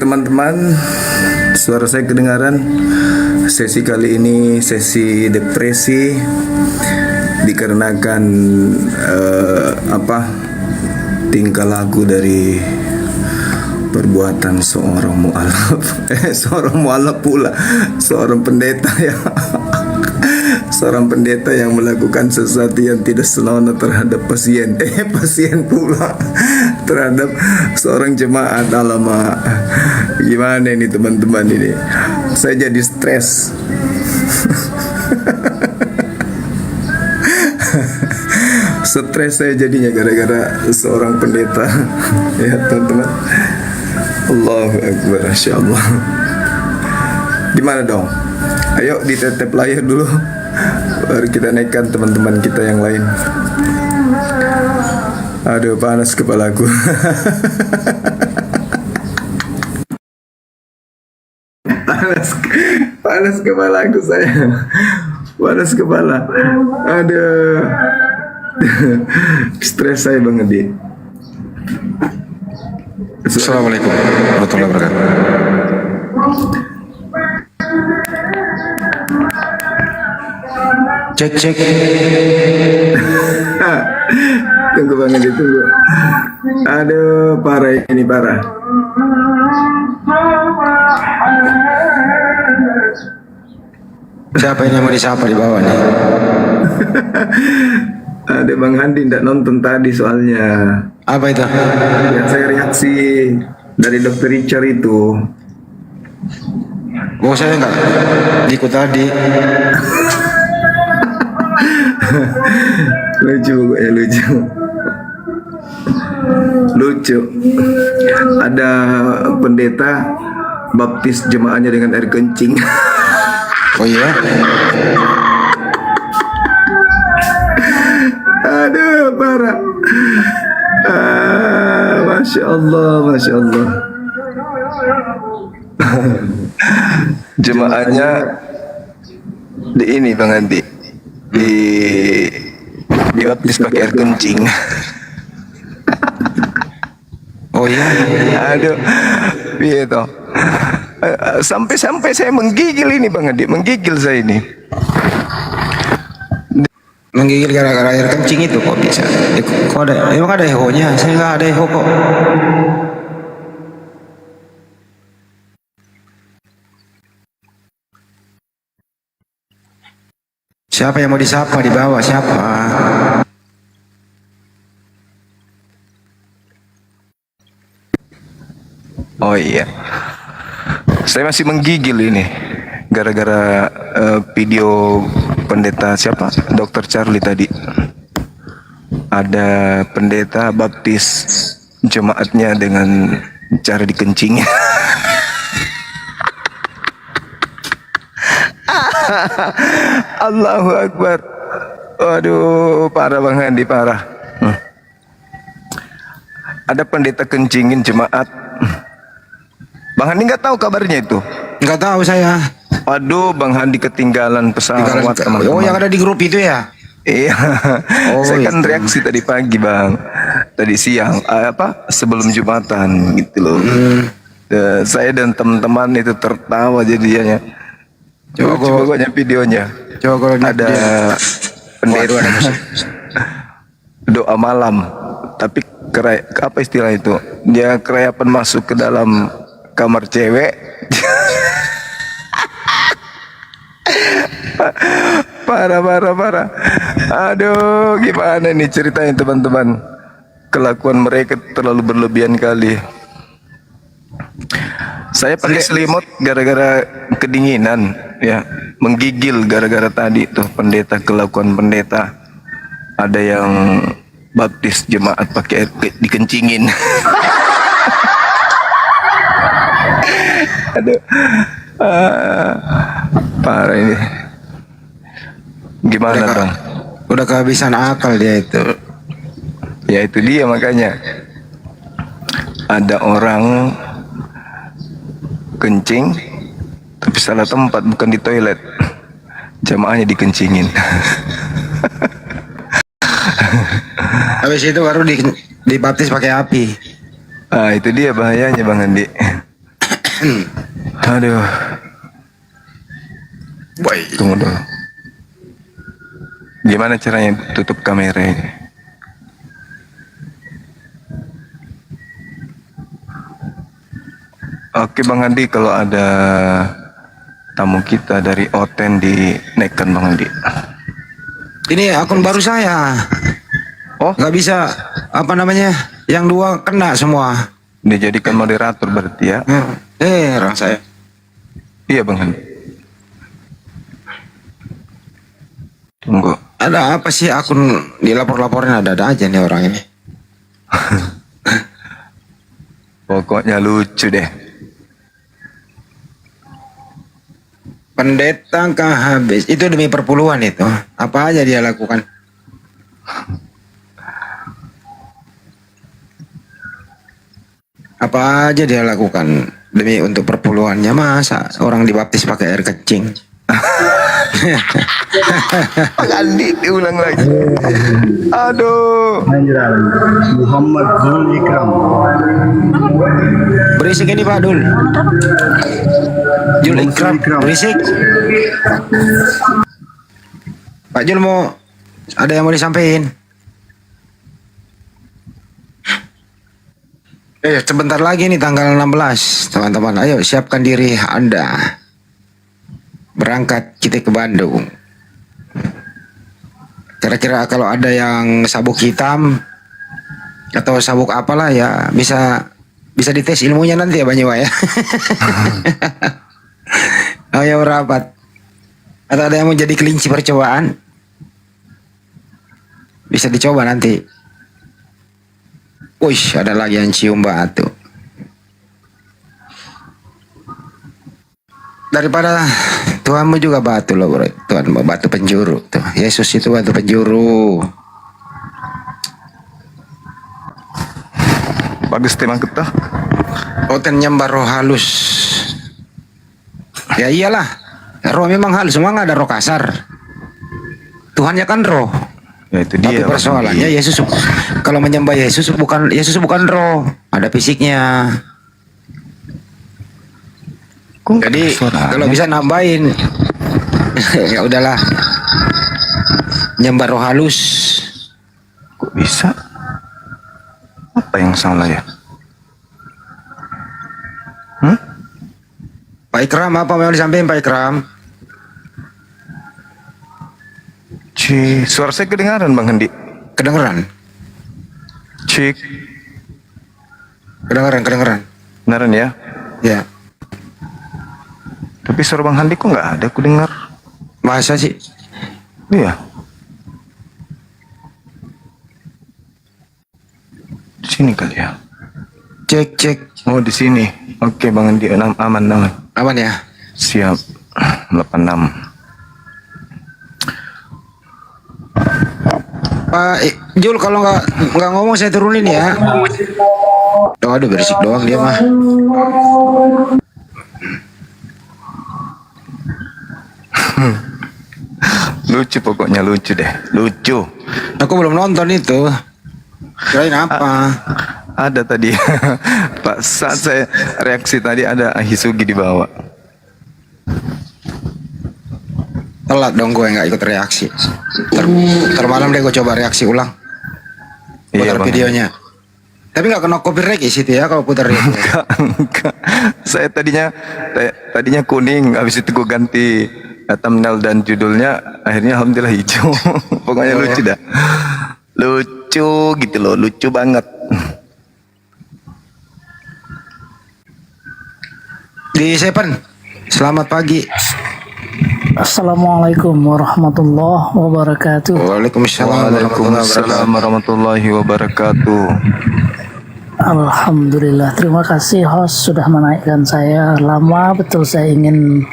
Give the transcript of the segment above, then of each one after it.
teman-teman, suara saya kedengaran. Sesi kali ini sesi depresi dikarenakan tingkah laku dari perbuatan seorang mualaf, seorang mualaf pula, seorang pendeta yang seorang pendeta yang melakukan sesuatu yang tidak senonoh terhadap pasien, pasien pula terhadap seorang jemaat. Alamak, gimana ini teman-teman ini? Saya jadi stres. Stres saya jadinya gara-gara seorang pendeta. Ya teman-teman. Allahu Akbar, Masya Allah. Gimana dong? Ayo ditetep layar dulu, baru kita naikkan teman-teman kita yang lain. Aduh, panas kepalaku. panas kepalaku saya. Panas kepala. Aduh. Stres saya banget di. Assalamualaikum warahmatullahi wabarakatuh. Cek. Tunggu banget, ditunggu. Aduh, parah ini, parah. Siapa yang mau disapa di bawah nih? Ada Bang Handi tidak nonton tadi soalnya. Apa itu? Yang saya reaksi dari Dr. Richard itu. Oh, saya enggak ikut tadi. Lucu pokoknya, lucu. Ada pendeta baptis jemaahnya dengan air kencing. Oh iya? Aduh, parah. Masya Allah, Masya Allah. Jemaahnya di ini Bang Andi, di baptis pakai air kencing. Oh iya? Aduh, iya toh. Sampai saya menggigil ini Bang Andi, menggigil saya ini. Menggigil gara-gara air kencing itu kok bisa? Kok ada? Emang ada ehonya? Saya nggak ada eho kok. Siapa yang mau disapa di bawah? Siapa? Oh iya, saya masih menggigil ini gara-gara video pendeta siapa? Dr. Charlie tadi. Ada pendeta baptis jemaatnya dengan cara dikencing. Allahu Akbar. Waduh, parah Bang Handi, parah. Ada pendeta kencingin jemaat. Bang Handi nggak tahu kabarnya itu? Nggak tahu saya. Waduh, Bang Handi ketinggalan pesawat. Oh, yang ada di grup itu ya? Iya. Oh, saya kan itu. reaksi tadi pagi Bang. Tadi siang, sebelum Jumatan gitu loh. Saya dan teman-teman itu tertawa jadinya. Coba pokoknya videonya. Coba kalau ada pendeta doa malam, tapi apa istilah itu? Dia kerayapan masuk ke dalam kamar cewek. Parah. Aduh, gimana nih ceritanya teman-teman? Kelakuan mereka terlalu berlebihan kali. Saya pakai selimut gara-gara kedinginan, ya. Menggigil gara-gara tadi tuh kelakuan pendeta. Ada yang baptis jemaat pakai air dikencingin. Aduh, parah ini. Gimana Bang? Udah kehabisan akal dia itu. Ya itu dia makanya. Ada orang kencing tapi salah tempat, bukan di toilet. Jamaahnya dikencingin. Habis itu baru dibaptis pakai api. Ah, itu dia bahayanya Bang Andi. Aduh, Boy. tunggu dulu. Gimana caranya tutup kamera ini? Oke Bang Andi, kalau ada tamu kita dari Oten dinaikkan Bang Andi. Ini akun baru saya. Oh, Nggak bisa apa namanya? Yang dua kena semua. dijadikan moderator berarti ya? Orang saya. Iya Bang Andi. Tunggu. Ada apa sih akun dilapor-laporin ada aja nih orang ini. Pokoknya lucu deh. Pendeta habis itu demi perpuluhan itu. Apa aja dia lakukan? Apa aja dia lakukan demi untuk perpuluhannya, masa orang dibaptis pakai air kencing? Bang Andi diulang lagi. Aduh. Muhammad Zul Ikram. Berisik ini Pak Dul. Jul Ikram berisik. Pak Jul mau ada yang mau disampaikan? Sebentar lagi nih tanggal 16 teman-teman. Ayo siapkan diri Anda. Berangkat kita ke Bandung. Kira-kira kalau ada yang sabuk hitam atau sabuk apalah ya bisa dites ilmunya nanti ya Banyewa ya. Ayo rapat. Atau ada yang mau jadi kelinci percobaan? Bisa dicoba nanti. Wih, ada lagi yang cium batu. Daripada Tuhanmu juga batu loh bro. Tuhan batu penjuru tuh. Yesus itu batu penjuru. Bagus temang kita. Oten nyambar roh halus. Ya iyalah. Roh memang halus. Semua nggak ada roh kasar. Tuhannya kan roh. Ya itu Tapi dia. persoalannya Yesus kalau menyembah Yesus bukan roh. Ada fisiknya. Jadi kalau bisa nambahin. Ya udahlah. Nyembah roh halus. Kok bisa? Apa yang salah ya? Pak Ikram, apa yang disampaikan Pak Ikram? Suara saya kedengaran Bang Andi. Kedengeran? Cik. Kedengeran. Beneran ya? Ya. Tapi suara Bang Handi kok nggak ada aku dengar. Masa sih? Iya. Di sini kali ya. Cek. Oh di sini. Oke Bang Andi, aman. Aman ya? Siap. 86. Pak Jul, kalau nggak ngomong saya turunin ya. Aduh berisik doang dia mah. Lucu pokoknya, lucu deh. Lucu. Aku belum nonton itu. Kirain apa? Ada tadi. Pak saat saya reaksi tadi ada Hisugi di bawah. Telat dong gue nggak ikut reaksi. Termalam deh gue coba reaksi ulang. Putar Bang. videonya. Tapi nggak kena copyright di situ ya kalau putar itu. Enggak. Saya tadinya kuning, habis itu gue ganti thumbnail dan judulnya, akhirnya alhamdulillah hijau. Pokoknya lucu dah. Lucu gitu loh, lucu banget. Di Seven. Selamat pagi. Assalamualaikum warahmatullahi wabarakatuh. Waalaikumsalam. Warahmatullahi wabarakatuh. Alhamdulillah, terima kasih host sudah menaikkan saya. Lama betul saya ingin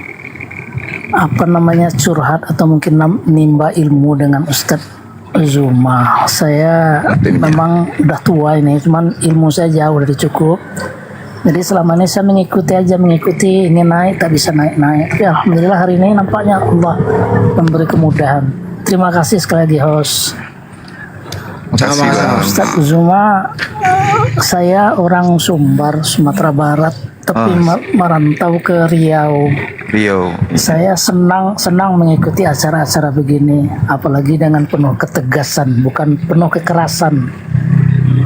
curhat atau mungkin nimba ilmu dengan Ustadz Zuma. Saya memang udah tua ini, cuman ilmu saya jauh dari cukup. Jadi selama ini saya mengikuti ingin naik tak bisa naik. Tapi alhamdulillah hari ini nampaknya Allah memberi kemudahan. Terima kasih sekali lagi host. Sama-sama. Ustadz Zuma, saya orang Sumbar, Sumatera Barat. tapi merantau ke Riau. Riau. Saya senang mengikuti acara-acara begini, apalagi dengan penuh ketegasan, bukan penuh kekerasan.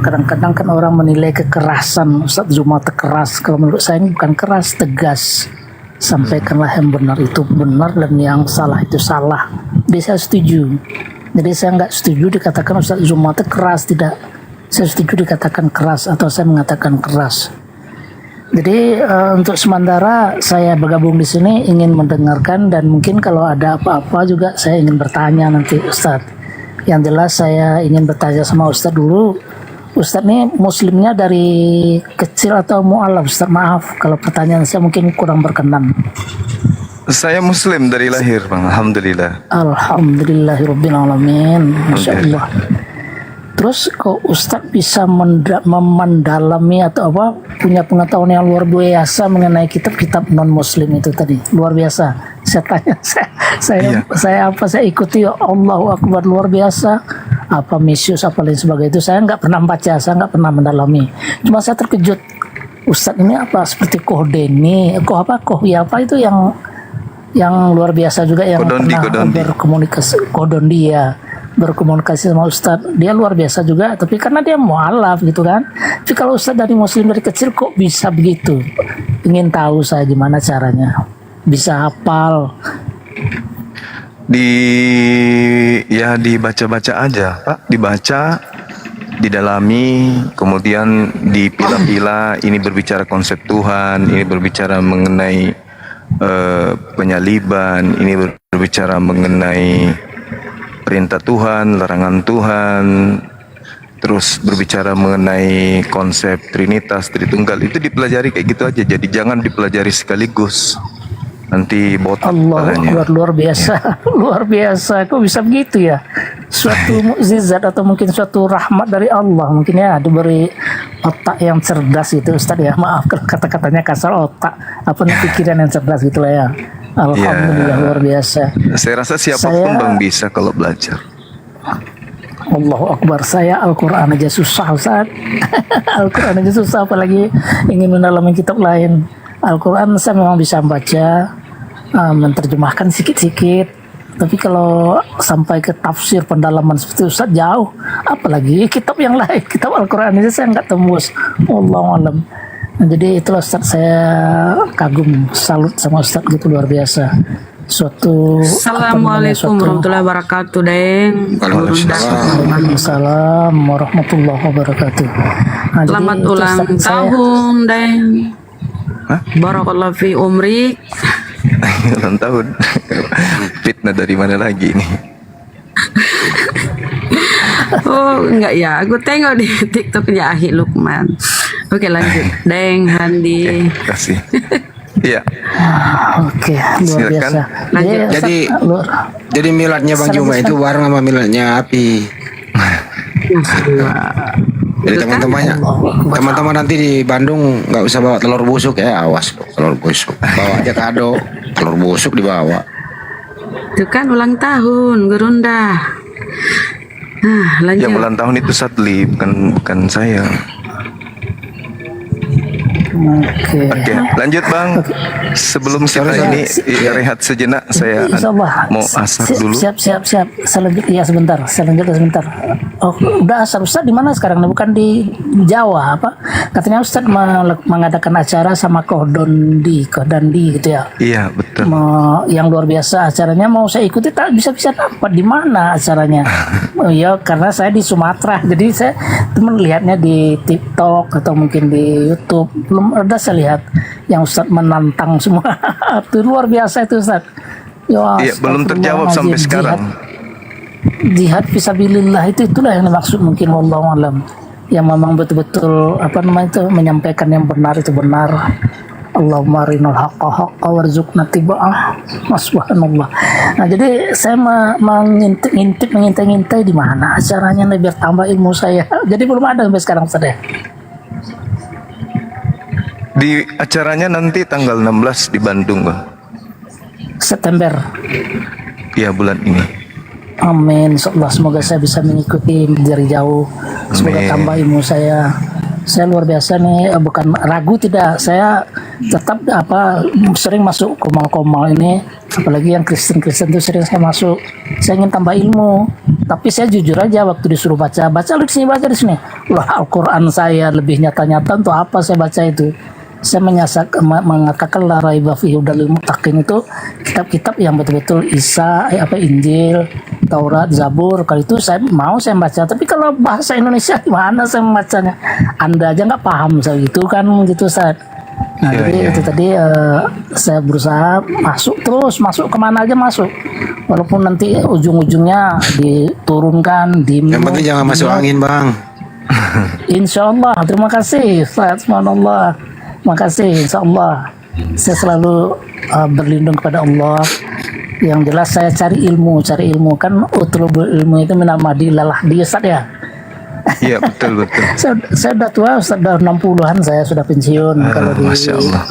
Kadang-kadang kan orang menilai kekerasan, Ustadz Zuma keras. Kalau menurut saya ini bukan keras, tegas. Sampaikanlah yang benar itu benar dan yang salah itu salah. Jadi saya setuju. Jadi saya nggak setuju dikatakan Ustadz Zuma itu keras, tidak. Saya setuju dikatakan keras atau saya mengatakan keras. Jadi untuk sementara saya bergabung di sini ingin mendengarkan dan mungkin kalau ada apa-apa juga saya ingin bertanya nanti Ustadz. Yang jelas saya ingin bertanya sama Ustadz dulu. Ustadz ini muslimnya dari kecil atau mu'alaf Ustadz? Maaf kalau pertanyaan saya mungkin kurang berkenan. Saya muslim dari lahir, Bang. Alhamdulillah. Alhamdulillahirrabbilalamin. Masya Allah. Terus kok Ustadz bisa memendalami atau apa punya pengetahuan yang luar biasa mengenai kitab-kitab non muslim itu tadi, luar biasa. Saya tanya, saya ikuti, ya Allahu Akbar, luar biasa. Apa misius apa lain sebagainya itu saya nggak pernah baca, saya nggak pernah mendalami. Cuma saya terkejut, Ustadz ini apa seperti Kohdeni, apa itu yang luar biasa juga yang pernah berkomunikasi, Kohdondi ya. Berkomunikasi sama Ustadz, dia luar biasa juga, tapi karena dia mualaf gitu kan. Tapi kalau Ustadz dari muslim dari kecil kok bisa begitu? Ingin tahu saya gimana caranya bisa hafal. Dibaca-baca aja, Pak. Dibaca, didalami, kemudian dipilah-pilah. Ini berbicara konsep Tuhan, ini berbicara mengenai penyaliban, ini berbicara mengenai perintah Tuhan, larangan Tuhan, terus berbicara mengenai konsep Trinitas, Tritunggal, itu dipelajari kayak gitu aja. Jadi jangan dipelajari sekaligus, nanti botak kepalanya. Luar biasa, luar biasa. Kok bisa begitu ya? Suatu mukjizat atau mungkin suatu rahmat dari Allah, mungkin ya diberi otak yang cerdas itu Ustadz ya. Maaf kalau kata-katanya kasar, otak apa pikiran yang cerdas gitulah ya. Alhamdulillah, luar biasa. Saya rasa siapapun Bang bisa kalau belajar. Allahu Akbar. Saya Al-Quran aja susah Ustaz. Al-Quran aja susah, apalagi ingin mendalami kitab lain. Al-Quran saya memang bisa baca, menerjemahkan sikit-sikit. Tapi kalau sampai ke tafsir pendalaman seperti Ustaz jauh. Apalagi kitab yang lain, kitab Al-Quran aja saya nggak tembus. Wallahu a'lam. Nah, jadi itulah Ustaz, saya kagum, salut sama Ustaz gitu, luar biasa. Assalamualaikum warahmatullahi wabarakatuh, Deng. Waalaikumsalam warahmatullahi wabarakatuh. Nah, selamat ulang tahun, Deng. Barakallahu fi umrik. Ulang tahun. Fitnah dari mana lagi ini? Oh enggak ya, aku tengok di TikToknya Ahi Lukman. Oke lanjut, Deng Handi. Terima kasih. Iya. Oke, luar biasa. Jadi miladnya Bang Juma itu bareng sama miladnya Api. Jadi teman-teman nanti di Bandung nggak usah bawa telur busuk ya, awas telur busuk. Bawa aja kado, telur busuk dibawa. Itu kan ulang tahun, Gerunda. Nah, lanjut. Yang ulang tahun itu Sadli, bukan saya. Oke, lanjut Bang. Sebelum kita ini rehat sejenak, saya mau asar dulu. Siap. Sebentar. Oh, udah asar. Ustaz di mana sekarang? Bukan di Jawa apa? Katanya Ustaz mengadakan acara sama Kohdandi gitu ya. Iya, betul. Yang luar biasa acaranya, mau saya ikuti tak bisa dapat di mana acaranya. Oh iya, karena saya di Sumatera. Jadi saya teman lihatnya di TikTok atau mungkin di YouTube. Belum ada saya lihat yang Ustaz menantang semua. Itu luar biasa itu Ustaz. Iya, belum terjawab sampai sekarang. Jihad fisabilillah itulah yang dimaksud mungkin, wallahu alam. Yang memang betul-betul menyampaikan yang benar itu benar. Allahumma arinal haqqa haqqa warzuqna tiba'ah. Subhanallah. Nah, jadi saya mengintai di mana acaranya biar tambah ilmu saya. Jadi belum ada sampai sekarang Ustaz ya. Di acaranya nanti tanggal 16 di Bandung, Bang. September. Iya, bulan ini. Amin. Semoga saya bisa mengikuti dari jauh. Semoga tambah ilmu saya. saya luar biasa nih, bukan ragu tidak, saya tetap sering masuk komal-komal ini, apalagi yang Kristen-Kristen itu sering saya masuk. Saya ingin tambah ilmu, tapi saya jujur aja waktu disuruh baca di sini, baca di sini. Lah Al-Quran saya lebih nyata-nyata untuk apa saya baca itu? Saya mengatakan la raiba fihi hudal lil muttaqin, itu kitab-kitab yang betul-betul Injil, Taurat, Zabur. Kalau itu saya baca, tapi kalau bahasa Indonesia gimana saya membacanya? Anda aja nggak paham saya gitu kan, gitu Ustaz. Nah, jadi itu tadi saya berusaha masuk kemana aja masuk, walaupun nanti ujung-ujungnya diturunkan di. Yang penting jangan masuk angin, Bang. Insya Allah. Terima kasih Ustaz. Subhanallah. Terima kasih. Insya Allah saya selalu berlindung kepada Allah. Yang jelas saya cari ilmu kan, utlubul ilmu itu minamadillalah di Ustaz ya. Iya, betul. Saya udah tua, sudah 60-an, saya sudah pensiun kalau di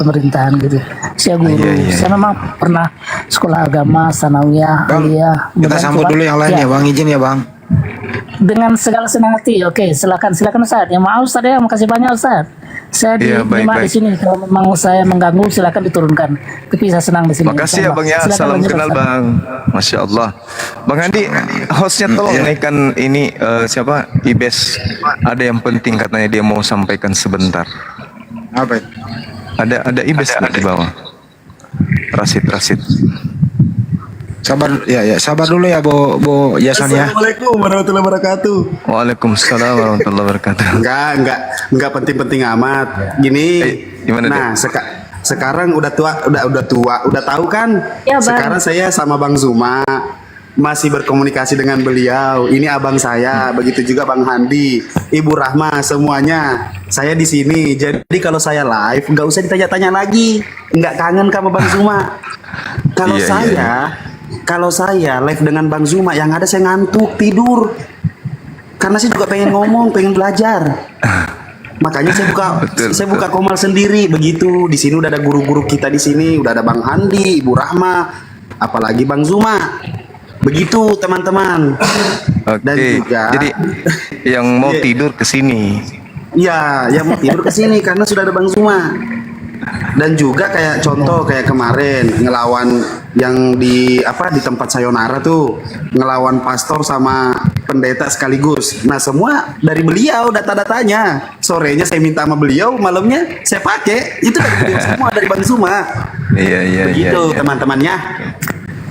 pemerintahan gitu. Saya guru. Saya memang pernah sekolah agama, sanawiyah, Bang, aliyah. kita sambut dulu yang lain ya, Bang. Izin ya, Bang. Dengan segala senang hati. Oke, silakan Ustaz. Ya maaf Ustaz ya, makasih banyak Ustaz. Saya diterima di sini. Kalau memang saya mengganggu, silakan diturunkan. Tapi saya senang di sini. Makasih ya Bang ya. Silakan Salam lanjut, kenal Ustaz. Bang. Masya Allah. Bang Andi, hostnya tolong naikkan ini siapa? Ibes. Ada yang penting katanya dia mau sampaikan sebentar. Apa itu? Ada Ibes di bawah. Rasid. Sabar dulu ya, Bu Jason ya. Assalamualaikum warahmatullahi wabarakatuh. Waalaikumsalam warahmatullahi wabarakatuh. Enggak penting-penting amat. Gini. Gimana, nah, sekarang udah tua, udah tahu kan? Ya, Bang. Sekarang saya sama Bang Zuma masih berkomunikasi dengan beliau. Ini abang saya, begitu juga Bang Handi, Ibu Rahma, semuanya. Saya di sini. Jadi kalau saya live nggak usah ditanya-tanya lagi. Nggak kangen sama Bang Zuma. Kalau saya live dengan Bang Zuma, yang ada saya ngantuk tidur. Karena saya juga pengen ngomong, pengen belajar. Makanya saya buka komal sendiri begitu. Di sini udah ada guru-guru kita di sini, udah ada Bang Handi, Ibu Rahma, apalagi Bang Zuma. Begitu teman-teman. Dan juga jadi yang mau tidur ke sini. Iya, yang mau tidur ke sini karena sudah ada Bang Zuma. Dan juga kayak contoh kayak kemarin ngelawan yang di tempat sayonara tuh, ngelawan pastor sama pendeta sekaligus. Nah, semua dari beliau data-datanya. Sorenya saya minta sama beliau, malamnya saya pakai. Itu dari beliau semua, dari Bang Zuma. Iya. Begitu teman-temannya.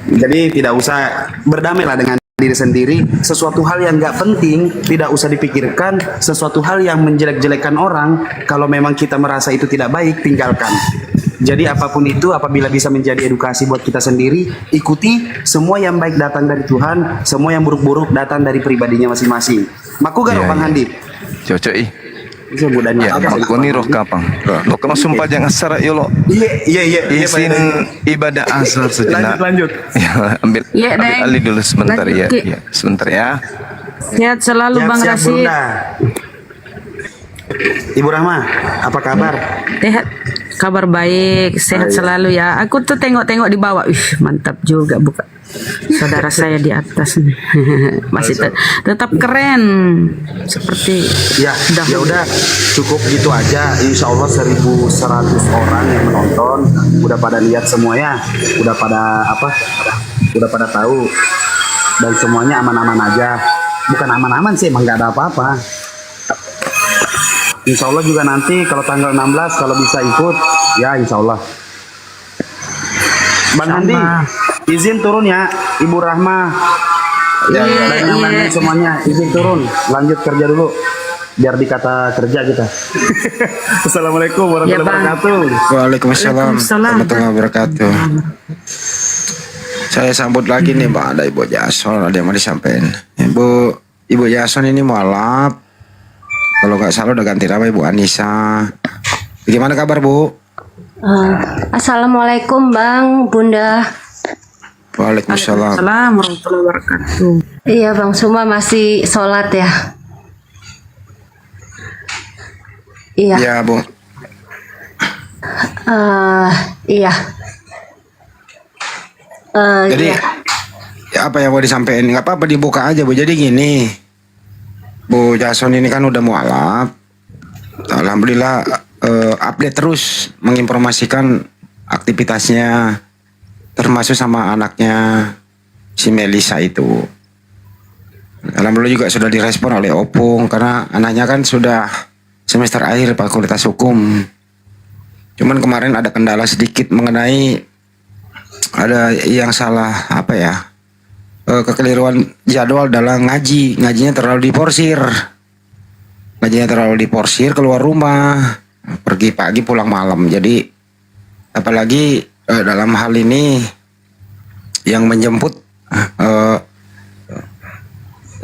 Jadi tidak usah, berdamailah dengan diri sendiri. Sesuatu hal yang nggak penting tidak usah dipikirkan. Sesuatu hal yang menjelek-jelekan orang, kalau memang kita merasa itu tidak baik, tinggalkan. Jadi apapun itu, apabila bisa menjadi edukasi buat kita sendiri, ikuti. Semua yang baik datang dari Tuhan, semua yang buruk-buruk datang dari pribadinya masing-masing. Maku garo Bang Handi. Cocok Sebutannya ya, Pak Koni roh kapang. Lo kena sumpah jangan asar ya lo. Iya. Izin ibadah asar sejenak. Lanjut. Ya, ambil alih dulu sebentar ya. Sebentar ya. Sehat selalu Bang Siap, Rasid. Bunda. Ibu Rahma, apa kabar? Sehat, kabar baik, sehat selalu ya. Aku tuh tengok-tengok di bawah, mantap juga buka. Saudara saya di atas nih. Masih tetap keren seperti Ya udah cukup gitu aja. Insya Allah 1.100 orang yang menonton udah pada lihat semuanya, udah pada tahu, dan semuanya aman-aman aja. Bukan aman-aman sih, emang nggak ada apa-apa. Insya Allah juga nanti kalau tanggal 16 kalau bisa ikut, ya Insya Allah. Bang Handi, izin turun ya, Ibu Rahma. Dan yang lain semuanya izin turun, lanjut kerja dulu. Biar dikata kerja kita. Assalamualaikum warahmatullahi wabarakatuh. Waalaikumsalam warahmatullahi wabarakatuh. Saya sambut lagi nih, Mbak. Ada Ibu Jason, ada yang mau disampaikan. Ibu Jason ini mualaf. Kalau nggak salah udah ganti nama Ibu Anissa. Gimana kabar, Bu? Assalamualaikum Bang, Bunda. Waalaikumsalam. Waalaikumsalam warahmatullahi wabarakatuh. Iya Bang, Suma masih sholat ya? Iya. Iya, Bu. Iya. Jadi ya apa yang mau disampaikan? Nggak apa-apa, dibuka aja, Bu. Jadi gini, Bu Jason ini kan udah mualaf. Alhamdulillah update terus menginformasikan aktivitasnya, termasuk sama anaknya si Melisa itu. Alhamdulillah juga sudah direspon oleh Opung karena anaknya kan sudah semester akhir Fakultas Hukum. Cuman kemarin ada kendala sedikit mengenai ada yang salah apa ya, kekeliruan jadwal dalam ngajinya terlalu diporsir. Ngajinya terlalu diporsir, keluar rumah, pergi pagi pulang malam. Jadi apalagi dalam hal ini yang menjemput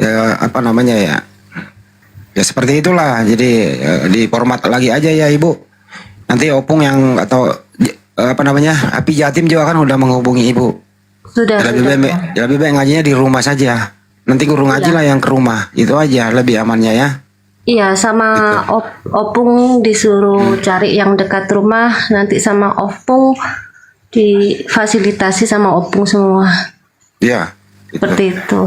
ya apa namanya ya, ya seperti itulah. Jadi di format lagi aja ya Ibu. Nanti Opung yang atau apa namanya Api Jatim juga kan udah menghubungi Ibu. Sudah. Lebih baik ngajinya di rumah saja. Nanti guru ngaji lah yang ke rumah. Itu aja lebih amannya ya. Iya, sama Opung disuruh cari yang dekat rumah, nanti sama Opung difasilitasi sama Opung semua. Iya. Seperti itu.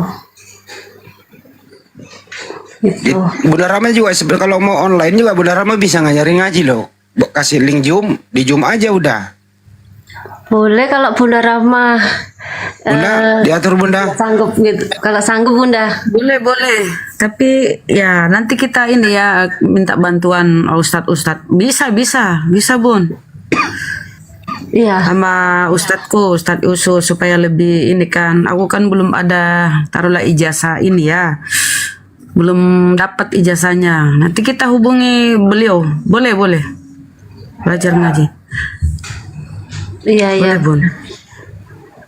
Gitu. Bunda Rama juga kalau mau online juga Bunda Rama bisa ngajarin ngaji loh. Kasih link Zoom, di Zoom aja udah. Boleh kalau Bunda Rama Bunda diatur Bunda. sanggup gitu. Kalau sanggup Bunda. Boleh, boleh. Tapi ya nanti kita ini ya minta bantuan Ustadz. Bisa Bun. Iya. Sama Ustadz Usul supaya lebih ini kan. Aku kan belum ada taruhlah ijazah ini ya. Belum dapat ijazahnya. Nanti kita hubungi beliau. Boleh. Belajar ngaji. Iya. Boleh, Bun.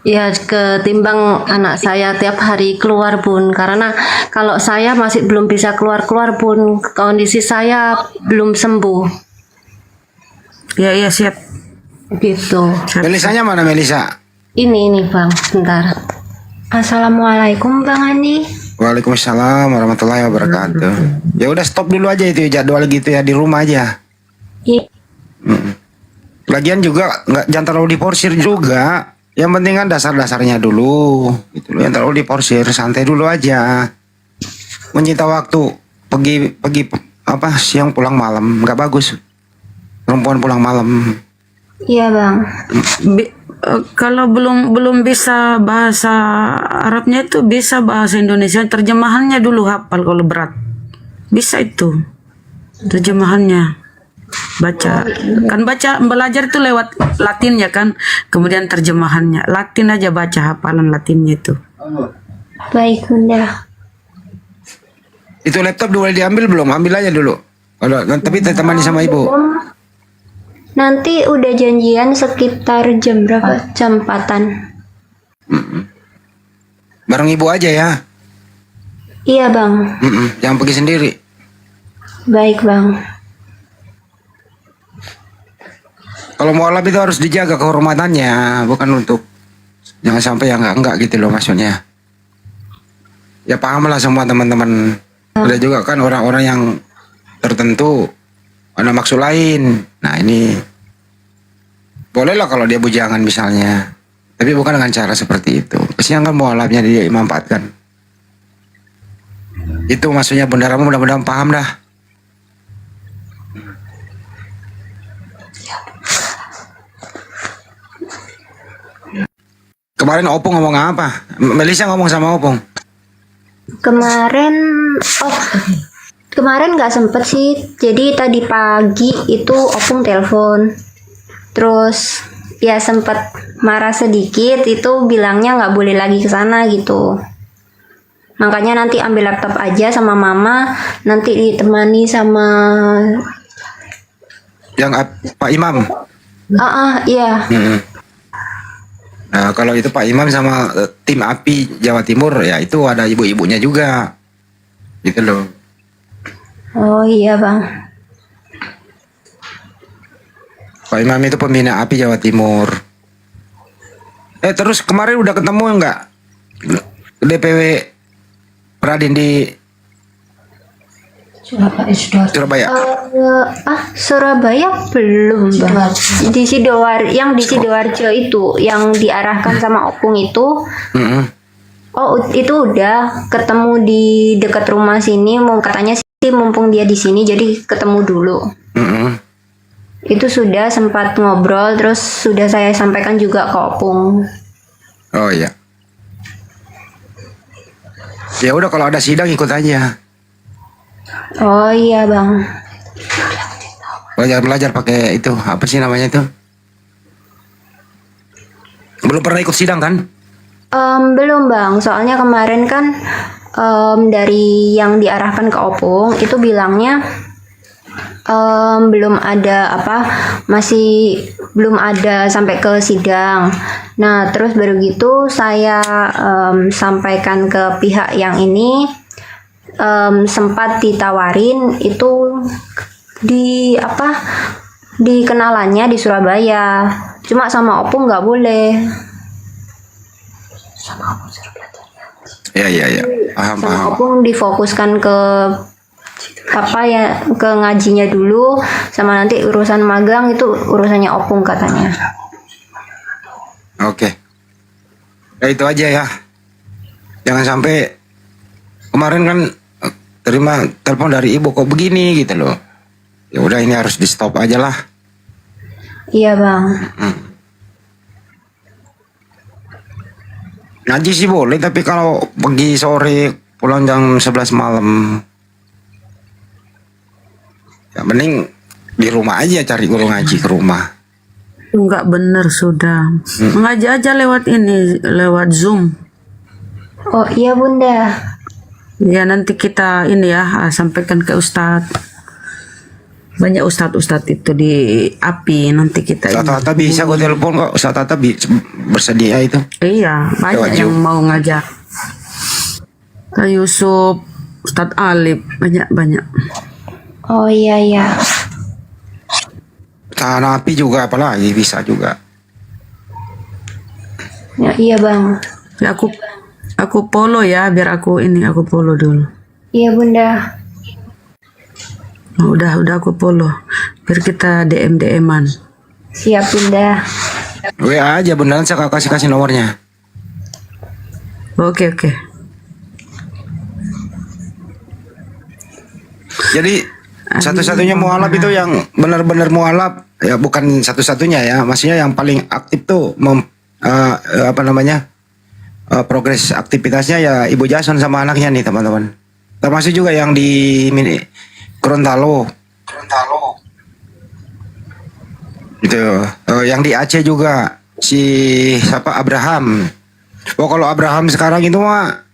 Ya, ketimbang anak saya tiap hari keluar Bun, karena kalau saya masih belum bisa keluar Bun, kondisi saya belum sembuh. Iya siap. Gitu. Melisanya mana Melisa? Ini Bang, bentar. Assalamualaikum Bang Andi. Waalaikumsalam warahmatullahi wabarakatuh. Ya udah stop dulu aja itu jadwal gitu ya di rumah aja. Iya. Lagian juga jangan terlalu diporsir juga. Yang penting kan dasar-dasarnya dulu, gitu loh. Yang terlalu diporsir, santai dulu aja. Menyita waktu, pergi apa siang pulang malam, nggak bagus. Perempuan pulang malam. Iya Bang. Kalau belum bisa bahasa Arabnya itu bisa bahasa Indonesia, terjemahannya dulu hafal kalau berat. Bisa itu. Terjemahannya. Baca belajar itu lewat Latin ya kan, kemudian terjemahannya Latin aja, baca hafalan Latinnya itu. Baik Bunda. Itu laptop boleh diambil belum? Ambil aja dulu. Tapi ditemani sama ibu. Nanti udah janjian sekitar jam berapa? Jam 4-an. Bareng ibu aja ya. Iya Bang. Jangan pergi sendiri. Baik Bang. Kalau mau lab itu harus dijaga kehormatannya, bukan untuk jangan sampai yang enggak gitu loh maksudnya. Ya paham lah semua teman-teman. Ada juga kan orang-orang yang tertentu ada maksud lain. Nah ini bolehlah kalau dia bujangan misalnya, tapi bukan dengan cara seperti itu. Kesian kan mau labnya dia dimanfaatkan. Itu maksudnya Bunda Rama, mudah-mudahan paham dah. Kemarin Opung ngomong apa? Melisa ngomong sama Opung. Kemarin nggak sempet sih. Jadi tadi pagi itu Opung telepon. Terus ya sempat marah sedikit, itu bilangnya nggak boleh lagi ke sana gitu. Makanya nanti ambil laptop aja sama mama, nanti ditemani sama yang Pak Imam. Iya. Nah kalau itu Pak Imam sama tim API Jawa Timur ya itu ada ibu-ibunya juga gitu loh. Oh iya Bang. Pak Imam itu pembina API Jawa Timur. Terus kemarin udah ketemu enggak DPW Radin di Surabaya? Surabaya belum Bang. Di Sidoarjo itu yang diarahkan sama Opung itu. Oh itu udah ketemu di dekat rumah sini, mau katanya sih sih mumpung dia di sini, jadi ketemu dulu. Mm-mm. Itu sudah sempat ngobrol, terus sudah saya sampaikan juga ke Opung. Oh iya. Ya udah kalau ada sidang ikut aja. Oh iya bang. Belajar pakai itu apa sih namanya itu? Belum pernah ikut sidang kan? Belum bang, soalnya kemarin kan dari yang diarahkan ke Opung itu bilangnya belum ada masih belum ada sampai ke sidang. Nah terus baru gitu saya sampaikan ke pihak yang ini, sempat ditawarin itu di di kenalannya di Surabaya, cuma sama Opung nggak boleh. Ya, paham. Sama Opung difokuskan ke ke ngajinya dulu, sama nanti urusan magang itu urusannya Opung katanya. Oke. Ya itu aja ya. Jangan sampai kemarin kan terima telepon dari ibu kok begini gitu loh. Ya udah ini harus di stop aja lah. Iya bang. Ngaji sih boleh tapi kalau pergi sore pulang jam 11 malam ya mending di rumah aja, cari guru ngaji ke rumah. Enggak bener sudah. Ngaji aja lewat ini, lewat Zoom. Oh iya bunda. Ya nanti kita ini ya sampaikan ke Ustadz. Banyak Ustadz itu di API, nanti kita ini. Tata bisa kok telepon kok, Ustaz Tata bersedia itu. Iya, banyak Lewat yang Zoom. mau ngajak. Kak Yusuf, Ustadz Alif, banyak. Oh iya. Tanah api juga apalagi bisa juga. Ya, iya bang. Ya aku follow ya, biar aku follow dulu. Iya bunda. Oh, udah aku follow. Biar kita DM-an. Siap bunda. WA aja beneran saya kasih nomornya. Oke. Jadi satu-satunya mualaf itu yang benar-benar mualaf ya, bukan satu-satunya ya, maksudnya yang paling aktif tuh progres aktivitasnya ya Ibu Jason sama anaknya nih teman-teman. Termasuk juga yang di Gorontalo. Itu yang di Aceh juga si siapa Abraham. Oh kalau Abraham sekarang itu mah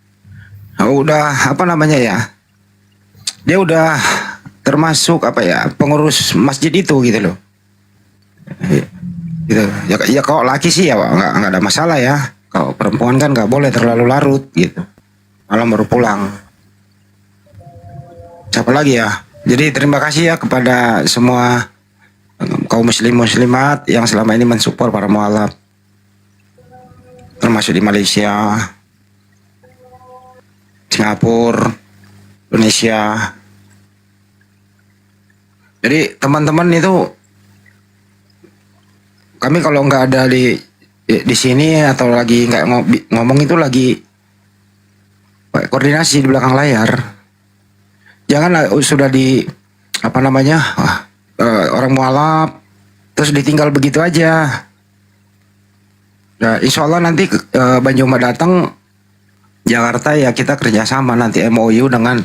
udah dia udah termasuk pengurus masjid itu gitu loh. Gitu. Ya kalau laki sih ya nggak ada masalah ya. Kalau perempuan kan nggak boleh terlalu larut gitu. Malam baru pulang. Siapa lagi ya? Jadi terima kasih ya kepada semua kaum muslimat yang selama ini mensupport para mualaf. Termasuk di Malaysia, Singapura, Indonesia. Jadi teman-teman itu kami kalau nggak ada di sini atau lagi nggak ngomong itu lagi koordinasi di belakang layar. Jangan sudah orang mualaf terus ditinggal begitu aja. Nah, insya Allah nanti Banjuma datang Jakarta ya kita kerjasama nanti MOU dengan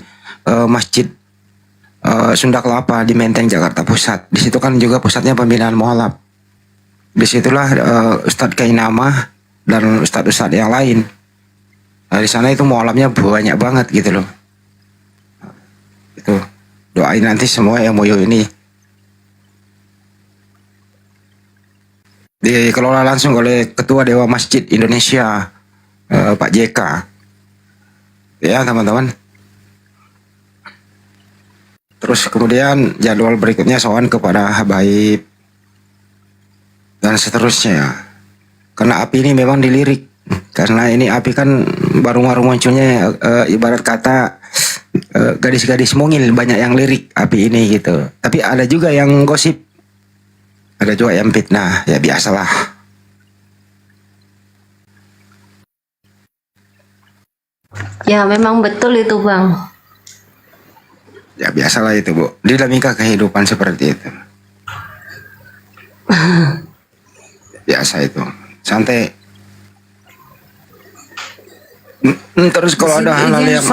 Masjid Sunda Kelapa di Menteng Jakarta Pusat. Di situ kan juga pusatnya pembinaan mualaf. Disitulah Ustadz Kainama dan Ustadz yang lain. Nah, di sana itu mualafnya banyak banget gitu loh. Itu doain nanti semua MOU ini dikelola langsung oleh Ketua Dewa Masjid Indonesia Pak JK. Ya teman-teman. Terus kemudian jadwal berikutnya soal kepada habaib dan seterusnya. Karena api ini memang dilirik. Karena ini api kan baru munculnya ibarat kata gadis-gadis mungil banyak yang lirik api ini gitu. Tapi ada juga yang gosip. Ada juga yang fitnah, ya biasalah. Ya memang betul itu bang. Ya biasalah itu Bu, dinamika kehidupan seperti itu. Biasa itu, santai. Terus kalau ada hal-hal Izin yang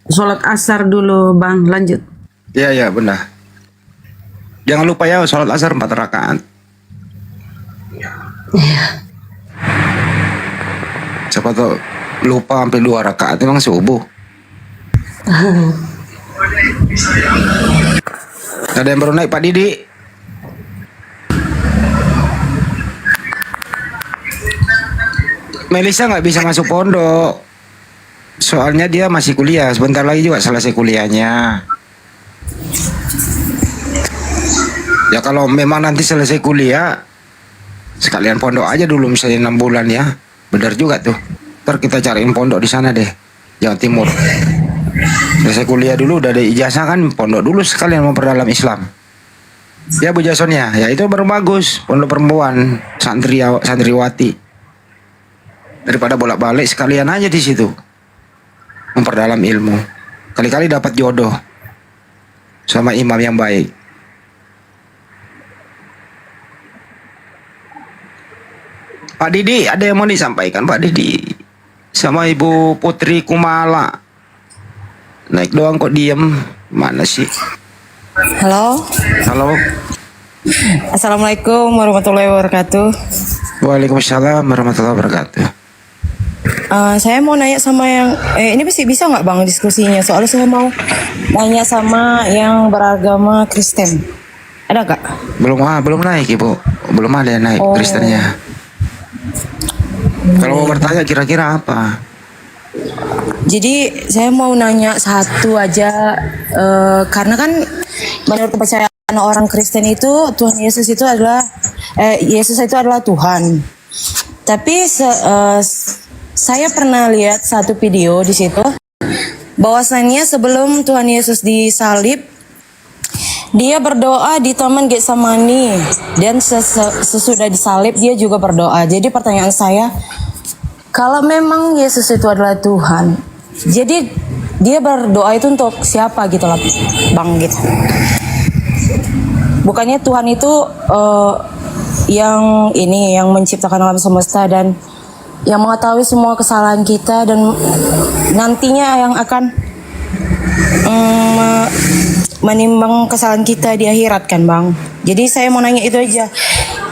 sholat asar dulu Bang, lanjut. ya benar. Jangan lupa ya sholat asar 4 rakaat. Siapa tuh lupa sampai 2 rakaat emang subuh. Ada yang baru naik Pak Didi. Melisa nggak bisa masuk pondok. Soalnya dia masih kuliah. Sebentar lagi juga selesai kuliahnya. Ya kalau memang nanti selesai kuliah, sekalian pondok aja dulu misalnya 6 bulan ya. Benar juga tuh. Ntar kita cariin pondok di sana deh, Jawa Timur. Selesai kuliah dulu, udah ada ijazah kan, pondok dulu sekalian memperdalam Islam. Ya Bu Jason ya itu baru bagus. Pondok perempuan, santriwati. Daripada bolak-balik sekalian aja di situ. Memperdalam ilmu. Kali-kali dapat jodoh sama imam yang baik. Pak Didi, ada yang mau disampaikan Pak Didi sama Ibu Putri Kumala. Naik doang kok diem. Mana sih? Halo, Halo. Assalamualaikum warahmatullahi wabarakatuh. Waalaikumsalam warahmatullahi wabarakatuh. Saya mau nanya sama yang ini bisa nggak Bang diskusinya? Soalnya saya mau nanya sama yang beragama Kristen. Ada nggak? Belum naik Ibu. Belum ada yang naik Kristennya. Kalau mau bertanya kira-kira apa? Jadi saya mau nanya satu aja, karena kan menurut kepercayaan orang Kristen itu Tuhan Yesus itu adalah Tuhan. Tapi saya pernah lihat satu video di situ bahwasannya sebelum Tuhan Yesus disalib, dia berdoa di Taman Getsemani, dan sesudah disalib dia juga berdoa. Jadi pertanyaan saya, kalau memang Yesus itu adalah Tuhan, jadi dia berdoa itu untuk siapa gitu lah Bang gitu. Bukannya Tuhan itu yang menciptakan alam semesta dan yang mengetahui semua kesalahan kita dan nantinya yang akan menimbang kesalahan kita di akhirat kan Bang. Jadi saya mau nanya itu aja.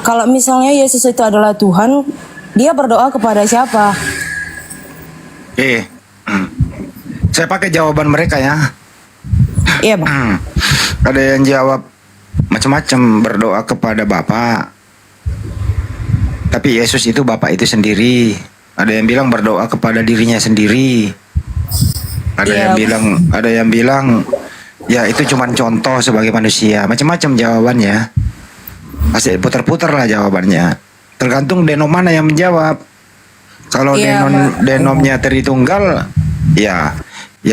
Kalau misalnya Yesus itu adalah Tuhan, dia berdoa kepada siapa? Saya pakai jawaban mereka ya. Iya Bang. Ada yang jawab macam-macam, berdoa kepada Bapa. Tapi Yesus itu Bapa itu sendiri. Ada yang bilang berdoa kepada dirinya sendiri. Ada yang bilang ya itu cuma contoh sebagai manusia. Macam-macam jawabannya. Pasti putar-putar lah jawabannya. Tergantung denom mana yang menjawab. Kalau denomnya Tritunggal, ya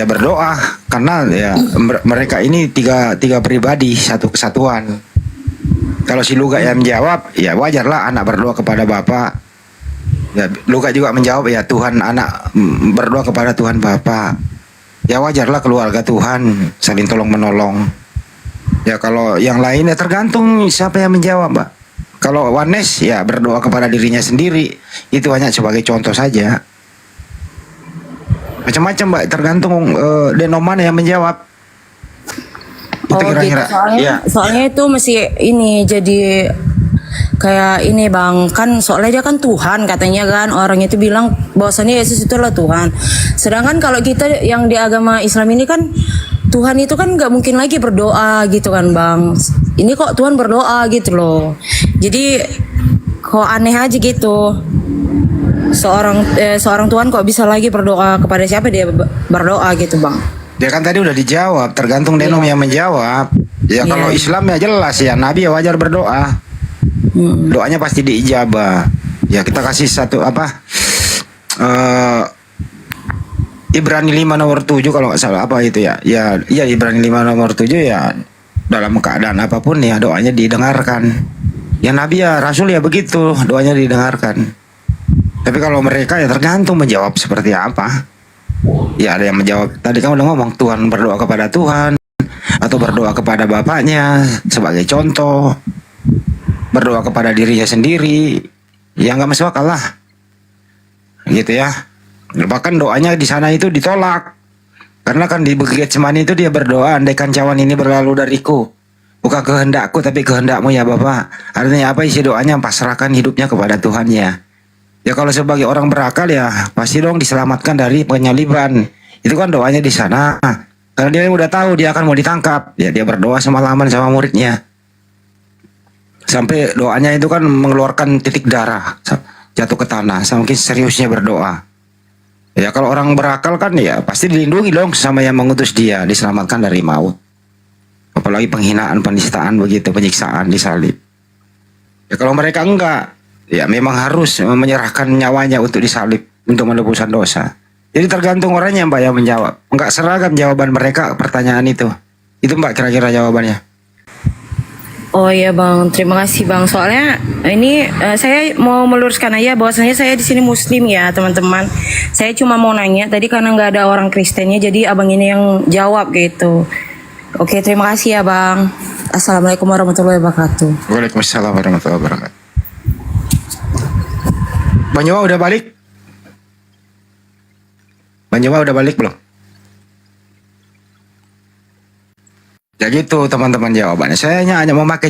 berdoa karena ya mereka ini tiga pribadi, satu kesatuan. Kalau si Luka yang menjawab, ya wajarlah anak berdoa kepada Bapa. Ya Luka juga menjawab, ya Tuhan anak berdoa kepada Tuhan Bapa. Ya wajarlah keluarga Tuhan saling tolong menolong. Ya kalau yang lain ya tergantung siapa yang menjawab, Mbak. Kalau Wanes ya berdoa kepada dirinya sendiri, itu hanya sebagai contoh saja. Macam-macam Mbak, tergantung denom mana yang menjawab. Itu kira-kira. Gitu. Soalnya itu masih ini jadi kayak ini Bang, kan soalnya dia kan Tuhan katanya kan, orang itu bilang bahwasannya Yesus itu adalah Tuhan. Sedangkan kalau kita yang di agama Islam ini kan Tuhan itu kan nggak mungkin lagi berdoa gitu kan Bang. Ini kok Tuhan berdoa gitu loh. Jadi kok aneh aja gitu. Seorang Tuhan kok bisa lagi berdoa kepada siapa dia berdoa gitu Bang. Dia kan tadi udah dijawab, tergantung denom yang menjawab. Ya kalau Islam ya jelas ya, Nabi ya wajar berdoa. Doanya pasti diijabah. Ya kita kasih satu Ibrani 5 nomor 7 kalau nggak salah apa itu ya. Ya Ibrani 5 nomor 7 ya, dalam keadaan apapun ya doanya didengarkan. Ya Nabi ya Rasul ya begitu, doanya didengarkan. Tapi kalau mereka ya tergantung menjawab seperti apa. Ya ada yang menjawab, tadi kamu udah ngomong Tuhan berdoa kepada Tuhan, atau berdoa kepada bapaknya sebagai contoh, berdoa kepada dirinya sendiri, ya nggak masuk akal lah, gitu ya. Bahkan doanya di sana itu ditolak, karena kan di Getsemani itu dia berdoa, andaikan cawan ini berlalu dariku, bukan kehendakku tapi kehendakmu ya Bapak. Artinya apa isi doanya? Pasrahkan hidupnya kepada Tuhannya. Ya kalau sebagai orang berakal ya pasti dong diselamatkan dari penyaliban. Itu kan doanya di sana. Karena dia udah tahu dia akan mau ditangkap. Ya dia berdoa semalaman sama muridnya. Sampai doanya itu kan mengeluarkan titik darah jatuh ke tanah. Saking seriusnya berdoa. Ya kalau orang berakal kan ya pasti dilindungi dong sama yang mengutus dia, diselamatkan dari maut. Apalagi penghinaan, penistaan begitu, penyiksaan, disalib. Ya kalau mereka enggak, ya memang harus menyerahkan nyawanya untuk disalib, untuk menebusan dosa. Jadi tergantung orangnya Mbak yang menjawab. Enggak seragam jawaban mereka pertanyaan itu. Itu Mbak kira-kira jawabannya. Oh iya Bang, terima kasih Bang. Soalnya ini saya mau meluruskan aja bahwasanya saya di sini Muslim ya teman-teman. Saya cuma mau nanya tadi karena nggak ada orang Kristennya, jadi abang ini yang jawab gitu. Oke, terima kasih ya Bang. Assalamualaikum warahmatullahi wabarakatuh. Waalaikumsalam warahmatullahi wabarakatuh. Bang Jawa udah balik? Bang Jawa udah balik belum? Ya gitu teman-teman jawabannya. Saya hanya memakai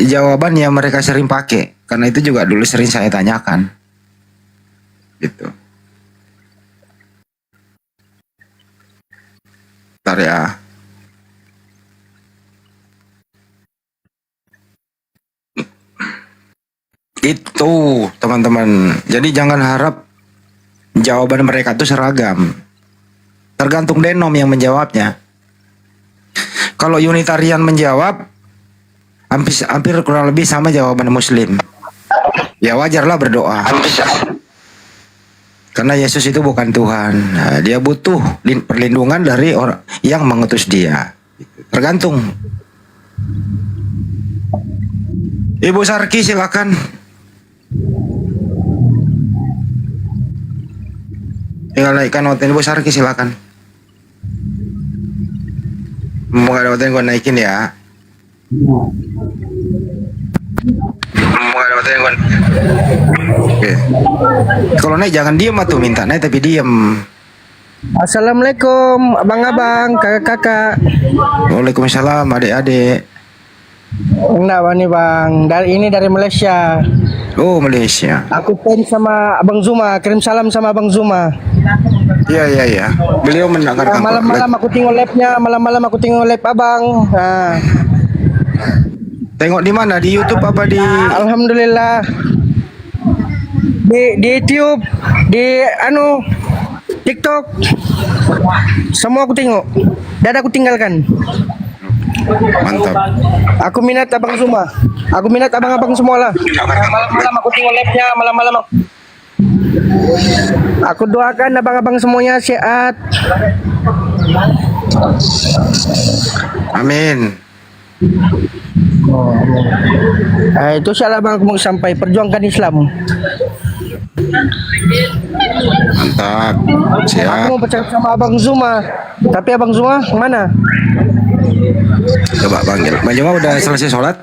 jawaban yang mereka sering pakai. Karena itu juga dulu sering saya tanyakan. Gitu. Bentar ya. Itu teman-teman. Jadi jangan harap jawaban mereka itu seragam. Tergantung denom yang menjawabnya. Kalau Unitarian menjawab hampir kurang lebih sama jawaban Muslim. Ya wajarlah berdoa. Karena Yesus itu bukan Tuhan. Nah, dia butuh perlindungan dari orang yang mengutus dia. Tergantung. Ibu Sarki silakan. Tinggal naikkan hotel Ibu Sarki silakan. Mau ada hotel gue naikin ya. Mau ada hotel gue. Oke. Kalau naik jangan diem atuh, minta naik tapi diem. Assalamualaikum abang-abang, kakak-kakak. Waalaikumsalam adik-adik. Enggak Bang, nih Bang, ini dari Malaysia. Oh Malaysia. Aku fans sama Abang Zuma, kirim salam sama Abang Zuma. Iya. Beliau mendengarkan. Malam-malam aku tengok live-nya, malam-malam aku tengok live Abang. Nah. Tengok di mana? Di YouTube apa di? Alhamdulillah. Di YouTube, di TikTok. Semua aku tengok. Dan aku tinggalkan. Mantap. Aku minat Abang Zuma. Aku minat abang-abang semua lah. Malam-malam aku tengok live-nya, malam-malam. Aku doakan abang-abang semuanya sehat. Amin. Itu salah bang aku mau sampai perjuangkan Islam. Mantap. Aku Siap. mau bercakap sama Abang Zuma. Tapi Abang Zuma mana? Coba panggil. Bang Juma udah selesai sholat?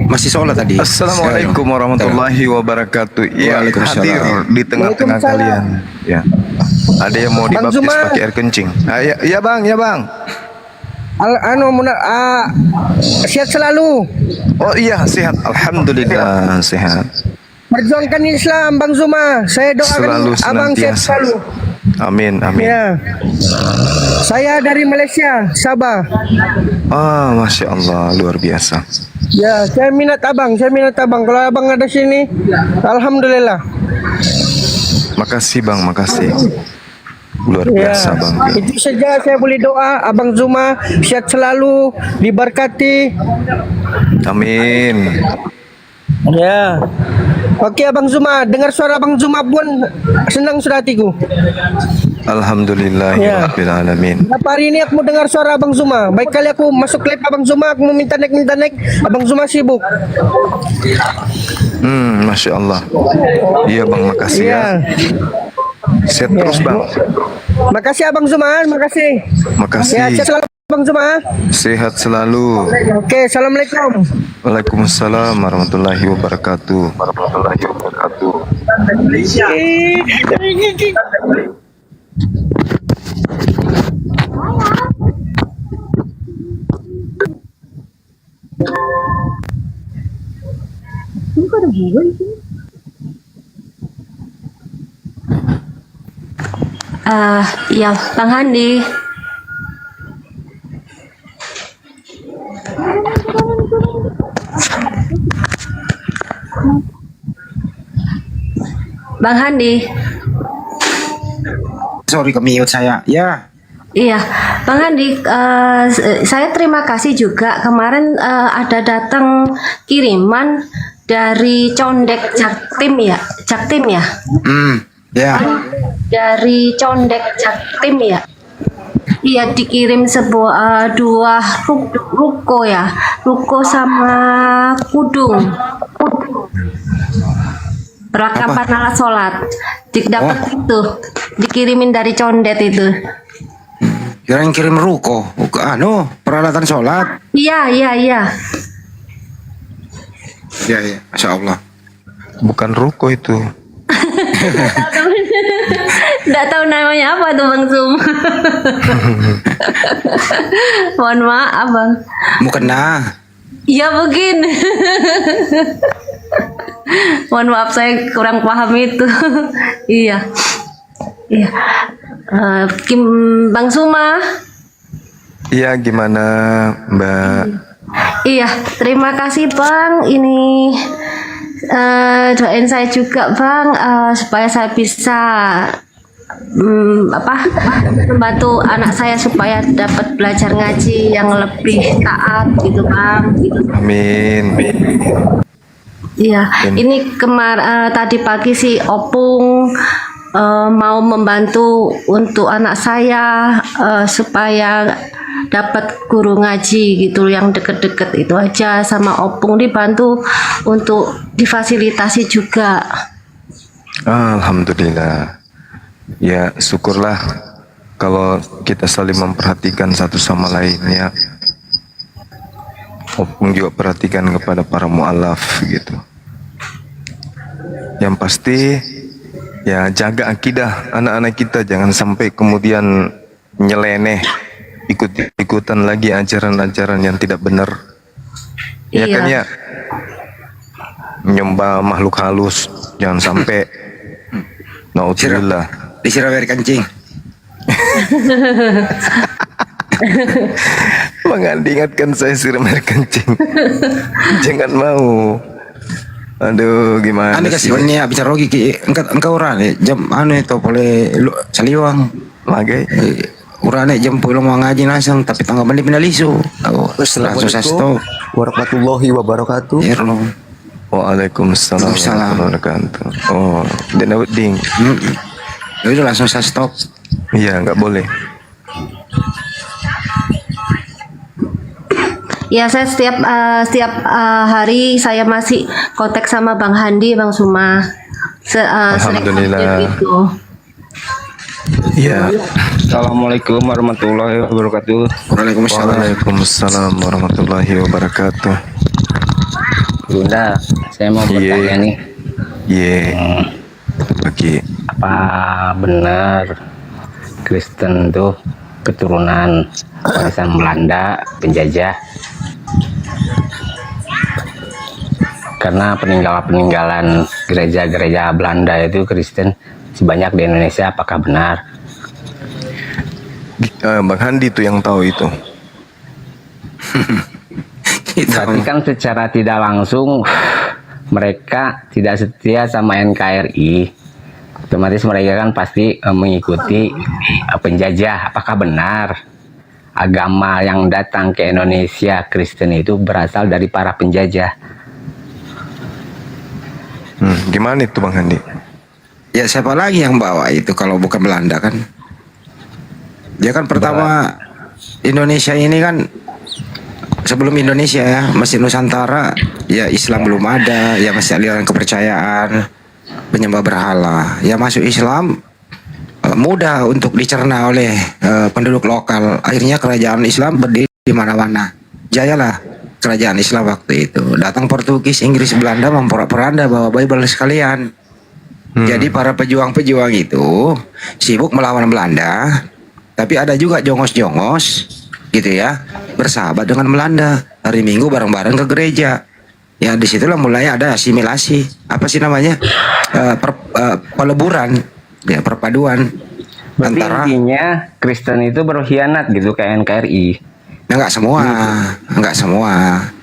Masih sholat tadi. Assalamualaikum warahmatullahi wabarakatuh. Ya, Waalaikumsalam. hadir di tengah-tengah kalian. Ya. Ada yang mau Bang dibaptis Zuma. pakai air kencing. Ya bang, ya bang. Sehat selalu. Oh iya, sehat. Alhamdulillah, sehat. Perjuangkan Islam Bang Zuma. Saya doakan Selalu abang sehat senantiasa. selalu. Amin, amin. Ya. Saya dari Malaysia, Sabah. Ah, masya Allah, luar biasa. Ya, saya minat abang. Kalau abang ada sini, alhamdulillah. Makasih bang, makasih. Luar Ya, biasa bang. itu saja saya boleh doa Abang Zuma sehat selalu, diberkati. Amin. Ya. Oke Abang Zuma, dengar suara Abang Zuma pun senang sudah hatiku. Ya. Alhamdulillahirabbil alamin. Berapa hari ini aku mau dengar suara Abang Zuma. Baik kali aku masuk live Abang Zuma, aku mau minta naik. Abang Zuma sibuk. Masya Allah. Iya bang, makasih ya. Ya. Sehat terus bang. Makasih Abang Zuma, makasih. Makasih. Ya, sehat selalu Bang Zuma? Sehat selalu. Oke, assalamualaikum. Waalaikumsalam warahmatullahi wabarakatuh. Iya, Bang Handi. Bang Handi. Sorry ke-mute saya. Ya, Iya, Bang Handi, saya terima kasih juga kemarin ada datang kiriman dari Condek Jaktim ya, ya. dari Condek Jaktim ya. Iya, dikirim sebuah dua ruko ya, ruko sama kudung. Perlengkapan alat sholat, dapat itu, dikirimin dari Condet itu. Kirain kirim ruko, peralatan sholat. Iya. Ya, Masya Allah. Bukan ruko itu. Nggak tahu namanya apa tuh Bang Zum. Mohon maaf Bang. Mukena. Iya mungkin. Mohon maaf saya kurang paham itu. Iya. Bang Suma. Iya, gimana Mbak? Iya, terima kasih Bang. Ini doain saya juga Bang supaya saya bisa membantu anak saya supaya dapat belajar ngaji yang lebih taat gitu Bang. Amin. Iya, ini tadi pagi si Opung mau membantu untuk anak saya supaya dapat guru ngaji gitu yang deket-deket itu aja, sama Opung dibantu untuk difasilitasi juga. Alhamdulillah. Ya, syukurlah kalau kita saling memperhatikan satu sama lain ya. Opung juga perhatikan kepada para mu'alaf gitu. Yang pasti ya jaga akidah anak-anak kita, jangan sampai kemudian nyeleneh ikut-ikutan lagi ajaran-ajaran yang tidak benar. Ya Iya. kan ya, menyembah makhluk halus, jangan sampai. Naudzubillah. Disiram air kencing. Mengingatkan saya siram air kencing. Jangan mau. Aduh, gimana sih? Kasih ini bicara rogi engkau orang jam itu boleh saliwang Magai. urane jam pulang mau ngaji nasang tapi tanggal balik pindah lisu. Langsung saya stop. Warahmatullahi wabarakatuh. Ya Allah. Waalaikumsalam warahmatullahi wabarakatuh. Oh, dan dapat ding. Ya udah langsung saya stop. Iya, nggak boleh. Ya, saya setiap hari saya masih kontak sama Bang Handi, Bang Suma. Alhamdulillah. Sering gitu. Iya. Assalamualaikum warahmatullahi wabarakatuh. Waalaikumsalam warahmatullahi wabarakatuh. Bunda, saya mau bertanya nih. Iya. Bagi. Apa benar Kristen tuh keturunan warisan Belanda penjajah? Karena peninggalan gereja-gereja Belanda itu Kristen sebanyak di Indonesia, apakah benar? Bang Handi tuh yang tahu itu. Berarti kan secara tidak langsung mereka tidak setia sama NKRI, otomatis mereka kan pasti mengikuti penjajah. Apakah benar agama yang datang ke Indonesia Kristen itu berasal dari para penjajah? Gimana itu Bang Handi? Ya siapa lagi yang bawa itu kalau bukan Belanda kan? Dia kan pertama Indonesia ini kan, sebelum Indonesia ya masih Nusantara ya, Islam belum ada ya, masih aliran kepercayaan penyembah berhala. Ya masuk Islam mudah untuk dicerna oleh penduduk lokal. Akhirnya kerajaan Islam berdiri di mana-mana. Jayalah kerajaan Islam waktu itu. Datang Portugis, Inggris, Belanda memporak-poranda bawa Bible sekalian. Jadi para pejuang-pejuang itu sibuk melawan Belanda, tapi ada juga jongos-jongos gitu ya, bersahabat dengan Belanda. Hari Minggu bareng-bareng ke gereja. Ya disitulah mulai ada asimilasi, apa sih namanya, peleburan, ya perpaduan. Berarti Antara intinya Kristen itu berkhianat gitu kayak NKRI. enggak semua, enggak semua.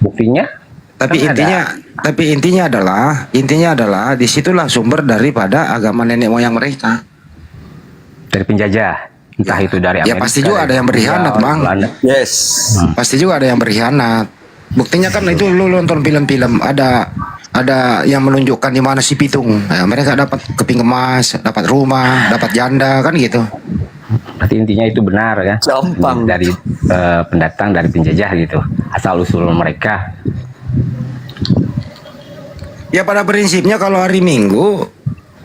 Buktinya? Tapi Kan ada. intinya adalah disitulah sumber daripada agama nenek moyang mereka. Dari penjajah, entah itu dari Ya Amerika. pasti juga ada yang berkhianat, dari Bang. Belanda. Yes. Pasti juga ada yang berkhianat. Buktinya kan itu lu nonton film-film, ada yang menunjukkan di mana si Pitung. Ya, mereka dapat keping emas, dapat rumah, dapat janda kan gitu. Berarti intinya itu benar ya. Gampang. Dari pendatang, dari penjajah gitu. Asal usul mereka. Ya pada prinsipnya kalau hari Minggu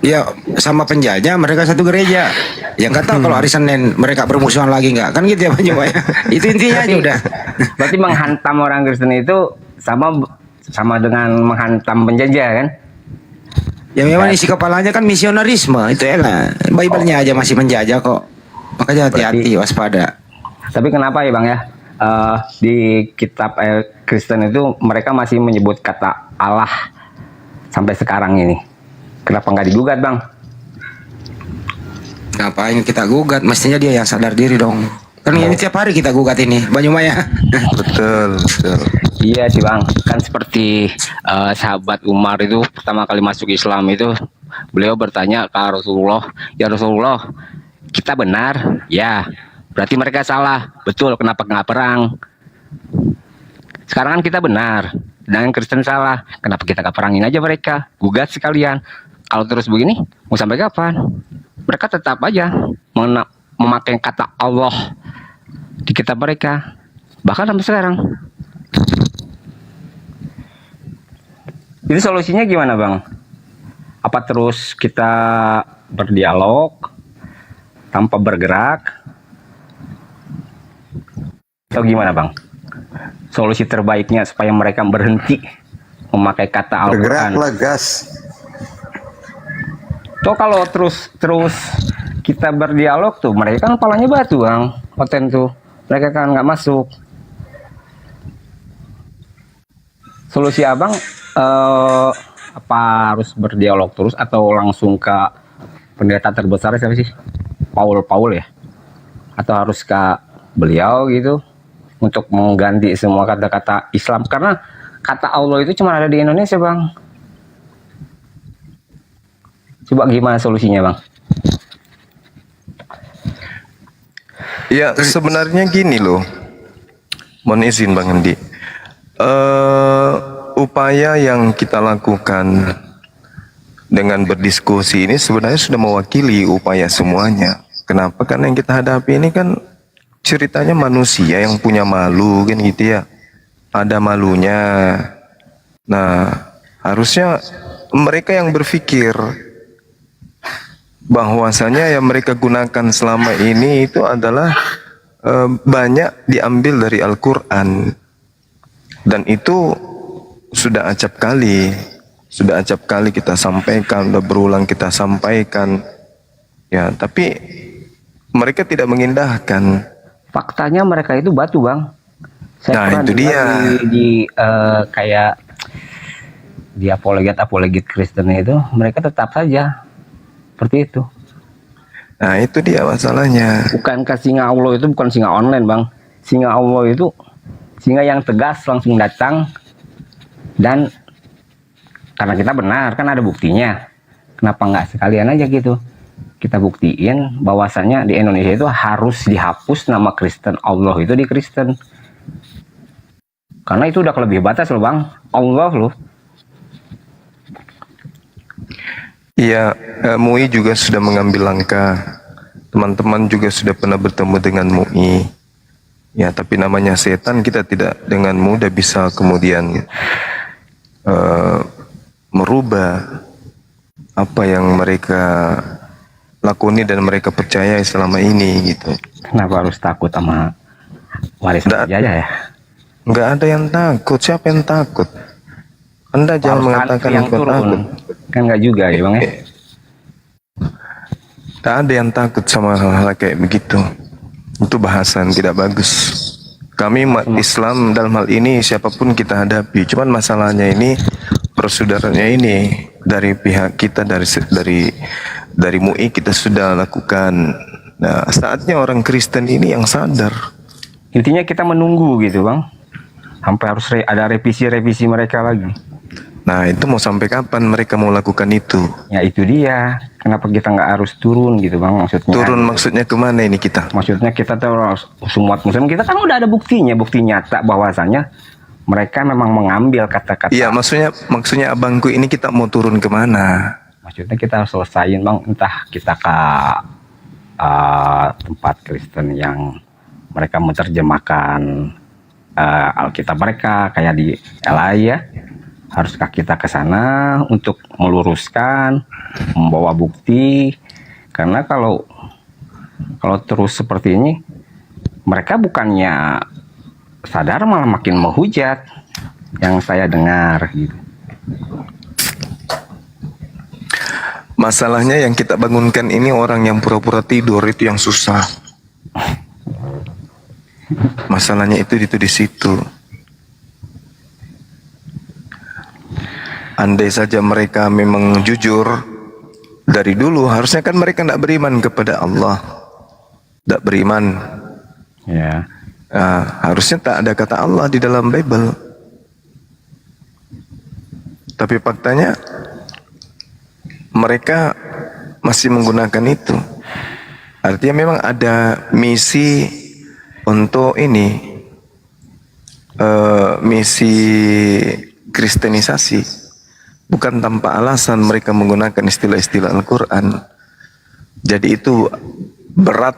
ya sama penjajah mereka satu gereja. Yang nggak tahu kalau hari Senin mereka bermusuhan lagi nggak, kan gitu ya Pak Juma ya. Itu intinya aja udah. Berarti menghantam orang Kristen itu sama dengan menghantam penjajah kan? Ya memang isi kepalanya kan misionarisme itu ya lah. Bible-nya aja masih menjajah kok. Makanya hati-hati, waspada. Tapi kenapa ya Bang ya? Di kitab Kristen itu mereka masih menyebut kata Allah sampai sekarang ini. Kenapa nggak digugat Bang? Ngapain kita gugat? Mestinya dia yang sadar diri dong. Kan ini tiap hari kita gugat ini, Banyumaya. Betul, betul. Iya sih Bang, kan seperti sahabat Umar itu pertama kali masuk Islam itu beliau bertanya ke Rasulullah, ya Rasulullah, kita benar? Ya, berarti mereka salah. Betul, kenapa nggak perang? Sekarang kan kita benar, dan Kristen salah. Kenapa kita nggak perangin aja mereka? Gugat sekalian. Kalau terus begini, mau sampai kapan? Mereka tetap aja memakai kata Allah di kitab mereka, bahkan sampai sekarang. Jadi solusinya gimana Bang? Apa terus kita berdialog tanpa bergerak? Atau gimana Bang? Solusi terbaiknya supaya mereka berhenti memakai kata Al-Quran. Bergeraklah gas. Toh kalau terus kita berdialog tuh, mereka kan kepalanya batu Bang, konten tuh. Mereka kan nggak masuk. Solusi Abang apa harus berdialog terus atau langsung ke pendeta terbesar siapa sih? Paul ya? Atau harus ke beliau gitu untuk mengganti semua kata-kata Islam, karena kata Allah itu cuma ada di Indonesia Bang. Coba gimana solusinya Bang? Ya sebenarnya gini loh. Mohon izin Bang Andi. Upaya yang kita lakukan dengan berdiskusi ini sebenarnya sudah mewakili upaya semuanya. Kenapa? Karena yang kita hadapi ini kan ceritanya manusia yang punya malu kan gitu ya. Ada malunya. Nah, harusnya mereka yang berpikir bahwasanya yang mereka gunakan selama ini itu adalah banyak diambil dari Al-Quran, dan itu sudah acap kali kita sampaikan, sudah berulang kita sampaikan ya, tapi mereka tidak mengindahkan. Faktanya mereka itu batu Bang. Saya Nah, itu dia. Kayak di apologet Kristen itu mereka tetap saja seperti itu. Nah, itu dia masalahnya. Bukankah singa Allah itu bukan singa online Bang? Singa Allah itu singa yang tegas, langsung datang, dan karena kita benar kan ada buktinya. Kenapa nggak sekalian aja gitu kita buktiin bahwasannya di Indonesia itu harus dihapus nama Kristen, Allah itu di Kristen, karena itu udah kelebihan batas loh Bang. Allah loh. Iya, MUI juga sudah mengambil langkah. Teman-teman juga sudah pernah bertemu dengan MUI. Ya, tapi namanya setan, kita tidak dengan mudah bisa kemudian merubah apa yang mereka lakoni dan mereka percaya selama ini gitu. Kenapa harus takut sama warisan Nggak- penjajah ya? Nggak ada yang takut. Siapa yang takut? Anda jangan Harus mengatakan yang engkau turun. takut. Kan nggak juga ya bang ya? Tak ada yang takut sama hal-hal kayak begitu. Itu bahasan tidak bagus. Kami umat Islam dalam hal ini siapapun kita hadapi. Cuman masalahnya ini persaudaranya ini dari pihak kita dari MUI kita sudah lakukan. Nah, saatnya orang Kristen ini yang sadar. Intinya kita menunggu gitu bang, sampai harus ada revisi mereka lagi. Nah, itu mau sampai kapan mereka mau lakukan itu? Ya itu dia. Kenapa kita nggak harus turun gitu bang? Maksudnya Turun maksudnya kemana ini kita? Maksudnya kita tuh semua muslim kita kan udah ada bukti nyata bahwasanya mereka memang mengambil kata-kata. Iya, maksudnya abangku ini kita mau turun kemana? Maksudnya kita harus selesain bang, entah kita ke tempat Kristen yang mereka menerjemahkan Alkitab mereka kayak di LA ya. Haruskah kita ke sana untuk meluruskan, membawa bukti? Karena kalau terus seperti ini, mereka bukannya sadar malah makin menghujat yang saya dengar gitu. Masalahnya yang kita bangunkan ini orang yang pura-pura tidur itu yang susah. Masalahnya itu di situ. Andai saja mereka memang jujur dari dulu, harusnya kan mereka tidak beriman kepada Allah, tidak beriman. Ya. Harusnya tak ada kata Allah di dalam Bible. Tapi faktanya mereka masih menggunakan itu. Artinya memang ada misi untuk ini, misi kristenisasi. Bukan tanpa alasan mereka menggunakan istilah-istilah Al-Quran. Jadi itu berat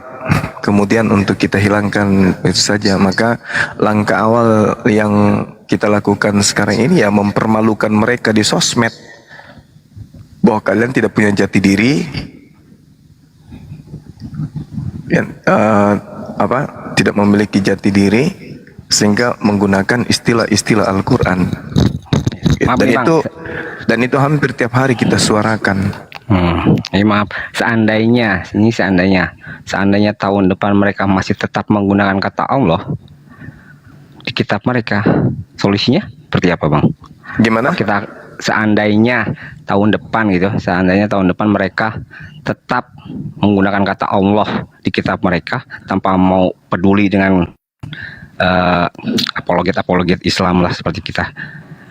kemudian untuk kita hilangkan itu saja. Maka langkah awal yang kita lakukan sekarang ini ya mempermalukan mereka di sosmed. Bahwa kalian tidak punya jati diri. Tidak memiliki jati diri sehingga menggunakan istilah-istilah Al-Quran. Dan itu hampir tiap hari kita suarakan. Maaf, seandainya tahun depan mereka masih tetap menggunakan kata Allah di kitab mereka, solusinya seperti apa bang? Gimana? Seandainya tahun depan mereka tetap menggunakan kata Allah di kitab mereka tanpa mau peduli dengan apologet Islam lah seperti kita.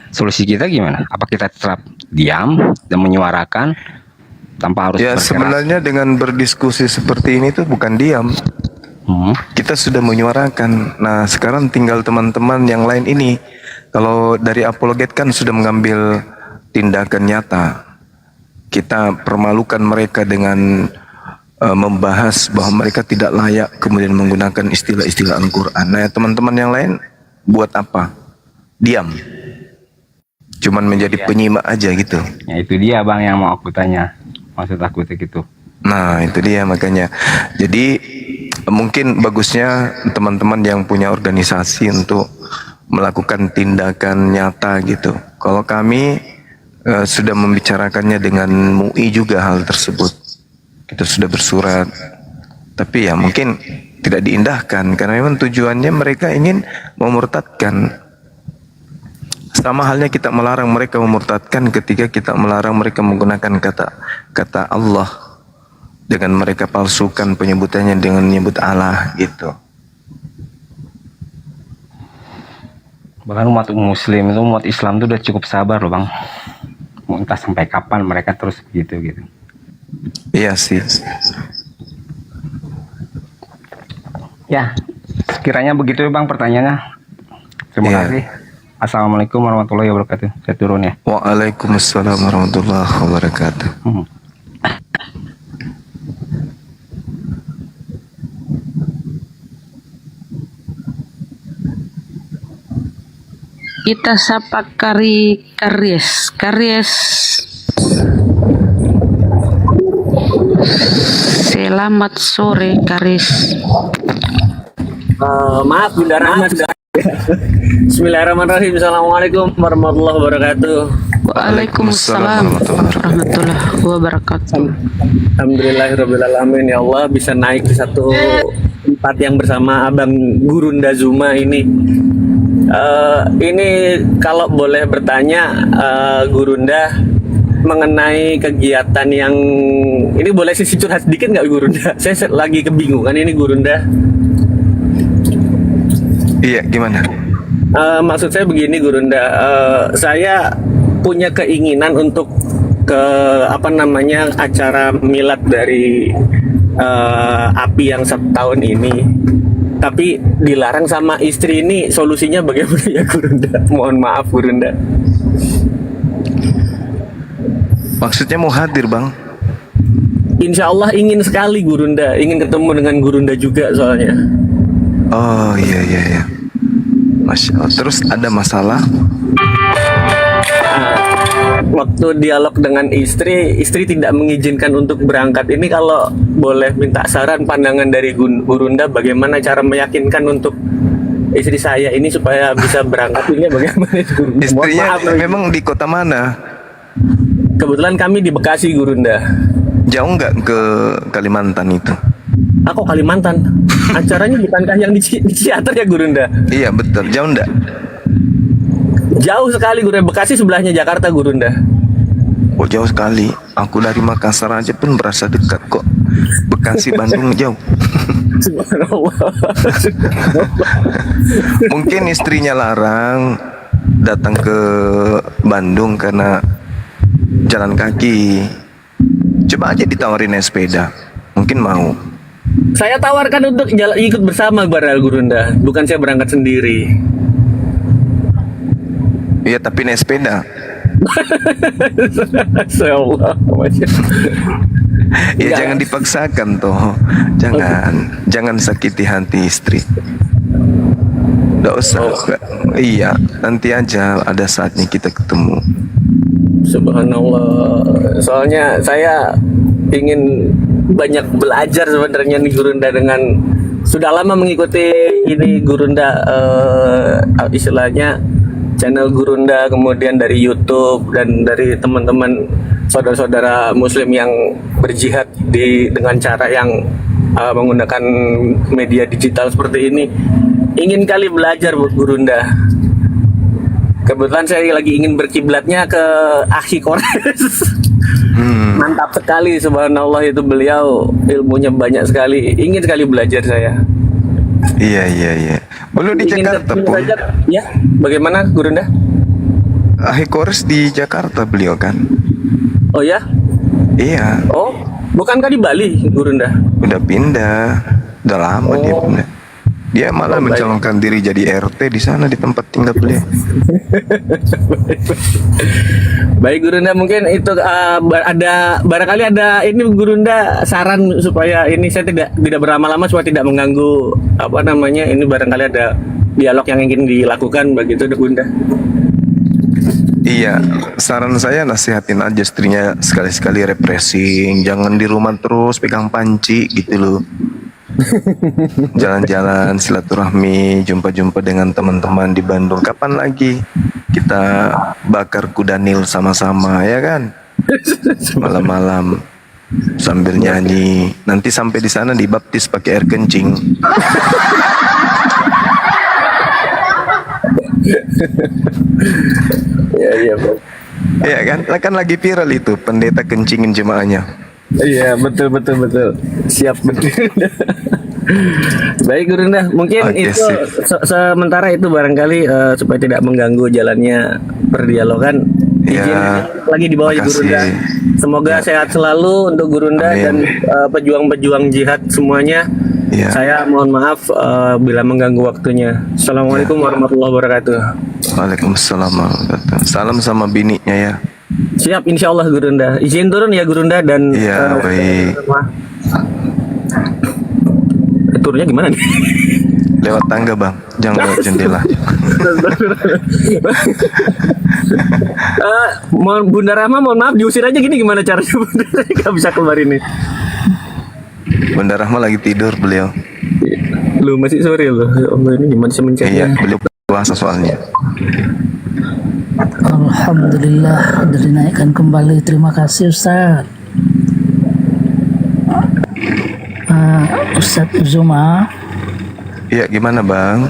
Solusi kita gimana? Apa kita tetap diam dan menyuarakan tanpa harus bergerak? Sebenarnya dengan berdiskusi seperti ini tuh bukan diam. Kita sudah menyuarakan. Nah, sekarang tinggal teman-teman yang lain ini. Kalau dari apologet kan sudah mengambil tindakan nyata. Kita permalukan mereka dengan membahas bahwa mereka tidak layak kemudian menggunakan istilah-istilah Al-Quran. Nah, teman-teman yang lain buat apa? Diam. Cuman menjadi penyimak aja gitu. Ya itu dia bang yang mau aku tanya. Maksud aku gitu. Nah itu dia makanya. Jadi mungkin bagusnya teman-teman yang punya organisasi untuk melakukan tindakan nyata gitu. Kalau kami sudah membicarakannya dengan MUI juga hal tersebut. Kita sudah bersurat. Tapi ya mungkin tidak diindahkan karena memang tujuannya mereka ingin memurtadkan. Sama halnya kita melarang mereka memurtadkan ketika kita melarang mereka menggunakan kata Allah dengan mereka palsukan penyebutannya dengan menyebut Allah gitu. Bahkan umat muslim itu, umat Islam itu udah cukup sabar loh bang. Entah sampai kapan mereka terus begitu gitu. Iya sih. Ya, sekiranya begitu ya bang pertanyaannya. Terima kasih. Assalamualaikum warahmatullahi wabarakatuh. Saya turun ya. Waalaikumsalam warahmatullahi wabarakatuh. Kita sapa Karies. Selamat sore, Karis. Maaf Bunda Rahma sudah. Bismillahirrahmanirrahim. Assalamualaikum warahmatullahi wabarakatuh. Waalaikumsalam warahmatullahi wabarakatuh. Alhamdulillahirrahmanirrahim. Ya Allah bisa naik di satu tempat yang bersama Abang Gurunda Zuma ini. Ini kalau boleh bertanya, Gurunda, mengenai kegiatan yang ini, boleh sisi curhat sedikit nggak Gurunda? Saya lagi kebingungan ini Gurunda. Iya, gimana? Maksud saya begini Gurunda, saya punya keinginan untuk ke acara milad dari api yang 1 tahun ini, tapi dilarang sama istri. Ini solusinya bagaimana ya Gurunda? Mohon maaf Gurunda. Maksudnya mau hadir, Bang? Insya Allah ingin sekali Gurunda, ingin ketemu dengan Gurunda juga soalnya. Oh iya. Masya Allah. Terus ada masalah? Waktu dialog dengan istri tidak mengizinkan untuk berangkat. Ini kalau boleh minta saran pandangan dari Gurunda, bagaimana cara meyakinkan untuk istri saya ini supaya bisa berangkat, ini bagaimana Gurunda? Istrinya Mohon maaf, memang di kota mana? kebetulan kami di Bekasi Gurunda. Jauh nggak ke Kalimantan itu? Aku Kalimantan. Acaranya bukankah yang di Ciater ya Gurunda? Iya betul. Jauh nggak? Jauh sekali Gurunda. Bekasi sebelahnya Jakarta Gurunda. Oh jauh sekali. Aku dari Makassar aja pun berasa dekat kok. Bekasi Bandung jauh. Subhanallah. Mungkin istrinya larang datang ke Bandung karena jalan kaki. Coba aja ditawarin naik sepeda. Mungkin mau. Saya tawarkan untuk ikut bersama Baral Gurunda. Bukan saya berangkat sendiri. Iya tapi naik sepeda. Ya Allah. Ya jangan dipaksakan toh. Jangan sakiti hati istri. Nggak usah. Iya, nanti aja ada saatnya kita ketemu. Subhanallah. Soalnya saya ingin banyak belajar sebenarnya nih Gurunda, dengan sudah lama mengikuti ini Gurunda, istilahnya channel Gurunda, kemudian dari YouTube dan dari teman-teman saudara-saudara Muslim yang berjihad dengan cara yang menggunakan media digital seperti ini. Ingin kali belajar Gurunda. Kebetulan saya lagi ingin berkiblatnya ke Akhi Kores. Mantap sekali, subhanallah, itu beliau ilmunya banyak sekali. Ingin sekali belajar saya. Iya. Belum di Jakarta pun. Ya, bagaimana Gurunda? Akhi Kores di Jakarta beliau kan? Oh ya? Iya. Oh, bukankah di Bali Gurunda? Udah pindah. Udah lama dia pindah. Dia malah mencalonkan diri jadi RT di sana di tempat tinggal beliau. Baik Gurunda, mungkin itu barangkali ada ini Gurunda saran supaya ini saya tidak berlama-lama supaya tidak mengganggu ini, barangkali ada dialog yang ingin dilakukan begitu Gurunda. Iya, saran saya nasihatin aja istrinya sekali-sekali refreshing, jangan di rumah terus pegang panci gitu loh. Jalan-jalan, silaturahmi, jumpa-jumpa dengan teman-teman di Bandung. Kapan lagi kita bakar kuda nil sama-sama, ya kan? Malam-malam sambil nyanyi. Nanti sampai di sana dibaptis pakai air kencing. Iya, Bang. Iya kan lagi viral itu pendeta kencingin jemaahnya. Iya, betul. Siap, betul. Baik Gurunda, mungkin Oke, itu sementara itu barangkali supaya tidak mengganggu jalannya perdialogan. Izin lagi di bawah ya Gurunda. Semoga sehat selalu untuk Gurunda. Amin. Dan pejuang-pejuang jihad semuanya. Ya. Saya mohon maaf bila mengganggu waktunya. Assalamualaikum warahmatullahi wabarakatuh. Waalaikumsalam warahmatullahi wabarakatuh. Salam sama bininya ya. Siap, insya Allah Gurunda. Izin turun ya Gurunda dan baik. Turunnya gimana nih? Lewat tangga bang, jangan lewat jendela. Bunda Rahma, mohon maaf diusir aja gini, gimana caranya Bunda? Gak bisa keluar ini. Bunda Rahma lagi tidur beliau. Lu masih sore loh. Ya Allah, ini gimana sih mencari? Iya, beliau puasa soalnya. Alhamdulillah sudah dinaikkan kembali. Terima kasih Ustaz. Ustadz Zuma, Iya, gimana Bang?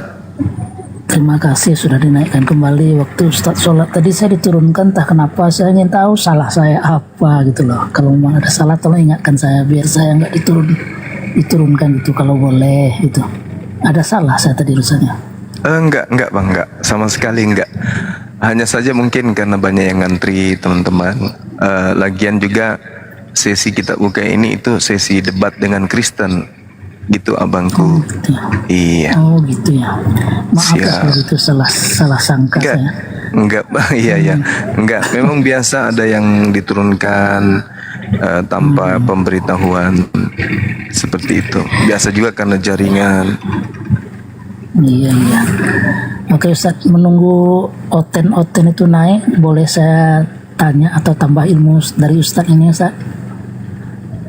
terima kasih sudah dinaikkan kembali. Waktu Ustadz sholat tadi saya diturunkan, entah kenapa saya ingin tahu salah saya apa gitu loh. Kalau memang ada salah tolong ingatkan saya biar saya nggak diturunkan gitu kalau boleh itu. Ada salah saya tadi rusaknya. Enggak Bang, enggak. Sama sekali enggak. Hanya saja mungkin karena banyak yang ngantri teman-teman. Lagian juga sesi kita buka ini itu sesi debat dengan Kristen. Gitu abangku. Gitu. Iya. Oh gitu ya. Maaf ya Siap. kalau itu salah sangka Enggak. saya. Enggak, iya. Enggak. Memang biasa ada yang diturunkan tanpa pemberitahuan seperti itu. Biasa juga karena jaringan. Iya. Oke Ustaz, menunggu oten itu naik, boleh saya tanya atau tambah ilmu dari Ustaz ini Ustaz?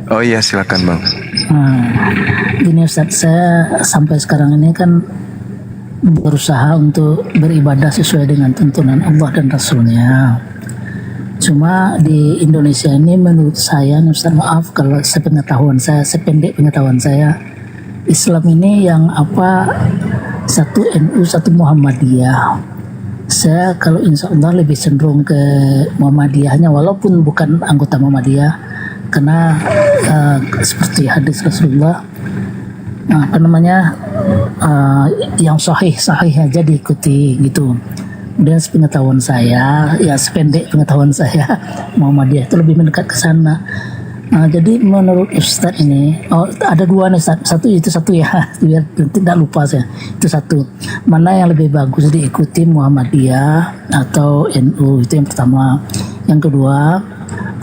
Oh iya, silakan Bang. Gini Ustaz, saya sampai sekarang ini kan berusaha untuk beribadah sesuai dengan tuntunan Allah dan Rasulnya. Cuma di Indonesia ini menurut saya, Ustaz maaf kalau sependek pengetahuan saya, Islam ini yang satu NU, satu Muhammadiyah. Saya kalau insya Allah lebih cenderung ke Muhammadiyahnya, walaupun bukan anggota Muhammadiyah, karena seperti hadis Rasulullah, yang sahih aja diikuti gitu. Dan sepengetahuan saya, sependek pengetahuan saya, Muhammadiyah itu lebih mendekat ke sana. Jadi menurut Ustadz ini, ada dua nih Ustadz. Satu ya, biar tidak lupa saya. Itu satu. Mana yang lebih bagus diikuti, Muhammadiyah atau NU? Itu yang pertama. Yang kedua,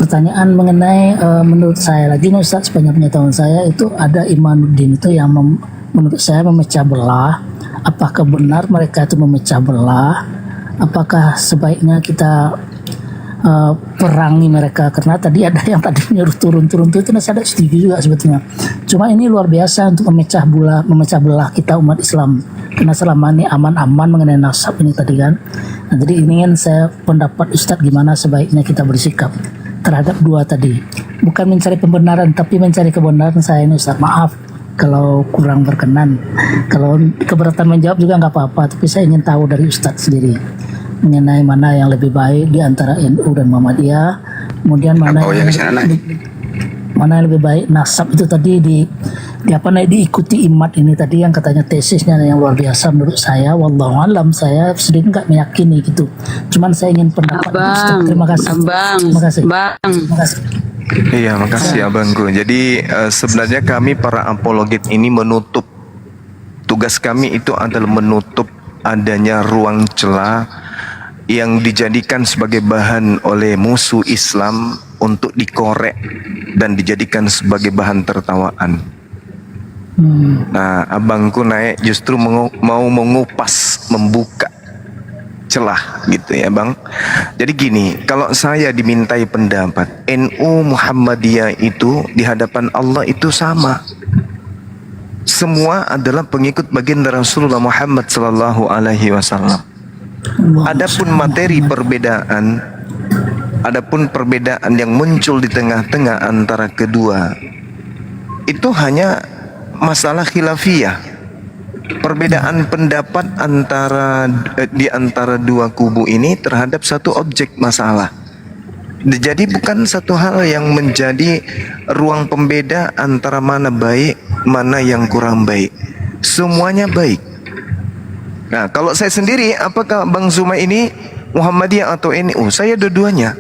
pertanyaan mengenai menurut saya lagi nih Ustadz, sepanjang pengetahuan saya itu ada Imanuddin itu yang menurut saya memecah belah. Apakah benar mereka itu memecah belah? Apakah sebaiknya kita perangi mereka? Karena tadi ada yang tadi menyuruh turun itu saya ada setuju juga sebetulnya. Cuma ini luar biasa untuk memecah belah kita umat Islam. Karena selama ini aman-aman mengenai nasab ini tadi kan. Nah, jadi ini kan saya pendapat Ustadz gimana sebaiknya kita bersikap terhadap dua tadi. Bukan mencari pembenaran tapi mencari kebenaran saya ini Ustadz. Maaf kalau kurang berkenan. Kalau keberatan menjawab juga nggak apa-apa. Tapi saya ingin tahu dari Ustadz sendiri mengenai mana yang lebih baik di antara NU dan Muhammadiyah, kemudian mana yang lebih baik nasab itu tadi diikuti imat ini tadi yang katanya tesisnya yang luar biasa menurut saya. Wallahu alam, saya sendiri nggak meyakini gitu. Cuman saya ingin pendapat Ustaz. Terima kasih. Terima kasih. Terima kasih. Iya, makasih abangku. Jadi sebenarnya kami para apologet ini menutup, tugas kami itu adalah menutup adanya ruang celah yang dijadikan sebagai bahan oleh musuh Islam untuk dikorek dan dijadikan sebagai bahan tertawaan. Nah, abangku naik justru mau mengupas, membuka celah gitu ya bang. Jadi gini, kalau saya dimintai pendapat, NU Muhammadiyah itu di hadapan Allah itu sama. Semua adalah pengikut baginda Rasulullah Muhammad sallallahu alaihi wasallam. Adapun materi perbedaan, adapun perbedaan yang muncul di tengah-tengah antara kedua, itu hanya masalah khilafiyah. Perbedaan pendapat di antara dua kubu ini terhadap satu objek masalah. Jadi bukan satu hal yang menjadi ruang pembeda antara mana baik, mana yang kurang baik. Semuanya baik. Nah, kalau saya sendiri, apakah Bang Zuma ini Muhammadiyah atau NU? Saya dua-duanya.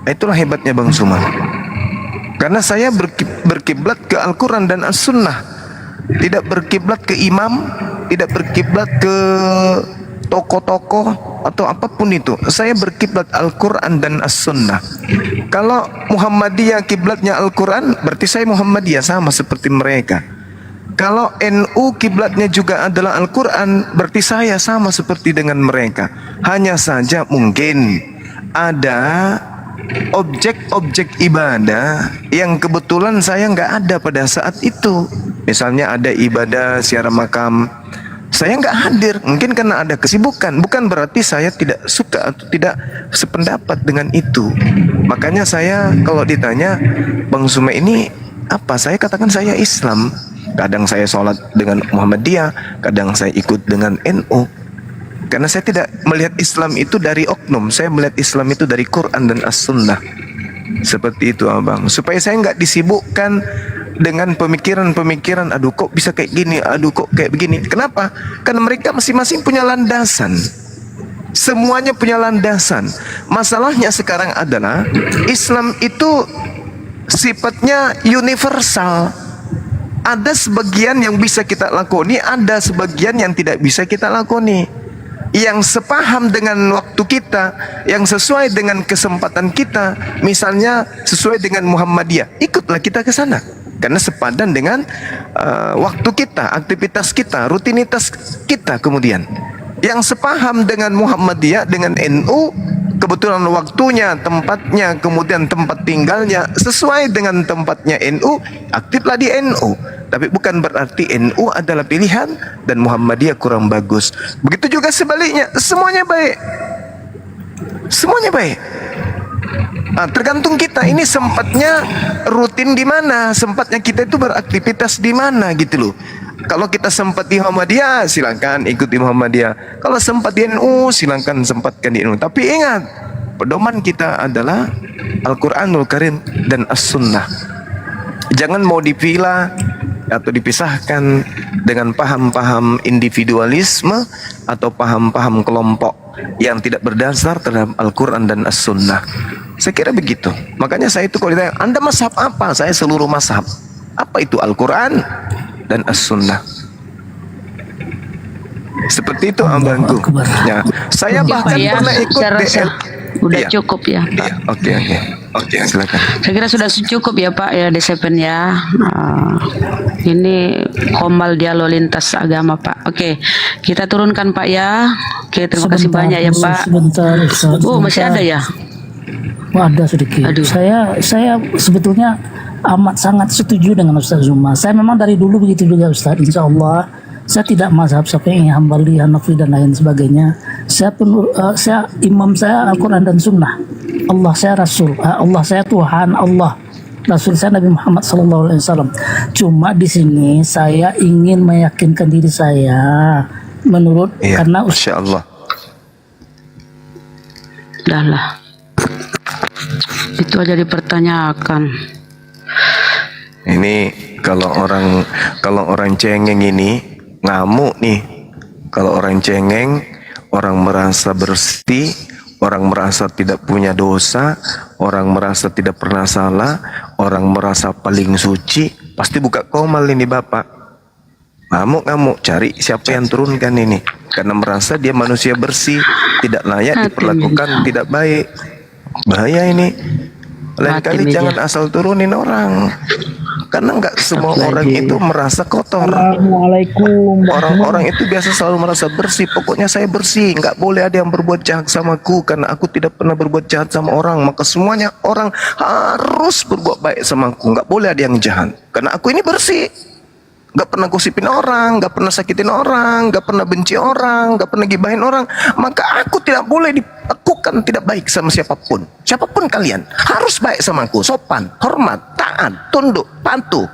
Itulah hebatnya Bang Zuma. Karena saya berkiblat ke Al-Quran dan As-Sunnah. Tidak berkiblat ke imam, tidak berkiblat ke tokoh-tokoh atau apapun itu. Saya berkiblat Al-Quran dan As-Sunnah. Kalau Muhammadiyah kiblatnya Al-Quran, berarti saya Muhammadiyah sama seperti mereka. Kalau NU kiblatnya juga adalah Al-Quran, berarti saya sama seperti dengan mereka. Hanya saja mungkin ada objek-objek ibadah yang kebetulan saya nggak ada pada saat itu. Misalnya ada ibadah ziarah makam, saya nggak hadir, mungkin karena ada kesibukan. Bukan berarti saya tidak suka atau tidak sependapat dengan itu. Makanya saya kalau ditanya, Bang Zuma ini apa? Saya katakan saya Islam. Kadang saya sholat dengan Muhammadiyah, kadang saya ikut dengan NU. Karena saya tidak melihat Islam itu dari oknum, saya melihat Islam itu dari Quran dan As-Sunnah. Seperti itu abang, supaya saya nggak disibukkan dengan pemikiran-pemikiran, aduh kok bisa kayak gini, aduh kok kayak begini. Kenapa? Karena mereka masing-masing punya landasan. Semuanya punya landasan. Masalahnya sekarang adalah Islam itu sifatnya universal. Ada sebagian yang bisa kita lakoni, ada sebagian yang tidak bisa kita lakoni. Yang sepaham dengan waktu kita, yang sesuai dengan kesempatan kita, misalnya sesuai dengan Muhammadiyah, ikutlah kita ke sana. Karena sepadan dengan waktu kita, aktivitas kita, rutinitas kita kemudian. Yang sepaham dengan Muhammadiyah, dengan NU, kebetulan waktunya, tempatnya, kemudian tempat tinggalnya sesuai dengan tempatnya NU, aktiflah di NU. Tapi bukan berarti NU adalah pilihan dan Muhammadiyah kurang bagus. Begitu juga sebaliknya, semuanya baik. Semuanya baik. Nah, tergantung kita ini sempatnya rutin di mana, sempatnya kita itu beraktivitas di mana gitu loh. Kalau kita sempat di Muhammadiyah, silakan ikuti Muhammadiyah. Kalau sempat di NU, silakan sempatkan di NU. Tapi ingat, pedoman kita adalah Al-Quranul Karim dan As-Sunnah. Jangan mau dipilah atau dipisahkan dengan paham-paham individualisme atau paham-paham kelompok yang tidak berdasar terhadap Al-Quran dan As-Sunnah. Saya kira begitu. Makanya saya itu kalau ditanya, Anda mazhab apa? Saya seluruh mazhab. Apa itu Al-Quran dan As-Sunnah? Seperti itu abangku. Ya, saya bahkan pernah ikut DL. Udah Iya. cukup ya Pak. Iya, oke, silakan. Saya kira sudah cukup ya Pak ya D7 ya. Ini komal dialog lintas agama Pak. Oke, kita turunkan Pak ya. Oke, terima kasih banyak ya Pak. Sebentar, Ustaz, Oh masih ada ya? Oh, ada sedikit. Aduh. Saya sebetulnya amat sangat setuju dengan Ustaz Zuma. Saya memang dari dulu begitu juga Ustaz. Insya Allah saya tidak mazhab Syafi'i, Hambali, Hanafi dan lain sebagainya. Saya imam saya Al-Quran dan Sunnah. Allah saya Rasul, Allah saya Tuhan, Allah Rasul saya Nabi Muhammad SAW. Cuma di sini saya ingin meyakinkan diri saya menurut karena Masya Allah. Udahlah. Itu aja dipertanyakan. Ini kalau orang cengeng ini ngamuk nih. Kalau orang cengeng, orang merasa bersih, orang merasa tidak punya dosa, orang merasa tidak pernah salah, orang merasa paling suci, pasti buka komal ini Bapak. Ngamuk-ngamuk, cari siapa yang turunkan ini. Karena merasa dia manusia bersih, tidak layak diperlakukan tidak baik. Bahaya ini. Lain kali jangan asal turunin orang. Karena nggak semua orang itu merasa kotor. Assalamualaikum. Orang-orang itu biasa selalu merasa bersih. Pokoknya saya bersih, nggak boleh ada yang berbuat jahat sama aku. Karena aku tidak pernah berbuat jahat sama orang. Maka semuanya orang harus berbuat baik sama aku. Nggak boleh ada yang jahat. Karena aku ini bersih. Nggak pernah gosipin orang, nggak pernah sakitin orang, nggak pernah benci orang, nggak pernah gibahin orang. Maka aku tidak boleh dilakukan tidak baik sama siapapun. Siapapun kalian harus baik sama aku, sopan, hormat, taat, tunduk, patuh.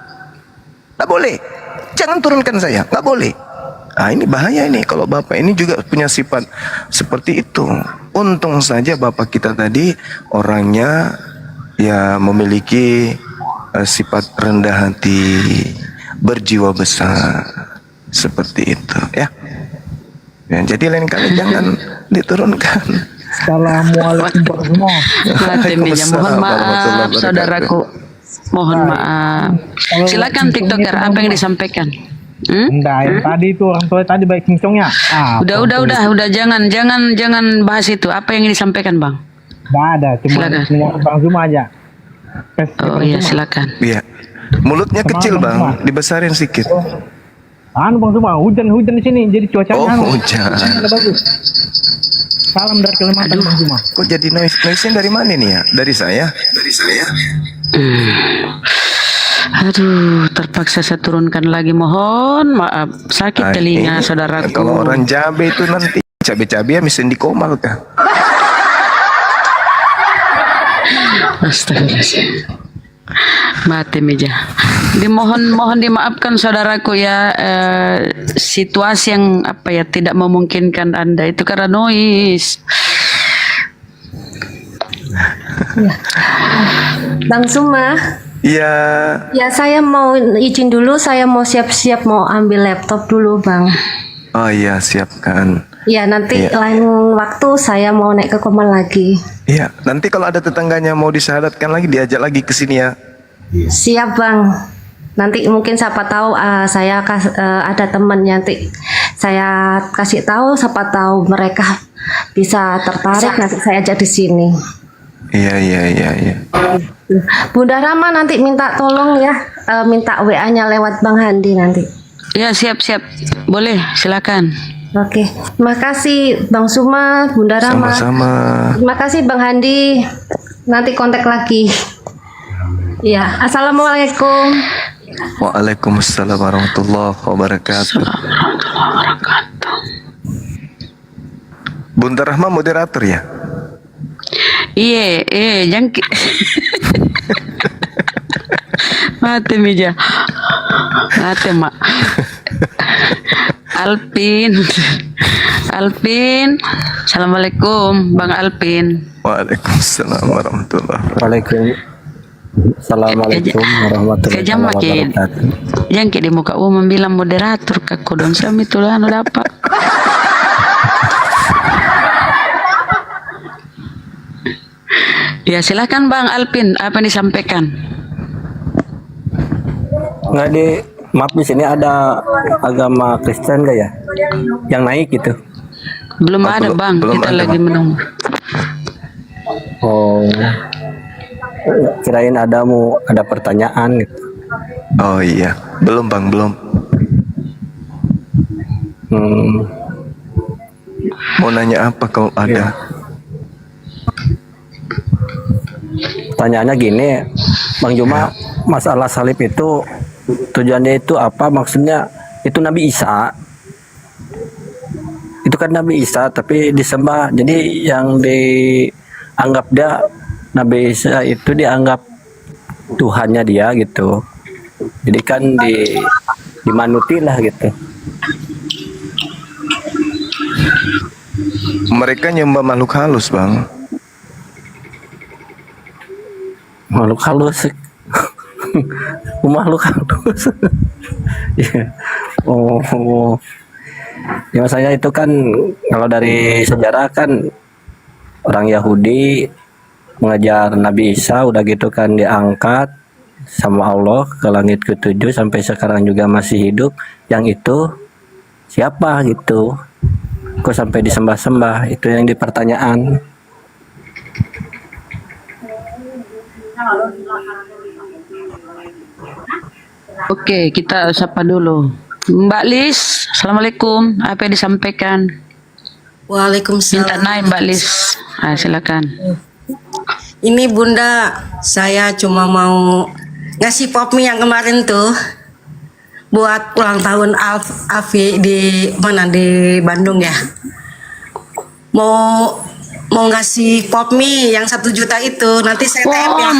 Nggak boleh. Jangan turunkan saya, nggak boleh. Nah ini bahaya ini kalau Bapak ini juga punya sifat seperti itu. Untung saja Bapak kita tadi orangnya ya memiliki sifat rendah hati, berjiwa besar seperti itu ya. Jadi lain kali jangan diturunkan. Assalamualaikum Mohon maaf saudaraku. Mohon maaf. Silakan TikToker, apa yang disampaikan? Enggak, yang tadi itu orang tua tadi baik cincongnya. Udah jangan bahas itu. Apa yang disampaikan Bang? Enggak ada, cuma Bang Zuma aja. Oh iya silakan. Iya. Mulutnya kecil Bang, dibesarin sedikit. Bang Zuma, hujan di sini, jadi cuacanya hujan. bagus. Salam dari Kalimantan, Bang Juma. Kok jadi noise-nya dari mana nih ya? Dari saya? Aduh, terpaksa saya turunkan lagi. Mohon maaf, sakit telinga saudaraku. Kalau orang Jabe itu nanti cabe-cabe ya mesti dikomal kah? Astagfirullahaladzim. Mati meja. Mohon dimaafkan saudaraku ya, situasi yang tidak memungkinkan Anda itu karena noise. Bang Suma, Iya. ya saya mau izin dulu, saya mau siap-siap mau ambil laptop dulu Bang. Oh iya, siapkan. Ya nanti lain waktu saya mau naik ke Komal lagi. Iya, nanti kalau ada tetangganya mau disyahadatkan lagi diajak lagi ke sini ya. Siap Bang. Nanti mungkin siapa tahu saya ada teman nanti saya kasih tahu, siapa tahu mereka bisa tertarik, nanti saya ajak di sini. Iya. Bunda Rama nanti minta tolong ya, minta WA-nya lewat Bang Handi nanti. Ya siap. Boleh, silakan. Oke, terima kasih Bang Suma, Bunda Rama. Sama-sama. Terima kasih Bang Handi. Nanti kontak lagi. Ya, assalamualaikum. Waalaikumsalam warahmatullahi wabarakatuh. Bunda Rahma moderator ya? Iya, jangki. Mati meja. Mati mak. Alpin. Assalamualaikum Bang Alpin. Waalaikumsalam warahmatullahi wabarakatuh. Assalamualaikum warahmatullahi wabarakatuh. Jangki di muka umum bilang moderator ke kodon sami tulan dapat. Ya silakan Bang Alpin, apa yang disampaikan? Maaf di sini ada agama Kristen gak ya? Yang naik gitu. Belum ada Bang, kita lagi menunggu. Oh. Kirain ada pertanyaan gitu. Oh iya, belum Bang, belum. Mau nanya apa kalau ada? Pertanyaannya gini, Bang Juma, masalah salib itu tujuannya itu apa? Maksudnya itu Nabi Isa. Itu kan Nabi Isa tapi disembah. Jadi yang dianggap dia Nabi Isa itu dianggap Tuhannya dia gitu. Jadi kan dimanuti lah gitu. Mereka nyembah makhluk halus Bang. Makhluk halus. Makhluk halus. Ya. Oh. Ya saya itu kan kalau dari sejarah kan orang Yahudi mengajar Nabi Isa, udah gitu kan diangkat sama Allah ke langit ke-7 sampai sekarang juga masih hidup. Yang itu siapa gitu? Kok sampai disembah-sembah? Itu yang dipertanyaan. Oke, kita sapa dulu. Mbak Lis, Assalamualaikum. Apa yang disampaikan? Waalaikumsalam. Minta naik Mbak Lis. Silakan. Ini Bunda, saya cuma mau ngasih popmi yang kemarin tuh buat ulang tahun Afi di mana di Bandung ya. Mau ngasih popmi yang 1 juta itu, nanti saya TM ya.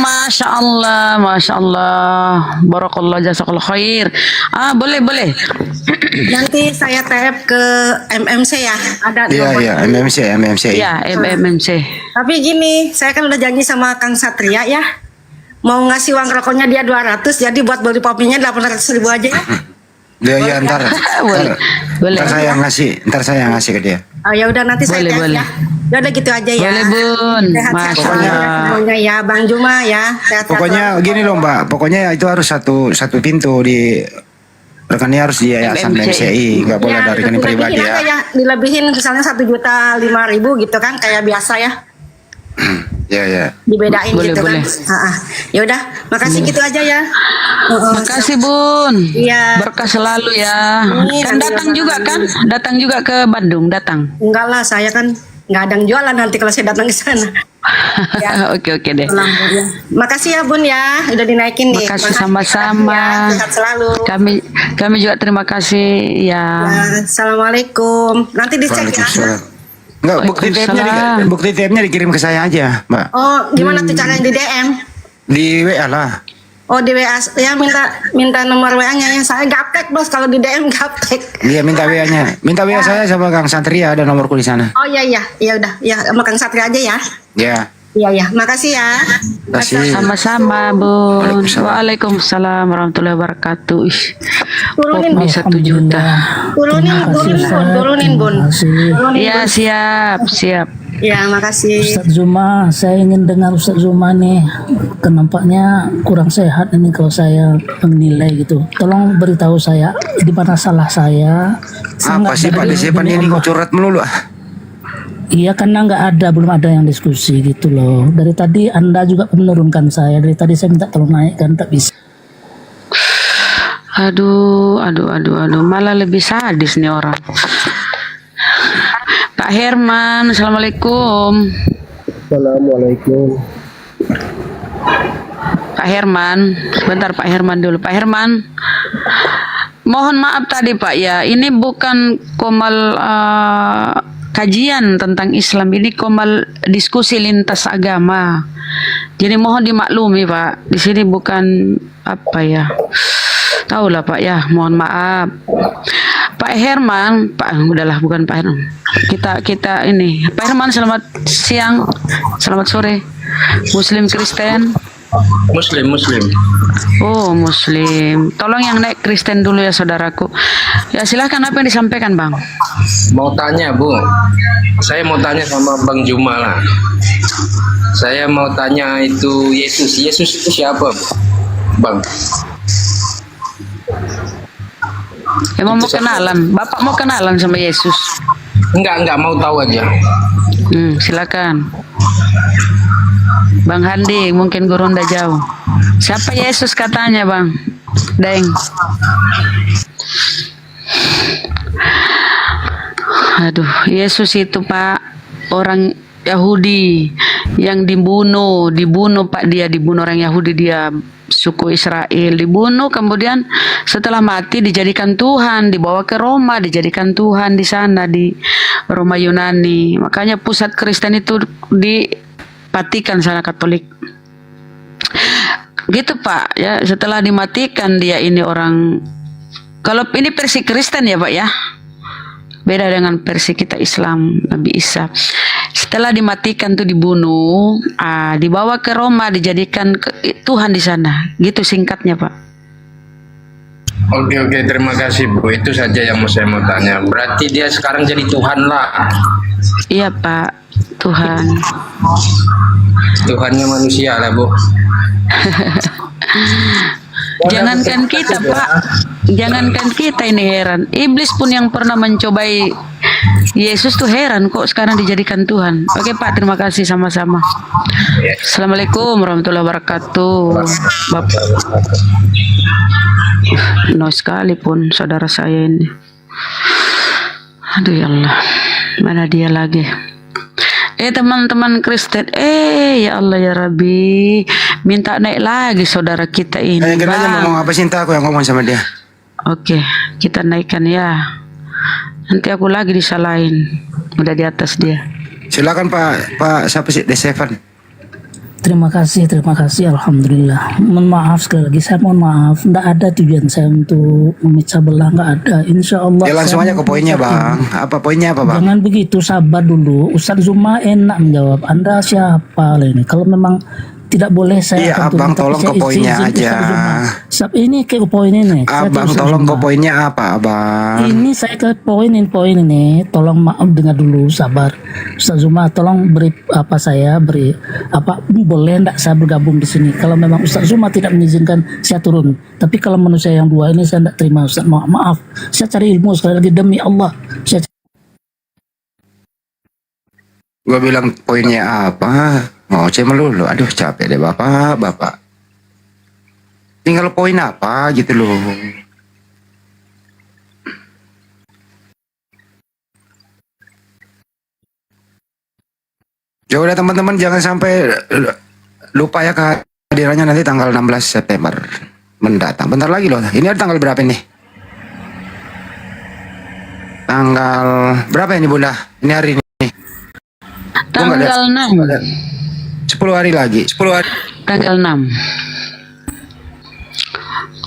Masya Allah, barakallah, jazakallah khair. Boleh. Nanti saya TM ke MMC ya. Ada Iya, MMC. Ya, MMC. Tapi gini, saya kan udah janji sama Kang Satria ya. Mau ngasih uang rokoknya dia 200, jadi buat beli popminya 800.000 aja ya. Ya, ntar saya ngasih ke dia. Oh ya udah nanti saya TM ya. Ya udah gitu aja ya. Boleh Bun. Masya Allah. Ya Bang Juma ya. Pokoknya gini loh Mbak, pokoknya itu harus satu pintu di rekennya harus di Yayasan MCI, nggak boleh dari rekening pribadi ya. Dilebihin misalnya 1.005.000 gitu kan, kayak biasa ya. Ya. Dibedain boleh, gitu boleh. kan. Ya udah, makasih gitu aja ya. Makasih Bun. Iya. Berkah selalu ya. Amin, Kan datang juga kan? Datang juga ke Bandung, datang. Enggak lah, saya kan nggak ada yang jualan nanti kalau saya datang ke sana. Ya. Oke deh. Ya. Makasih ya Bun ya, udah dinaikin nih. Makasih sama-sama. Ya, sehat selalu. Kami juga terima kasih ya. Ya, Assalamualaikum. Nanti dicek ya. Waalaikumsalam. Enggak, bukti TM-nya dikirim ke saya aja, Mbak. Oh, gimana tuh caranya di DM? Di WA lah. Oh di WA ya minta nomor WA-nya ya. Saya gaptek bos kalau di DM gaptek. Iya, minta WA-nya. Minta WA saya sama Kang Satria, ada nomorku di sana. Oh iya ya udah ya sama Kang Satria aja ya. Ya. Iya makasih ya. Kasih. Sama-sama, Bun. Waalaikumsalam warahmatullahi wabarakatuh. Ih, Turunin Pop bisa 1 juta. Turunin Bun. Iya, siap. Ya makasih. Ustadz Zuma, saya ingin dengar Ustadz Zuma nih. Kenampaknya kurang sehat ini kalau saya menilai gitu. Tolong beritahu saya di mana salah saya. Apa sih Pak Desepan ini kok curhat melulu? Iya karena belum ada yang diskusi gitu loh. Dari tadi Anda juga menurunkan saya. Dari tadi saya minta tolong naikkan tak bisa. Aduh, malah lebih sadis nih orang. Pak Herman, assalamualaikum. Assalamualaikum. Pak Herman, sebentar Pak Herman dulu. Pak Herman, mohon maaf tadi Pak ya, ini bukan komal kajian tentang Islam, ini komal diskusi lintas agama. Jadi mohon dimaklumi Pak, di sini bukan apa ya, tahulah Pak ya, mohon maaf. Pak Herman, udahlah bukan Pak Herman. Kita ini, Pak Herman selamat siang, selamat sore. Muslim Kristen. Muslim. Oh Muslim. Tolong yang naik Kristen dulu ya saudaraku. Ya silahkan apa yang disampaikan Bang. Mau tanya Bu, saya mau tanya sama Bang Juma lah. Saya mau tanya itu Yesus itu siapa Bu? Bang. Emang mau kenalan? Bapak mau kenalan sama Yesus? Enggak mau tahu aja. Silakan. Bang Handi, mungkin guru ndak jauh. Siapa Yesus katanya Bang? Deng. Aduh, Yesus itu Pak orang Yahudi yang dibunuh Pak, dia dibunuh orang Yahudi, dia suku Israel dibunuh, kemudian setelah mati dijadikan Tuhan, dibawa ke Roma, dijadikan Tuhan di sana di Roma Yunani. Makanya pusat Kristen itu dipatikan sana Katolik. Gitu Pak ya, setelah dimatikan dia ini orang, kalau ini versi Kristen ya Pak ya, beda dengan versi kita Islam Nabi Isa. Setelah dimatikan tuh dibunuh, dibawa ke Roma, dijadikan Tuhan di sana. Gitu singkatnya Pak. Oke, terima kasih Bu. Itu saja yang saya mau tanya. Berarti dia sekarang jadi Tuhan lah. Iya Pak, Tuhan. Tuhannya manusia lah Bu. Jangankan kita Pak, jangankan kita ini heran. Iblis pun yang pernah mencobai Yesus tuh heran kok sekarang dijadikan Tuhan. Oke Pak, terima kasih sama-sama. Assalamualaikum warahmatullahi wabarakatuh. Bapak. No sekalipun saudara saya ini. Aduh ya Allah, mana dia lagi? Teman-teman Kristen, ya Allah ya Rabbi, minta naik lagi saudara kita ini. Kita aja ngomong apa Sinta, aku yang ngomong sama dia. Oke, kita naikkan ya. Nanti aku lagi disalahin, udah di atas dia. Silakan Pak siapa sih D7? Terima kasih, alhamdulillah. Mohon maaf sekali lagi, saya mohon maaf. Tidak ada tujuan saya untuk memecah belah, nggak ada. Insya Allah. Ya langsung aja ke poinnya Bang. Apa poinnya apa Bang? Jangan begitu, sabar dulu. Ustadz Zuma enak menjawab. Anda siapa lah ini? Kalau memang tidak boleh saya. Iya Abang tolong ke poinnya aja. Ini ke poin ini. Abang tolong ke poinnya apa Abang? Ini saya ke poin ini. Tolong maaf dengar dulu, sabar. Ustaz Zuma tolong beri boleh enggak saya bergabung di sini? Kalau memang Ustaz Zuma tidak mengizinkan saya turun. Tapi kalau menurut saya yang dua ini saya tidak terima Ustaz. Maaf. Saya cari ilmu sekali lagi demi Allah. Gua bilang poinnya apa? Ngoceh melulu. Aduh capek deh Bapak. Tinggal poin apa gitu loh. Ya udah teman-teman, jangan sampai lupa ya kehadirannya nanti tanggal 16 September mendatang. Bentar lagi loh. Ini ada tanggal berapa nih? Tanggal berapa ini Bunda? Ini hari ini. Gua nggak lihat. Tanggal 6. 10 hari lagi. 10 hari. Tanggal 6.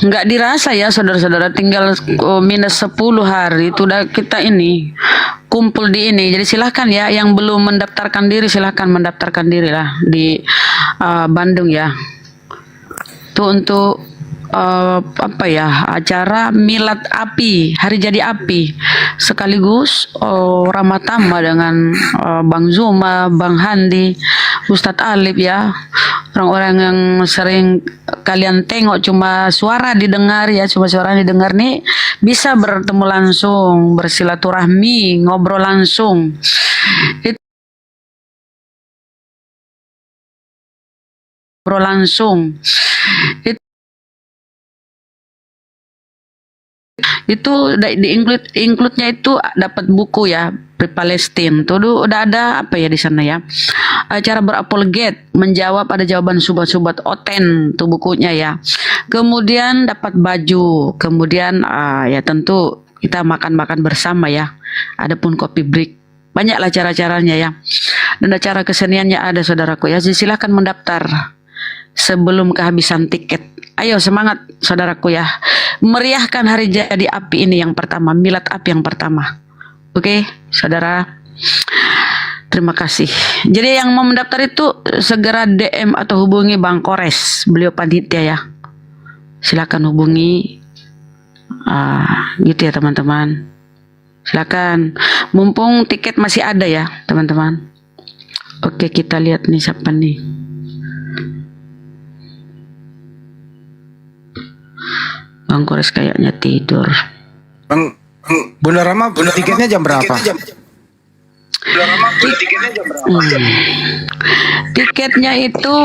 Nggak dirasa ya saudara-saudara, tinggal minus 10 hari itu udah kita ini kumpul di ini. Jadi silahkan ya yang belum mendaftarkan diri, silahkan mendaftarkan diri lah di Bandung ya. Itu untuk apa ya, acara milad api, hari jadi api, sekaligus Ramatama dengan Bang Zuma, Bang Handi, Ustadz Alif ya, orang-orang yang sering kalian tengok cuma suara didengar ya, cuma suara didengar nih, bisa bertemu langsung, bersilaturahmi, ngobrol langsung. Ngobrol langsung. Itu di include-nya itu dapat buku ya, Palestine tuh udah ada apa ya di sana ya, cara berapologet, menjawab, ada jawaban subat-subat oten tuh bukunya ya. Kemudian dapat baju, kemudian ya tentu kita makan-makan bersama ya, adapun kopi break, banyaklah cara-caranya ya, dan acara keseniannya ada saudaraku ya. Jadi silakan mendaftar sebelum kehabisan tiket. Ayo semangat saudaraku ya, meriahkan hari jadi api ini yang pertama, milad api yang pertama. Oke saudara, terima kasih. Jadi yang mau mendaftar itu segera DM atau hubungi Bang Kores, beliau panitia ya. Silakan hubungi gitu ya teman-teman. Silakan, mumpung tiket masih ada ya teman-teman. Oke, kita lihat nih siapa nih. Bang Kores kayaknya tidur. Bang Bunda Rama, tiketnya jam berapa? Tiketnya itu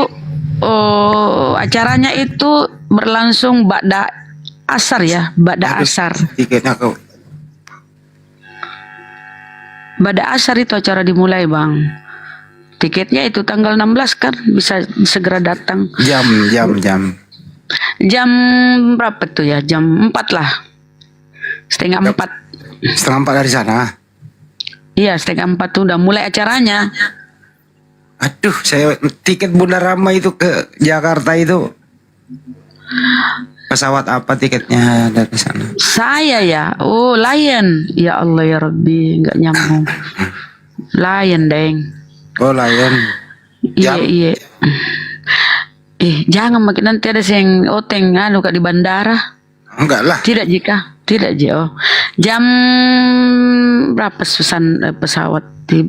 acaranya itu berlangsung ba'da asar ya, ba'da asar. Tiketnya kau. Ba'da asar itu acara dimulai Bang. Tiketnya itu tanggal 16 kan, bisa segera datang. Jam berapa tuh ya? Jam 4 lah. Setengah 4. Setengah 4 dari sana. Iya, setengah 4 tuh udah mulai acaranya. Aduh, saya tiket Bunda Rama itu ke Jakarta itu. Pesawat apa tiketnya dari sana? Saya ya, Lion. Ya Allah ya Rabbi, nggak nyambung. Lion deng. Oh Lion. Iya. Jangan makin nanti ada yang oteng kak di bandara. Enggak lah. Tidak jam berapa pesawat di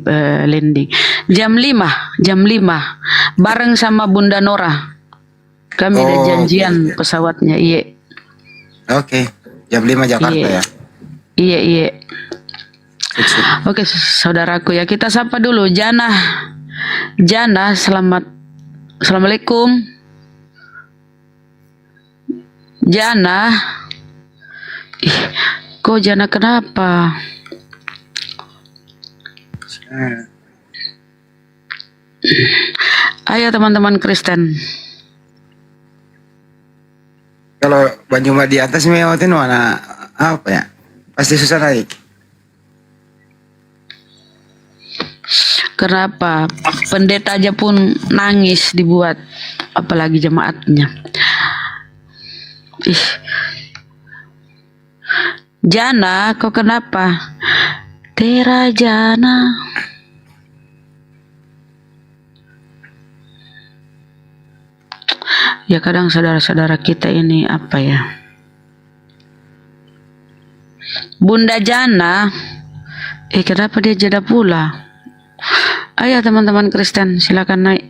landing? Jam 5 bareng sama Bunda Nora. Kami ada janjian pesawatnya. Iya. Oke. Jam 5 Jakarta ya. Iya. Oke, saudaraku ya, kita sapa dulu Jana, Assalamualaikum. Jana, kok Jana kenapa? Ayo teman-teman Kristen. Kalau Banjuma di atas mewatin mana apa ya? Pasti susah naik. Kenapa? Pendeta aja pun nangis dibuat, apalagi jemaatnya. Jana, kok kenapa? Tera Jana. Ya kadang saudara-saudara kita ini apa ya? Bunda Jana, kenapa dia jeda pula? Ayo teman-teman Kristen, silakan naik.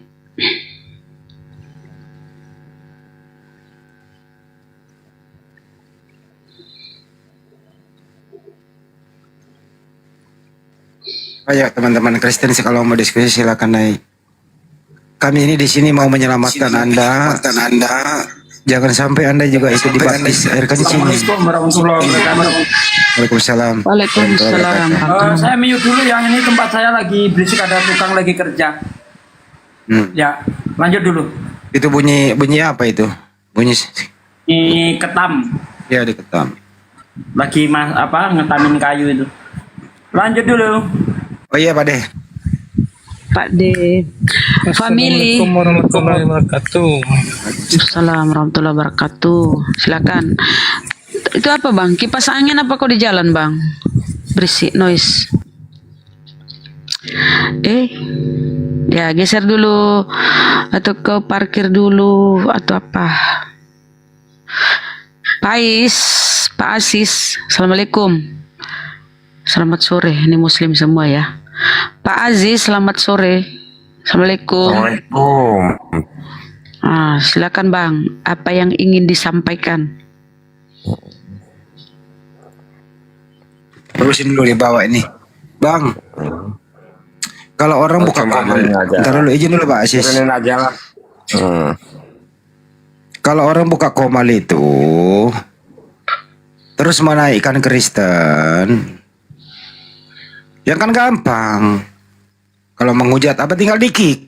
Ayo teman-teman Kristen, kalau mau diskusi silakan naik. Kami ini di sini mau menyelamatkan Anda. Jangan sampai Anda juga ikut dibaptis air kencing. Assalamualaikum warahmatullahi wabarakatuh. Waalaikumsalam. Waalaikumsalam. Saya mute dulu yang ini, tempat saya lagi berisik, ada tukang lagi kerja. Ya, lanjut dulu. Itu bunyi apa itu? Bunyi Ini ketam. ya diketam. Lagi ngetamin kayu itu. Lanjut dulu. Oh iya Pak De. Pak De. Family. Assalamualaikum warahmatullahi wabarakatuh. Assalamualaikum warahmatullahi wabarakatuh. Silakan. Itu apa bang? Kipas angin apa kok di jalan bang? Berisik noise. Ya geser dulu atau ke parkir dulu atau apa? Pak Asis, assalamualaikum. Selamat sore, ini muslim semua ya. Pak Aziz, selamat sore. Assalamualaikum. Silakan bang, apa yang ingin disampaikan? Terusin dulu dibawa ini. Bang. Kalau orang buka komal, ntar dulu izin dulu Pak Aziz. Kalau orang buka komal itu terus menaikkan Kristen, ya kan gampang. Kalau menghujat apa tinggal dikik.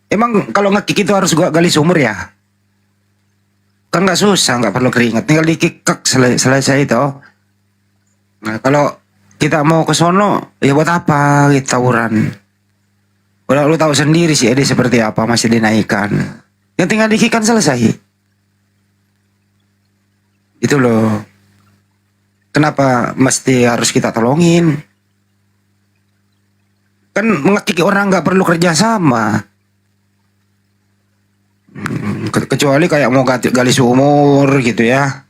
Emang kalau ngekik itu harus gua gali sumur ya? Kan nggak susah, nggak perlu keringat, tinggal dikik selesai itu. Nah kalau kita mau ke sono, ya buat apa gitu tawuran? Udah lu tahu sendiri sih Edi seperti apa masih dinaikkan. Yang tinggal dikik kan selesai. Itu loh. Kenapa mesti harus kita tolongin? Kan mengekik orang nggak perlu kerja sama. Kecuali kayak mau gali sumur gitu ya.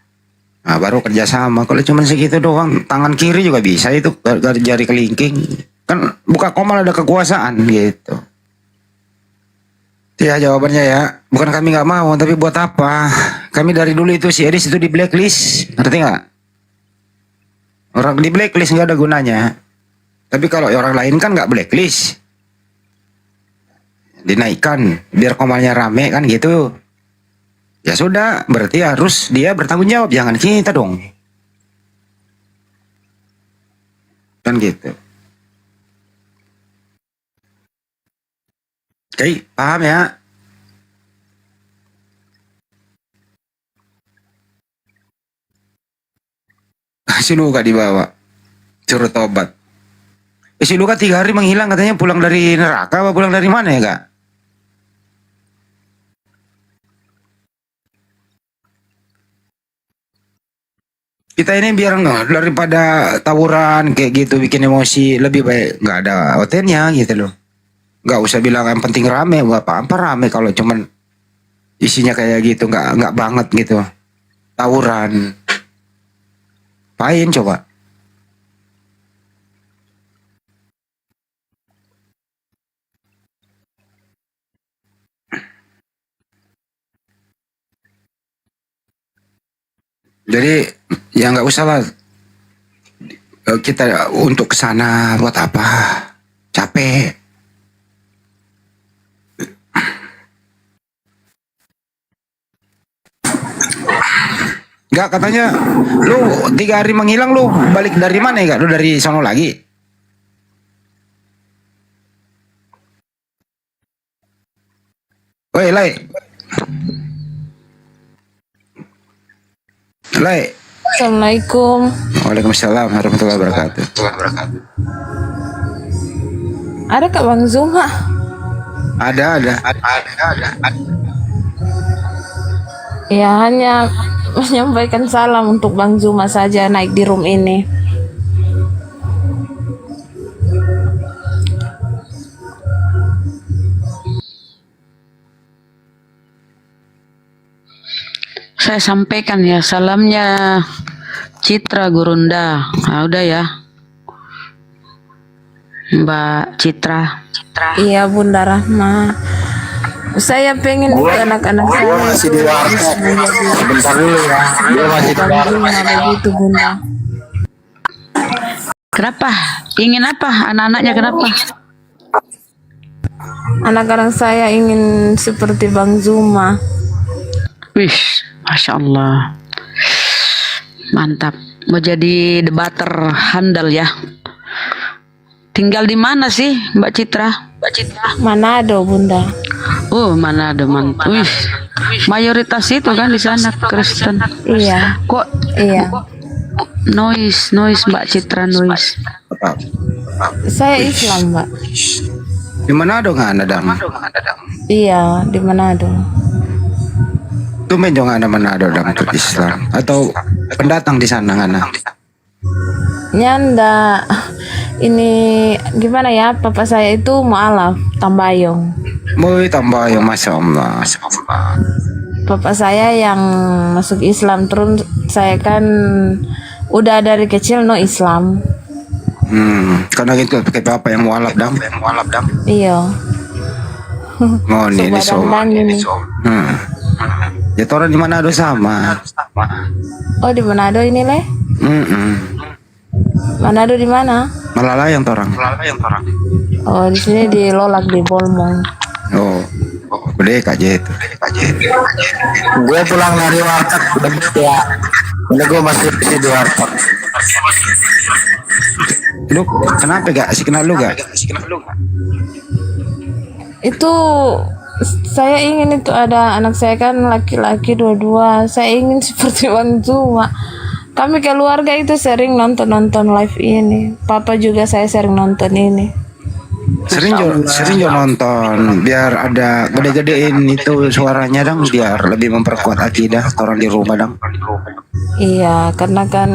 Nah, baru kerja sama. Kalau cuma segitu doang, tangan kiri juga bisa itu jari kelingking. Kan buka komal ada kekuasaan gitu. Ya jawabannya ya. Bukan kami nggak mau, tapi buat apa? Kami dari dulu itu si Edis itu di blacklist, ngerti nggak? Orang di blacklist nggak ada gunanya. Tapi kalau orang lain kan nggak blacklist, dinaikkan biar komalnya rame kan gitu. Ya sudah, berarti harus dia bertanggung jawab, jangan kita dong. Kan gitu. Oke, paham ya? Si Luka dibawa, suruh tobat. Si Luka 3 hari menghilang, katanya pulang dari neraka apa pulang dari mana ya kak? Kita ini biar nggak daripada tawuran kayak gitu bikin emosi, lebih baik nggak ada OT-nya gitu loh. Nggak usah bilang yang penting rame, apa rame kalau cuman isinya kayak gitu, nggak banget gitu. Tawuran, apain coba? Jadi ya nggak usah lah kita untuk kesana, buat apa? Capek. Nggak, katanya lu 3 hari menghilang, lu balik dari mana ya kak? Lu dari sono lagi? Woi Lai. Lai. Assalamualaikum. Waalaikumsalam warahmatullahi wabarakatuh. Ada Kak Bang Zuma? Ada. Ya hanya menyampaikan salam untuk Bang Zuma saja naik di room ini. Saya sampaikan ya salamnya Citra Gurunda. Nah, udah ya Mbak Citra. Iya Bunda Rahma. Saya pengen anak-anak saya masih di warkop. Bentar dulu ya. Dia masih di warkop. begitu Bunda. Kenapa? Ingin apa? Anak-anaknya kenapa? Anak-anak saya ingin seperti Bang Zuma. Wih, Masya Allah. Mantap. Mau jadi debater handal ya. Tinggal di mana sih Mbak Citra? Manado Bunda. Oh, Manado, mantap. Wih, mayoritas itu kan di sana Kristen. Iya. Kok Iya. noise Mbak Citra noise. Saya Islam, Mbak. Di Manado nggak ada dam? Iya, di Manado. Tumben juga ada Manado dam untuk Islam atau pendatang di sana nggak ada? Nyanda. Ini gimana ya? Papa saya itu mualaf, Tambayong. Boy tambah yang masya Allah. Papa saya yang masuk Islam, terus saya kan udah dari kecil no Islam. Karena gitu pakai apa yang mualaf dam? Iya. Oh ini so. Badan ini. Ya orang di Manado sama. Oh, di Manado ini leh? Manado di mana? Malalayang torang. Oh, di sini di Lolak di Bolmong. Oh, gede aja itu. Gue pulang dari warteg ya. Ini gue masih di warteg. Lu kenapa gak sih kenal lu gak? Itu saya ingin itu ada anak saya kan laki-laki dua-dua. Saya ingin seperti Bang Zuma. Kami keluarga itu sering nonton live ini. Papa juga saya sering nonton ini. Sering jo nonton biar ada gede-gedein itu suaranya dong biar lebih memperkuat akidah orang di rumah dong. Iya, karena kan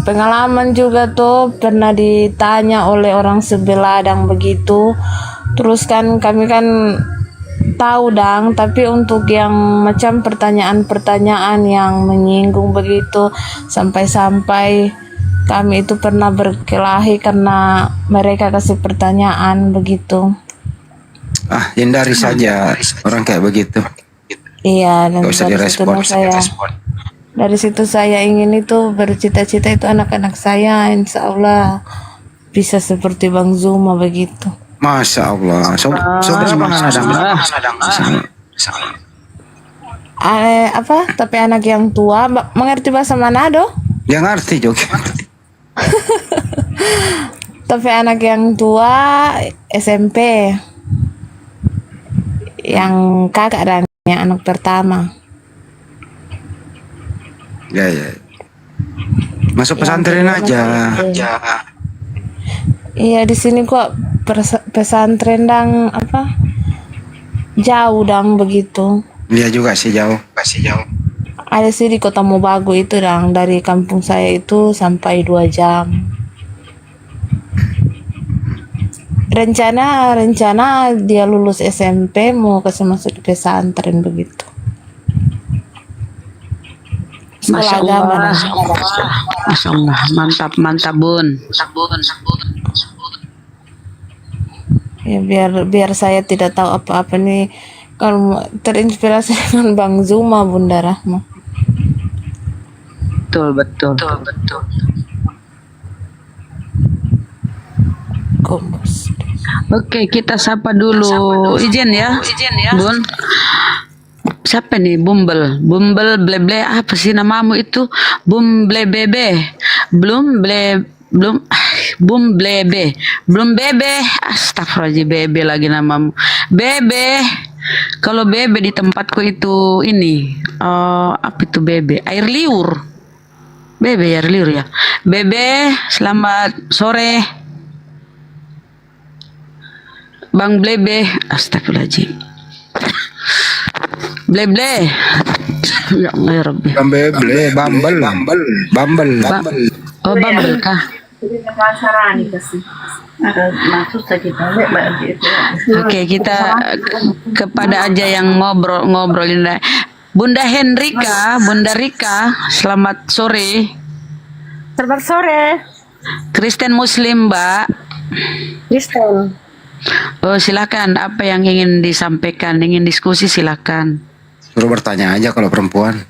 pengalaman juga tuh pernah ditanya oleh orang sebelah dang begitu. Terus kan kami kan tahu dang, tapi untuk yang macam pertanyaan-pertanyaan yang menyinggung begitu sampai-sampai kami itu pernah berkelahi karena mereka kasih pertanyaan begitu. Hindari saja orang kayak begitu. Iya, dan Gak usah dari situ saya ingin itu bercita-cita itu anak-anak saya insya Allah bisa seperti Bang Zuma begitu. Masya Allah. Apa? Tapi anak yang tua mengerti bahasa Manado? Ya ngerti juga. Tapi anak yang tua SMP, yang kakak dan yang anak pertama. Ya. Masuk pesantren aja. Iya, di sini kok pesantren dang apa? Jauh dang begitu. Dia juga sih jauh. Ada sih di Kota Mobagu itu dang, dari kampung saya itu sampai 2 jam. Rencana dia lulus SMP mau kasih masuk di pesantren begitu. Masya Allah. Masya Allah, mantap Bun. Ya biar saya tidak tahu apa-apa nih, kalau terinspirasi dengan Bang Zuma, Bunda Rahma. Betul. Oke, kita sapa dulu. Izin ya, Bun. Siapa nih? Bumble Bleble, apa sih namamu itu? Bumble Bebe. Belum Bebe. Astagfirullahaladzim, Bebe lagi namamu. Bebe. Kalau Bebe di tempatku itu ini apa itu Bebe? Air liur. Bebe air liur ya. Bebe, selamat sore. Bang Blebe, astagfirullahaladzim. Bleble. Ya Rabbi. Bumble. Oh, Bumble kah? Oke, kita kepada aja yang ngobrolin. Bunda Rika, selamat sore. Selamat sore. Kristen Muslim, Mbak. Kristen. Oh, silakan. Apa yang ingin disampaikan? Ingin diskusi, silakan. Suruh bertanya aja kalau perempuan.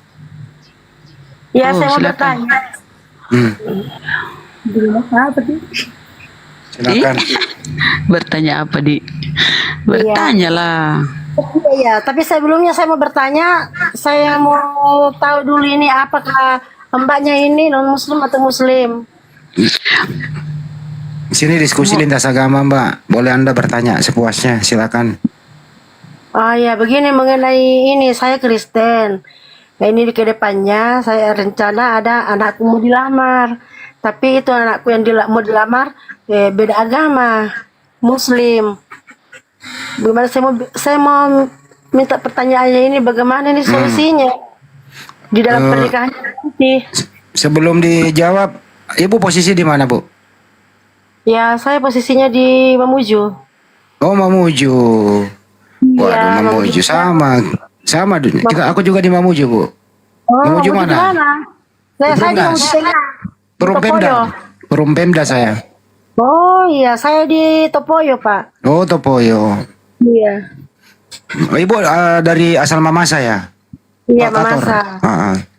Ya, saya mau silakan. bertanya. Apa sih? Silakan. Bertanya apa, Di? Bertanyalah. Iya, tapi sebelumnya saya mau bertanya, saya mau tahu dulu ini apakah mbaknya ini non muslim atau muslim? Di sini diskusi lintas agama, Mbak. Boleh Anda bertanya sepuasnya, silakan. Oh ya, begini mengenai ini, saya Kristen. Nah, ini ke depannya saya rencana ada anakku mau dilamar. Tapi itu anakku yang mau dilamar beda agama, Muslim. Bagaimana saya mau minta pertanyaannya ini, bagaimana ini solusinya di dalam pernikahan nanti? Sebelum dijawab, ibu posisi di mana, Bu? Ya, saya posisinya di Mamuju. Oh, Mamuju. Waduh, Iya, Mamuju sama aku juga di Mamuju, Bu. Oh, Mamuju Mamuju mana? mana? Saya di Mamuju Tengah. Perum Pemda. Topoyo. Perum Pemda saya. Oh iya, saya di Topoyo, Pak. Oh, Topoyo. Iya. Oh, ibu dari asal Mamasa ya? Iya, Pakator. Mamasa.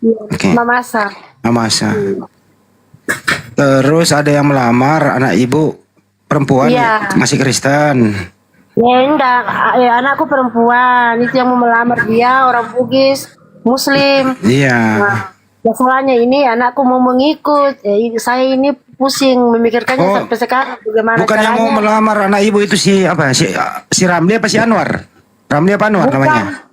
Iya, Oke. Mamasa. Mamasa. Terus ada yang melamar anak ibu perempuan, Iya. masih Kristen. Ya enggak, anakku perempuan, itu yang mau melamar dia orang Bugis, Muslim. Iya. Nah, masalahnya ini anakku mau mengikut, saya ini pusing memikirkannya sampai sekarang bagaimana Bukan yang mau caranya. melamar anak ibu itu si apa? Si Ramli apa si Anwar? Ramli apa Anwar namanya?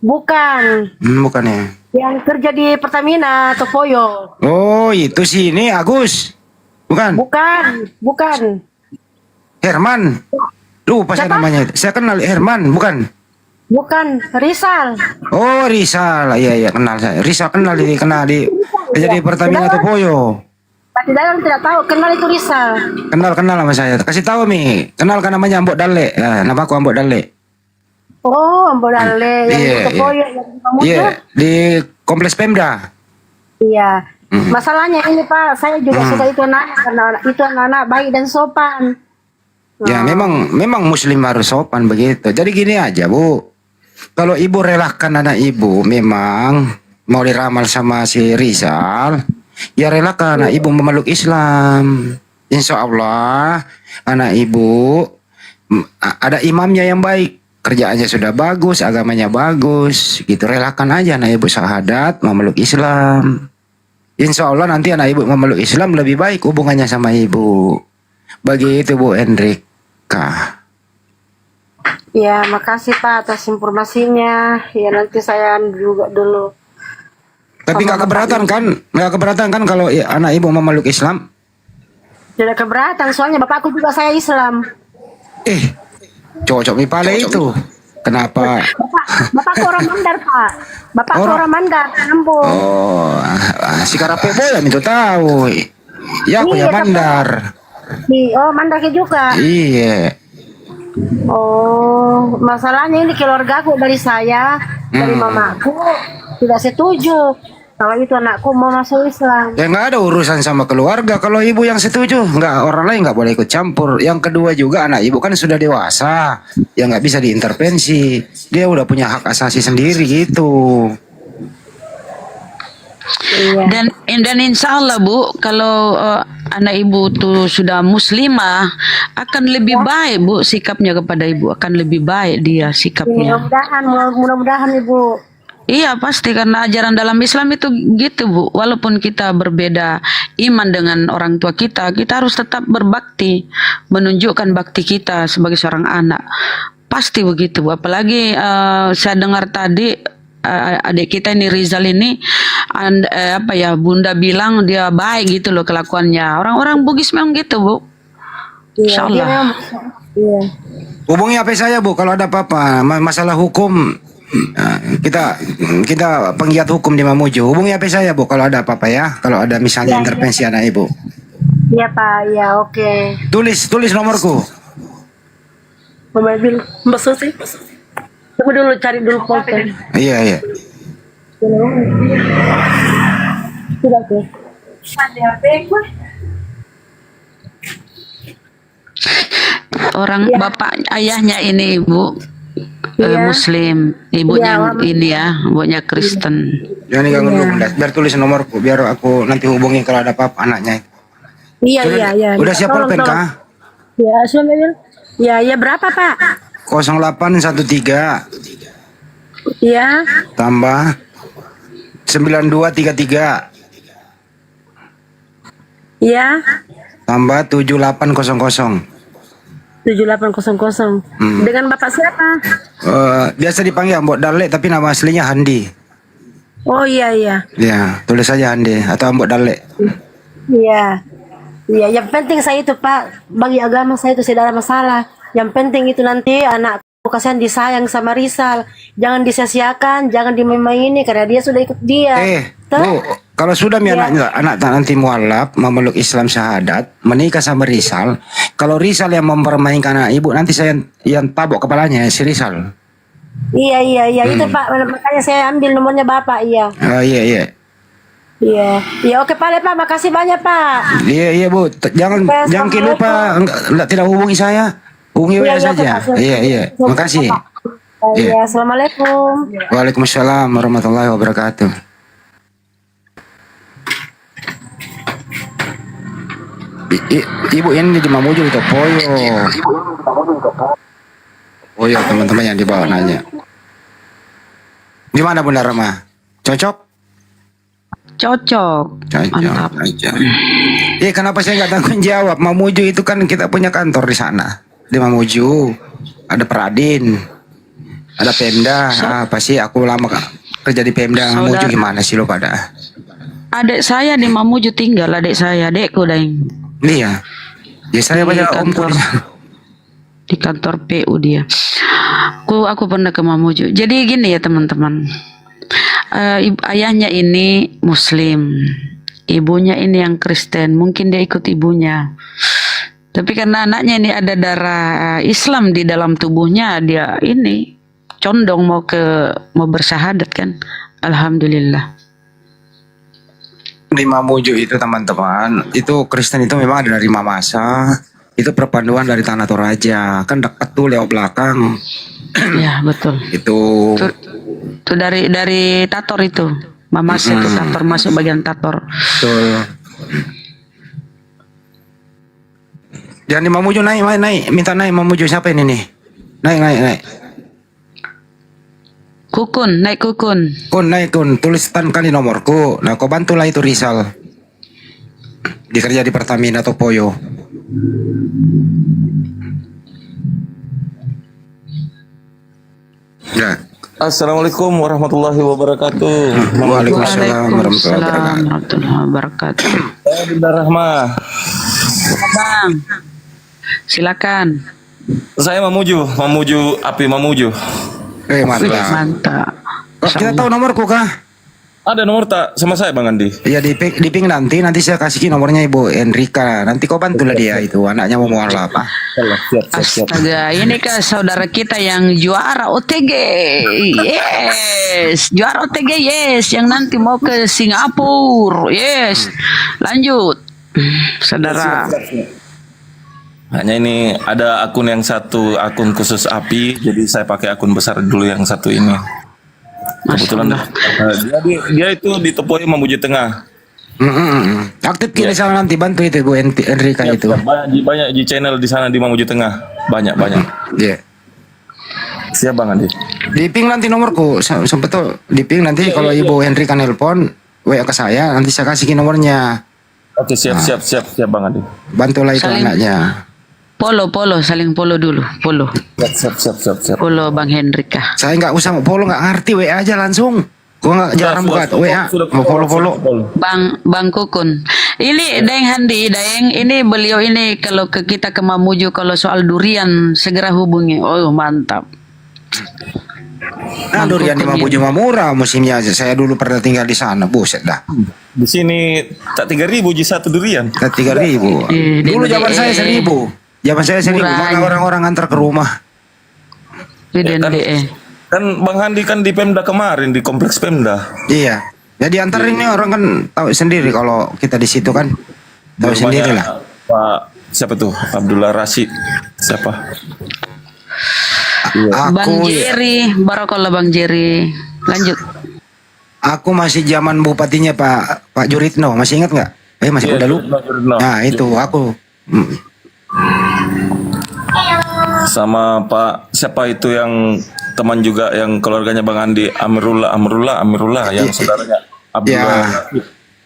Bukan, Bukan ya. yang kerja di Pertamina Topoyo. Oh, itu si ini Agus. Bukan. Bukan. Herman. Lupa saya namanya. Saya kenal Herman, bukan? Bukan, Rizal. Oh, Rizal. Iya kenal saya. Rizal kenal di kerja di Pertamina Topoyo. Pak Dalam tidak tahu, kenal itu Rizal. Kenal sama saya. Kasih tahu Mi. Kenal kan namanya Ambok Dale. Ya, nama aku Ambok Dale. Oh, Ambo Dale yang Iya, di Topoyo yang di Mamuju. Iya, di Kompleks Pemda. Iya. Masalahnya ini Pak, saya juga suka itu anak karena itu anak-anak baik dan sopan. Ya, memang muslim harus sopan begitu. Jadi gini aja, Bu. Kalau ibu relakan anak ibu memang mau diramal sama si Rizal, ya relakan anak ibu memeluk Islam. Insya Allah anak ibu ada imamnya yang baik, kerjaannya sudah bagus, agamanya bagus, gitu. Relakan aja anak ibu syahadat memeluk Islam. Insya Allah nanti anak ibu memeluk Islam lebih baik hubungannya sama ibu. Begitu Bu Hendrika. Ya, makasih Pak atas informasinya. Ya nanti saya juga dulu. Tapi nggak keberatan kan? Nggak keberatan kan kalau anak ibu memeluk Islam? Tidak keberatan, soalnya bapakku juga saya Islam. Cocok mi pale itu. Kenapa? Bapakku orang Mandar Pak. Bapakku orang Mandar, Kampung. Oh, si Karape boleh itu tahu. Ya aku ya Iya, Mandar. Oh, Mandar juga. Iya. Oh, masalahnya ini keluarga aku dari saya, dari mamaku tidak setuju kalau itu anakku mau masuk Islam. Ya nggak ada urusan sama keluarga. Kalau ibu yang setuju, nggak, orang lain nggak boleh ikut campur. Yang kedua juga anak ibu kan sudah dewasa, ya nggak bisa diintervensi. Dia udah punya hak asasi sendiri gitu. Dan insya Allah Bu, kalau anak ibu tuh sudah muslimah, akan lebih baik Bu sikapnya kepada ibu, akan lebih baik dia sikapnya. Mudah-mudahan Ibu. Iya pasti, karena ajaran dalam Islam itu gitu Bu. Walaupun kita berbeda iman dengan orang tua kita, kita harus tetap berbakti, menunjukkan bakti kita sebagai seorang anak. Pasti begitu Bu. Apalagi saya dengar tadi adik kita ini Rizal ini, Bunda bilang dia baik gitu loh kelakuannya. Orang-orang Bugis memang gitu Bu. Insya Allah. Iya. Hubungi HP saya Bu kalau ada apa-apa masalah hukum. Kita penggiat hukum di Mamuju. Hubungi HP saya Bu kalau ada apa-apa ya. Kalau ada misalnya intervensi anak ibu. Iya Pak, ya oke. Tulis nomorku. Mobil Mbak Susi. Tunggu dulu, cari dulu pulpen. Iya. Sudah oke. Orang bapak ayahnya ini Ibu Muslim, ibunya ini ya, ibunya Kristen. Jangan ganggu dulu, biar tulis nomorku, biar aku nanti hubungi kalau ada apa-apa anaknya. Iya. Udah siap pulpen kah? Ya, sudah. Ya, berapa Pak? 0813. Iya. Tambah 9233. Iya. Tambah 7800. 7800. Dengan Bapak siapa? Biasa dipanggil Mbok Dalek tapi nama aslinya Handi. Oh iya iya. Ya, tulis saja Handi atau Mbok Dalek. Iya. Iya, yang penting saya itu Pak, bagi agama saya itu tidak ada masalah. Yang penting itu nanti anakku kasihan disayang sama Rizal. Jangan disia-siakan, jangan dimain-maini karena dia sudah ikut dia. Bu, kalau sudah Iya. anak nanti mualaf memeluk Islam syahadat, menikah sama Rizal, kalau Rizal yang mempermainkan anak ibu, nanti saya yang tabok kepalanya si Rizal. Iya iya iya itu Pak, makanya saya ambil nomornya Bapak, iya. Iya. Iya. Iya oke Pak, Pak, makasih banyak Pak. Iya Bu, jangan lupa tidak hubungi saya, hubungi Iya, WA iya, saja. Pak. Iya, makasih. Iya, Assalamualaikum. Waalaikumsalam warahmatullahi wabarakatuh. Ibu ini di Mamuju itu Poyo. Oh ya teman-teman yang dibawa nanya. Gimana Bunda Rama? Cocok? Cocok. Mantap. Iya kenapa saya nggak tanggung jawab? Mamuju itu kan kita punya kantor di sana. Di Mamuju ada Peradin, ada Pemda. Pasti aku lama kerja di Pemda Mamuju, gimana sih lo pada? Adik saya di Mamuju tinggal, adik saya, adekku Daeng. Iya. Ya saya Di banyak kantor, di kantor PU dia. Aku pernah ke Mamuju. Jadi gini ya teman-teman. Ayahnya ini Muslim, ibunya ini yang Kristen. Mungkin dia ikut ibunya. Tapi karena anaknya ini ada darah Islam di dalam tubuhnya, dia ini condong mau bersyahadat kan. Alhamdulillah. Di Mamuju itu teman-teman, itu Kristen itu memang ada dari Mamasa. Itu perpaduan dari Tanah Toraja, kan dekat tuh lewat belakang. Ya betul. Itu dari Tator itu, Mamasa itu Tator, masuk bagian Tator. Betul. Jangan di Mamuju naik, minta naik Mamuju siapa ini nih? Naik. Kukun, naik Kukun. Naik Kun, tuliskan kali nomorku. Nah, kau bantulah itu Rizal. Dikerja di Pertamina atau Poyo. Ya. Assalamualaikum warahmatullahi wabarakatuh. Waalaikumsalam warahmatullahi wabarakatuh. Bunda Rahma. Bang, silakan. Saya Mamuju api Mamuju. Mantap. Kita tahu nomorku kah? Ada nomor tak sama saya Bang Andi? Iya di ping nanti saya kasih nomornya Ibu Enrika. Nanti kau bantulah dia itu anaknya mau mualaf apa? Astaga, ini kan saudara kita yang juara OTG. Yes, juara OTG yes, yang nanti mau ke Singapura. Yes. Lanjut. Saudara. Hanya ini ada akun yang satu, akun khusus api, jadi saya pakai akun besar dulu yang satu ini. Kebetulan dia itu di Tepoi Mamuju Tengah. Aktif kiri sana nanti bantu itu Bu Enrika itu. Banyak di channel di sana di Mamuju Tengah. Banyak. Iya. Siap Bang Andi. Di ping nanti nomorku. Sempet tuh di ping nanti kalau Ibu Enrika nelpon WA ke saya, nanti saya kasih nomornya. Oke, siap Bang Andi. Bantulah itu anaknya. Polo, saling polo dulu, polo. Siap. Polo Bang Hendrika. Saya nggak usah mau polo, nggak ngerti WA aja langsung. Gua nggak jarang buka WA. Mau polo. Bang Kukun. Ini Daeng Handi, ini beliau ini kalau kita ke Mamuju kalau soal durian segera hubungi. Oh mantap. Durian di Mamuju mah murah musimnya aja. Saya dulu pernah tinggal di sana, buset dah. Di sini tak 3.000 ji satu durian. Tak 3.000. Dulu zaman saya 1.000. Zaman saya 1.000, mana orang-orang antar ke rumah. Kan Bang Handi kan di Pemda kemarin, di kompleks Pemda. Iya. Jadi antar ini orang kan tahu sendiri kalau kita di situ kan. Tahu sendiri lah. Pak siapa tuh? Abdullah Rashid. Siapa? Bang Jerry, Barakallah Bang Jerry. Lanjut. Aku masih zaman bupatinya Pak Juritno, masih ingat nggak? Masih udah lu. Nah itu aku. Sama Pak siapa itu yang teman juga yang keluarganya Bang Andi, Amirullah yang saudaranya Abdullah.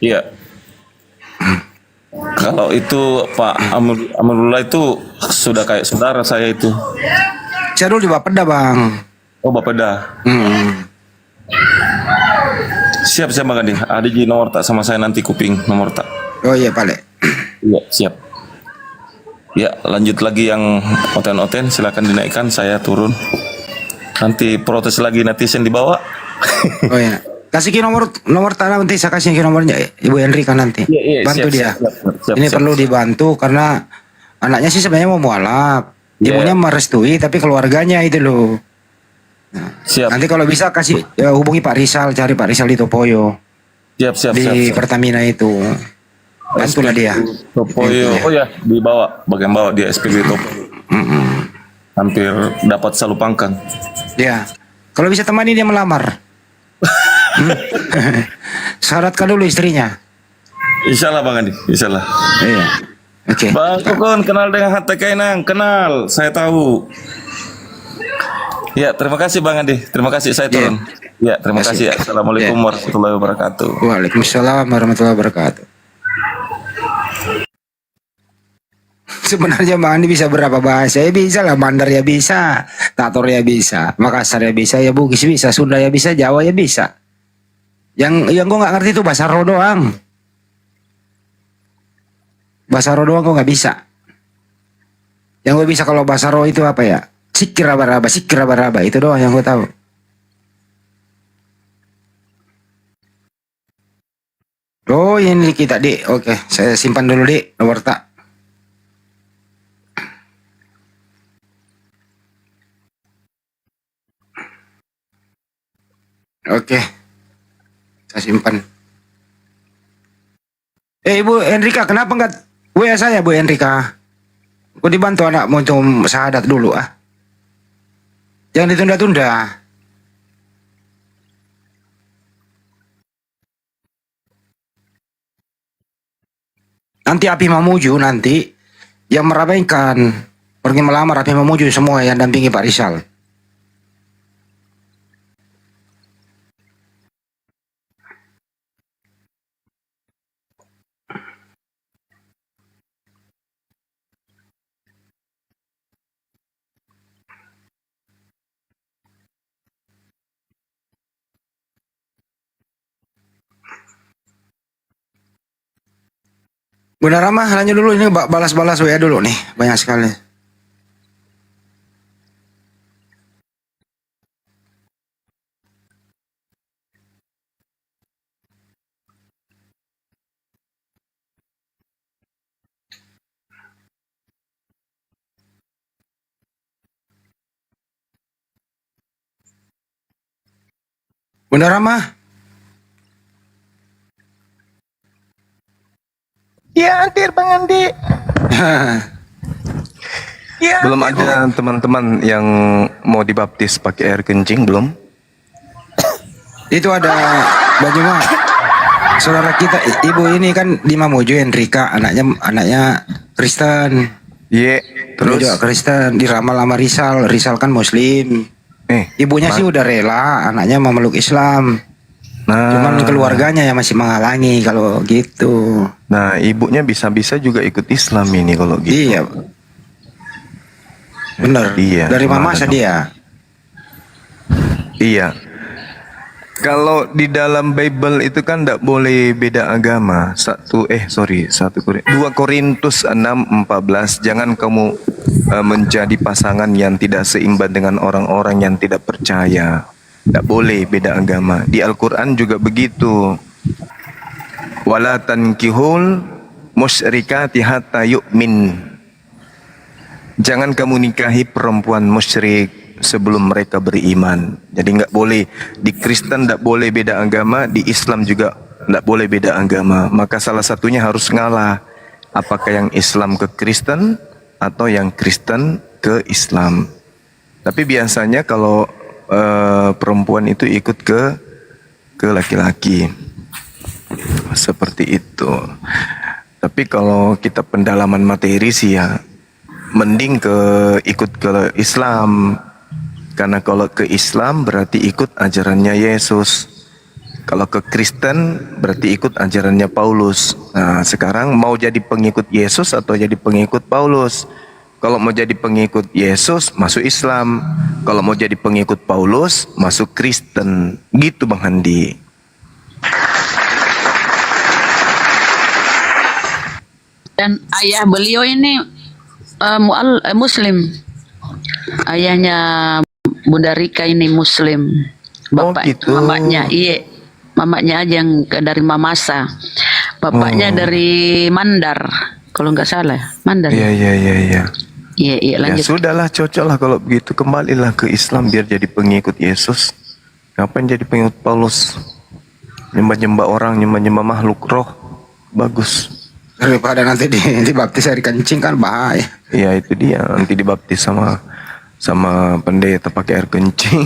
Iya. Kalau itu Pak Amirullah itu sudah kayak saudara saya itu. Saya dulu di Bapeda Bang. Oh Bapeda. Siap Bang Andi. Ada di nomor tak sama saya nanti kuping nomor tak. Oh iya Pak Le. Iya siap. Ya lanjut lagi yang oten-oten silakan dinaikkan, saya turun. Nanti protes lagi netizen dibawa. Oh ya. Kasih ke nomor tanah nanti saya kasih ke nomornya Ibu Enrika nanti. Iya, Bantu siap, dia. siap, Ini siap. perlu dibantu karena anaknya sih sebenarnya mau mualaf. Iya. Ibunya merestui tapi keluarganya itu loh. Siap. Nanti kalau bisa kasih hubungi Pak Rizal, cari Pak Rizal di Topoyo. Siap. Di Pertamina itu. Bantulah dia. Topoyo. Oh ya, dibawa bagian bawah dia SPG Topoyo. Hampir dapat salupangkang. Ya. Kalau bisa temani dia melamar. Syaratkan dulu istrinya. Insyaallah Bang Andi, insyaallah. Iya. Oke. Bang Kokon kenal dengan Hatta Kainang? Kenal, saya tahu. Ya, terima kasih Bang Andi. Terima kasih saya turun. Ya, terima kasih. Assalamualaikum warahmatullahi wabarakatuh. Waalaikumsalam warahmatullahi wabarakatuh. Sebenarnya Bang Andi bisa berapa bahasa? Ya bisa lah, Mandar ya bisa, Tator ya bisa, Makassar ya bisa, ya Bugis bisa, Sunda ya bisa, Jawa ya bisa. Yang gue nggak ngerti itu bahasa Ro doang. Bahasa Ro doang gue nggak bisa. Yang gue bisa kalau bahasa Ro itu apa ya? Sikra baraba itu doang yang gue tahu. Oh ini kita Dik. Oke, saya simpan dulu Dik nomor tak. Oke, saya simpan. Ibu Enrika, kenapa enggak WA saya Bu Enrika? Gue dibantu anak mau syahadat dulu ah. Jangan ditunda-tunda. Nanti Api Mamuju nanti yang meramaikan pergi melamar Api Mamuju semua yang dampingi Pak Rizal. Bunda Ramah, lanjut dulu ini balas-balas WA dulu nih, banyak sekali. Bunda Ramah. Ya, hadir Bang Andi. Ya, belum ada teman-teman yang mau dibaptis pakai air kencing belum? Itu ada Banyuma. Saudara kita ibu ini kan di Mamuju Enrika, anaknya Kristen. Iya, terus juga Kristen diramal sama Rizal. Rizal kan Muslim. Ibunya sih udah rela, anaknya mau meluk Islam. Nah, cuman keluarganya yang masih menghalangi kalau gitu. Nah, ibunya bisa-bisa juga ikut Islam ini kalau gitu. Iya. Bener. Iya. Dari mama dia. Iya. Kalau di dalam Bible itu kan tidak boleh beda agama. 2 Korintus 6:14. Jangan kamu menjadi pasangan yang tidak seimbang dengan orang-orang yang tidak percaya. Tidak boleh beda agama. Di Al-Quran juga begitu. Wala tankihul musyrikati hatta yu'min. Jangan kamu nikahi perempuan musyrik sebelum mereka beriman. Jadi nggak boleh. Di Kristen nggak boleh beda agama. Di Islam juga nggak boleh beda agama. Maka salah satunya harus ngalah. Apakah yang Islam ke Kristen atau yang Kristen ke Islam. Tapi biasanya kalau perempuan itu ikut ke laki-laki seperti itu. Tapi kalau kita pendalaman materi sih ya mending ikut ke Islam, karena kalau ke Islam berarti ikut ajarannya Yesus, kalau ke Kristen berarti ikut ajarannya Paulus. Nah sekarang mau jadi pengikut Yesus atau jadi pengikut Paulus? Kalau mau jadi pengikut Yesus, masuk Islam. Kalau mau jadi pengikut Paulus, masuk Kristen. Gitu Bang Handi. Dan ayah beliau ini Muslim. Ayahnya Bunda Rika ini Muslim. Bapak gitu. mamanya, iya. Mamanya aja yang dari Mamasa. Bapaknya dari Mandar. Kalau nggak salah, Mandar. Iya. Iya, Ya lanjut. sudahlah, cocok lah kalau begitu. Kembalilah ke Islam biar jadi pengikut Yesus. Ngapain jadi pengikut Paulus? Nyembah-nyembah orang, nyembah-nyembah makhluk roh. Bagus. Daripada nanti dibaptis air kencing kan bahaya. Iya itu dia, nanti dibaptis sama pendeta pakai air kencing.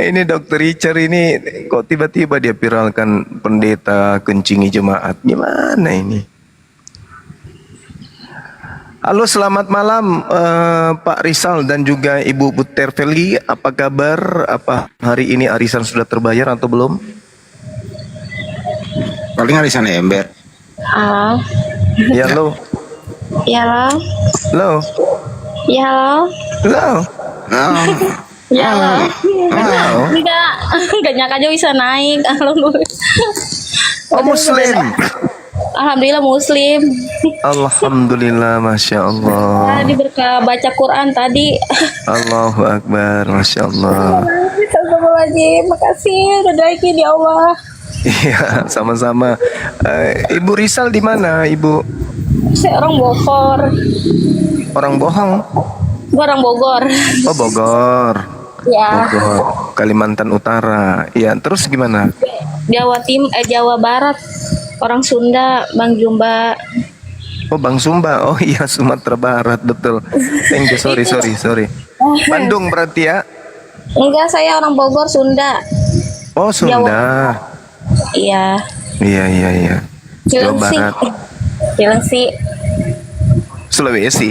Ini Dokter Richard ini kok tiba-tiba dia viralkan pendeta kencingi jemaat. Gimana ini? Halo, selamat malam Pak Rizal dan juga Ibu Buterveli. Apa kabar? Apa hari ini arisan sudah terbayar atau belum? Paling arisan ember. Halo. Ya lo. Ya halo. Lo. Ya halo. Lo. Ya halo. Enggak nyangka aja bisa naik. Oh Muslim. Alhamdulillah Muslim. Alhamdulillah, Masya Allah. Tadi berkah baca Quran tadi. Allahu Akbar, Masya Allah. Astagfirullahaladzim. Makasih udah naikin ya Allah. Iya, sama-sama. Ibu Rizal di mana, Ibu? Saya orang Bogor. Orang bohong. Gua orang Bogor. Oh, Bogor. Ya. Bogor, Kalimantan Utara. Iya, terus gimana? Jawa Barat. Orang Sunda, Bang Jumba. Oh, Bang Sumba. Oh iya, Sumatera Barat, betul. Thank you, sorry. Bandung berarti ya? Enggak, saya orang Bogor, Sunda. Oh, Sunda. Iya. Iya. Jawa Cilengsi. Barat. Cilengsi. Sulawesi.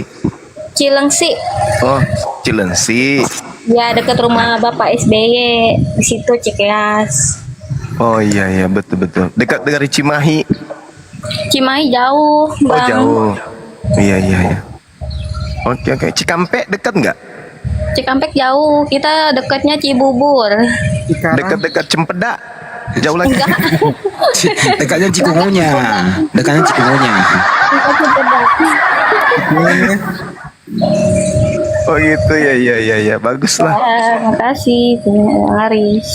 Cilengsi. Oh, Cilengsi. Ya, dekat rumah Bapak SBY. Di situ Cikeas. Oh iya, betul. Dekat dari Cimahi. Cimahi jauh, Oh, Bang. jauh. Iya. Oke. Cikampek dekat nggak? Cikampek jauh. Kita dekatnya Cibubur. Dekat-dekat Cempedak. Jauh lagi. Enggak. Dekatnya Cikungunya. Oh gitu ya. Bagus lah. Makasih, Haris.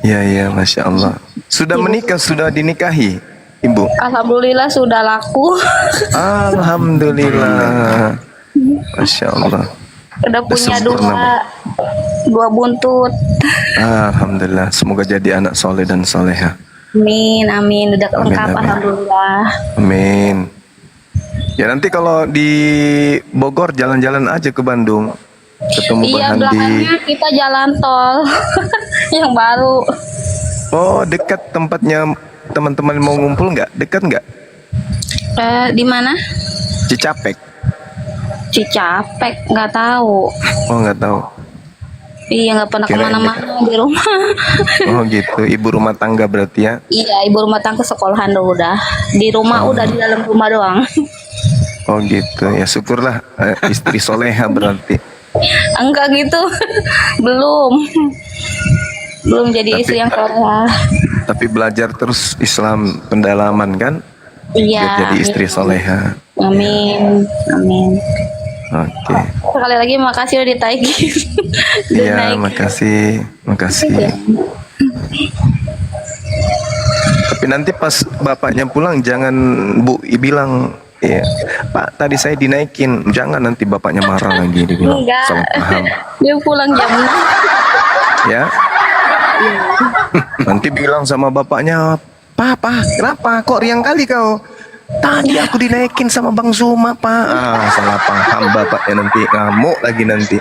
Ya, Masya Allah. Sudah menikah, sudah dinikahi, Ibu? Alhamdulillah sudah laku. Alhamdulillah. Masya Allah. Udah punya sempurna, dua buntut. Alhamdulillah. Semoga jadi anak soleh dan soleha. Amin. Udah lengkap, amin. alhamdulillah. Amin. Ya nanti kalau di Bogor jalan-jalan aja ke Bandung. Ketemu Bang Iya, Handi. belakangnya kita jalan tol yang baru. Oh, dekat tempatnya teman-teman mau ngumpul nggak? Dekat nggak? Di mana? Cicapek. Cicapek, nggak tahu. Oh, nggak tahu. Iya, nggak pernah Kirain kemana-mana di rumah. Oh gitu, ibu rumah tangga berarti ya? Iya, ibu rumah tangga sekolahan udah. Di rumah udah di dalam rumah doang. Oh gitu, ya syukurlah istri soleha berarti. Enggak gitu, belum jadi istri yang soleh. Tapi belajar terus Islam pendalaman kan? Iya. Biar jadi istri soleha. Amin. Oke. Sekali lagi makasih udah ditagih. Iya, makasih. Tapi nanti pas bapaknya pulang jangan Bu bilang, ya Pak tadi saya dinaikin, jangan nanti bapaknya marah lagi dibilang. Enggak. Salah paham. Dia pulang jam 6. Ya. Nanti bilang sama bapaknya, Papa, kenapa kok riang kali kau? Tadi aku dinaikin sama Bang Zuma, Pak. Salah paham bapaknya, nanti ngamuk lagi nanti.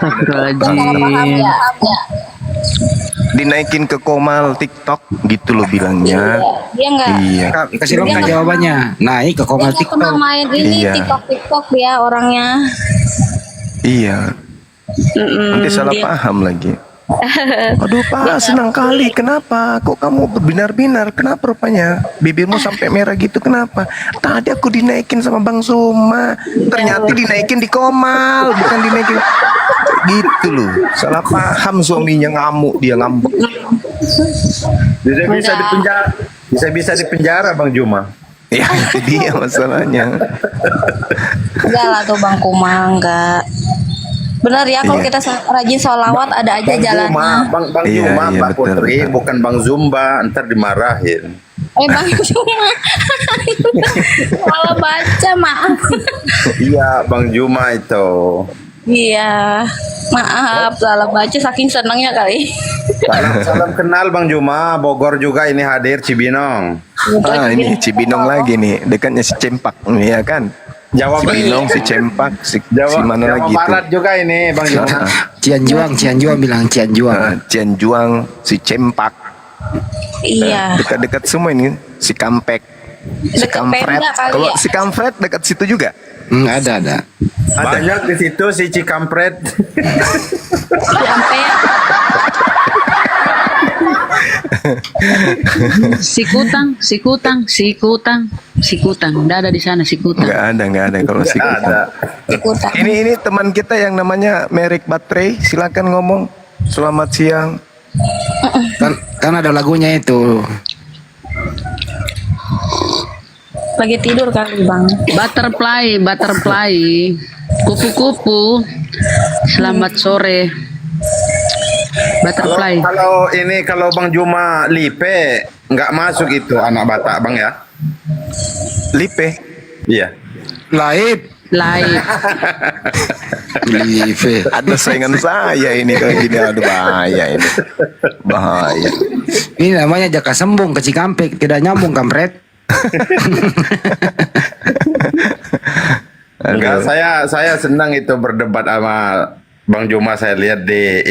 Dinaikin ke Komal TikTok gitu loh bilangnya. Dia enggak. Iya. Kasih lengkap jawabannya. Naik ke Komal Dia pernah TikTok. main ini Iya. TikTok dia orangnya. Iya. Nanti salah Dia- paham lagi. Aduh Pak, senang kali. Kenapa? Kok kamu berbinar-binar? Kenapa rupanya? Bibirmu sampai merah gitu, kenapa? Tadi aku dinaikin sama Bang Zuma. Ternyata dinaikin di Komal, bukan dinaikin. Gitu loh. Salah paham suaminya, ngamuk, dia ngambek. Bisa di penjara. Bisa di penjara Bang Juma. Ya itu dia masalahnya. Enggak lah tuh Bang Kuma, enggak. Benar ya, kalau Iya. kita rajin sholawat ada aja jalannya. Bang Iya, Juma, iya, Mbak betul, Putri, betul. bukan Bang Zumba, ntar dimarahin. Bang Juma. Salah baca, maaf. Iya, Bang Juma itu. Iya, maaf salah baca saking senangnya kali. Salam kenal Bang Juma, Bogor juga ini hadir Cibinong. Ini Cibinong lagi nih, dekatnya si Cempak, ya kan? Jawa Cibinong, si Cempak, si mana Jawa lagi Barat tuh? juga ini Bang Juma. Cianjuang bilang Cianjuang. Cianjuang, si Cempak. Iya. Dekat-dekat semua ini, si Kampek, si Dekat Kampret. Pemda kali Kalau ya? si Kampret dekat situ juga. Ada. Banyak di situ si Cikampret. Sampai Sikutang. Nggak ada di sana sikutang. Nggak ada kalau si Ada. Ini teman kita yang namanya Merek Baterai, silakan ngomong. Selamat siang. Kan ada lagunya itu. lagi tidur kali Bang. Butterfly. Kupu-kupu. Selamat sore. Butterfly. Kalau Bang Juma Lipe nggak masuk itu anak Batak Bang ya? Lipe. Iya. Laib. Lipe. Ada saingan saya ini kalau gini, aduh bahaya ini. Bahaya. Ini namanya Jaka Sembung ke Cikampek, tidak nyambung kampret. Enggak, saya senang itu berdebat sama Bang Juma. Saya lihat di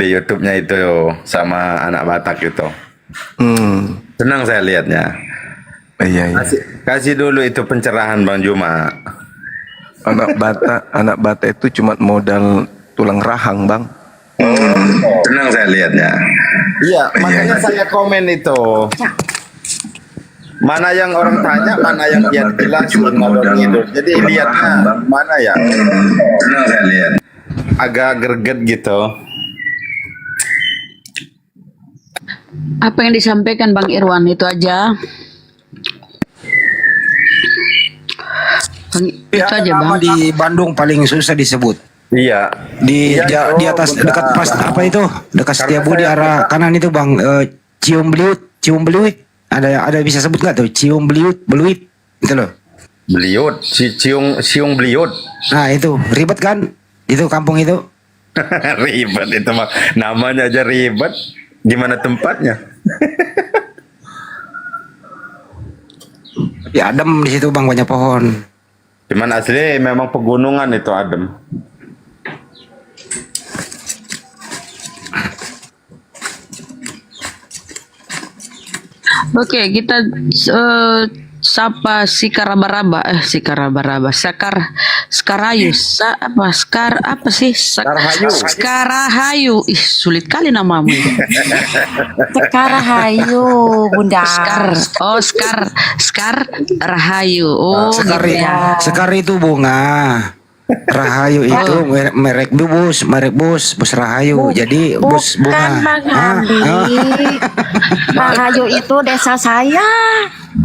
YouTube-nya itu sama anak Batak itu. Senang saya lihatnya. Iya. Kasih dulu itu pencerahan Bang Juma. Anak Batak itu cuma modal tulang rahang, Bang. Senang saya lihatnya. Iya, makanya saya komen itu. Mana yang orang tanya, mana yang dia jelasin ngalor ngidul. Jadi lihatnya mana ya? Senang saya lihat. Agak greget gitu. Apa yang disampaikan Bang Irwan itu aja. Itu aja Bang. Di Bandung paling susah disebut. Iya. Di atas dekat pas apa itu? Dekat Setiabudi arah kanan itu Bang, Cium Beliut. Ada bisa sebut nggak tuh? Cium Beliut itu loh. Beliut, Siung Beliut. Nah itu ribet kan? Itu kampung itu. Ribet itu mah, namanya aja ribet. Gimana tempatnya? Tapi adem di situ Bang, banyak pohon. Cuman asli memang pegunungan itu adem. Oke, kita sapa Sekarayu, Sekarahayu. Ih, sulit kali namamu. Sekarahayu, Bunda. Sekar Rahayu. Oh, gitu ya. Sekar itu bunga. Rahayu itu merek bus Rahayu. Jadi bus bunga. Bang Andi. Rahayu itu desa saya.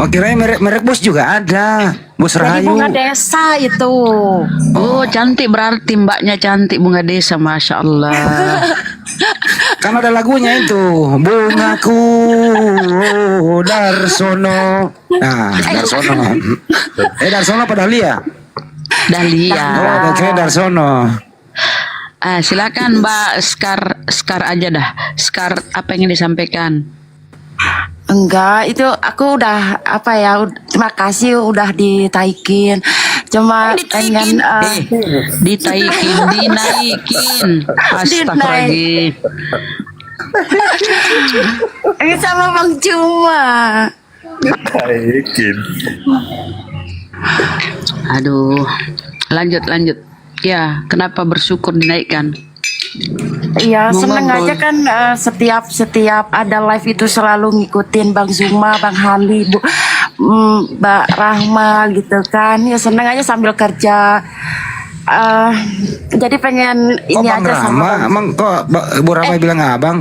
Oh, kirain merek bus juga ada. Bus Jadi Rahayu. bunga desa itu. Oh, cantik berarti mbaknya cantik, bunga desa, masya Allah. Kan ada lagunya itu, bungaku Darsono. Nah, Darsono. Darsono apa Dahlia? Dahlia. Oh, kira Darsono. Silakan Mbak Skar aja dah. Skar, apa yang ingin disampaikan? Enggak, itu aku udah terima kasih udah ditaikin. Cuma pengen dinaikin. Astagfirullahaladzim. Ini sama Bang Juma. Ditaikin. Aduh, lanjut. Ya, kenapa bersyukur dinaikkan? Iya, Mau seneng ngobrol. aja kan setiap ada live itu selalu ngikutin Bang Zuma, Bang Handi, Mbak Rahma gitu kan. Ya seneng aja sambil kerja. Jadi pengen Kok ini Bang aja sama Rama? Bang Emang kok Bu Rama bilang abang?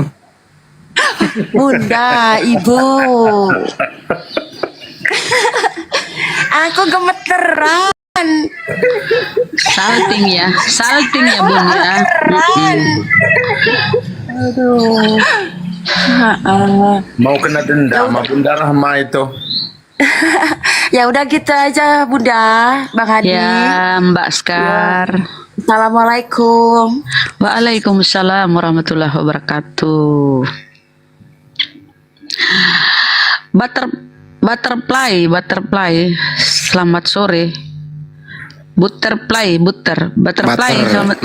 Bunda, Ibu. Aku gemeteran. Salting ya Bun ya. Aduh. Mau kena denda sama Bunda Rahma itu. Ya udah gitu aja Bunda, Bang Hadi. Ya Mbak Skar. Assalamualaikum. Waalaikumsalam warahmatullahi wabarakatuh. Butterfly. Selamat sore. Butterfly. Selamat.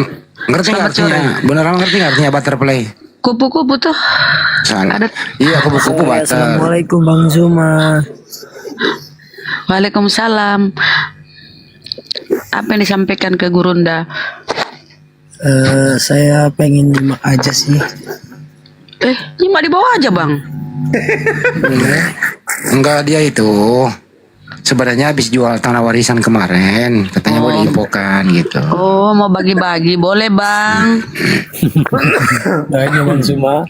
Ngerti nggak Selamat sore. artinya? Beneran ngerti nggak artinya butterfly? Kupu-kupu tuh. Salah. Ada. Iya, kupu-kupu butter. Assalamualaikum Bang Zuma. Waalaikumsalam. Apa yang disampaikan ke Gurunda? Saya pengen nyimak aja sih. Nyimak di bawah aja bang. Enggak, dia itu sebenarnya habis jual tanah warisan kemarin, katanya mau diinfokan gitu. Oh, mau bagi-bagi, boleh bang. Tanya Bang Zuma.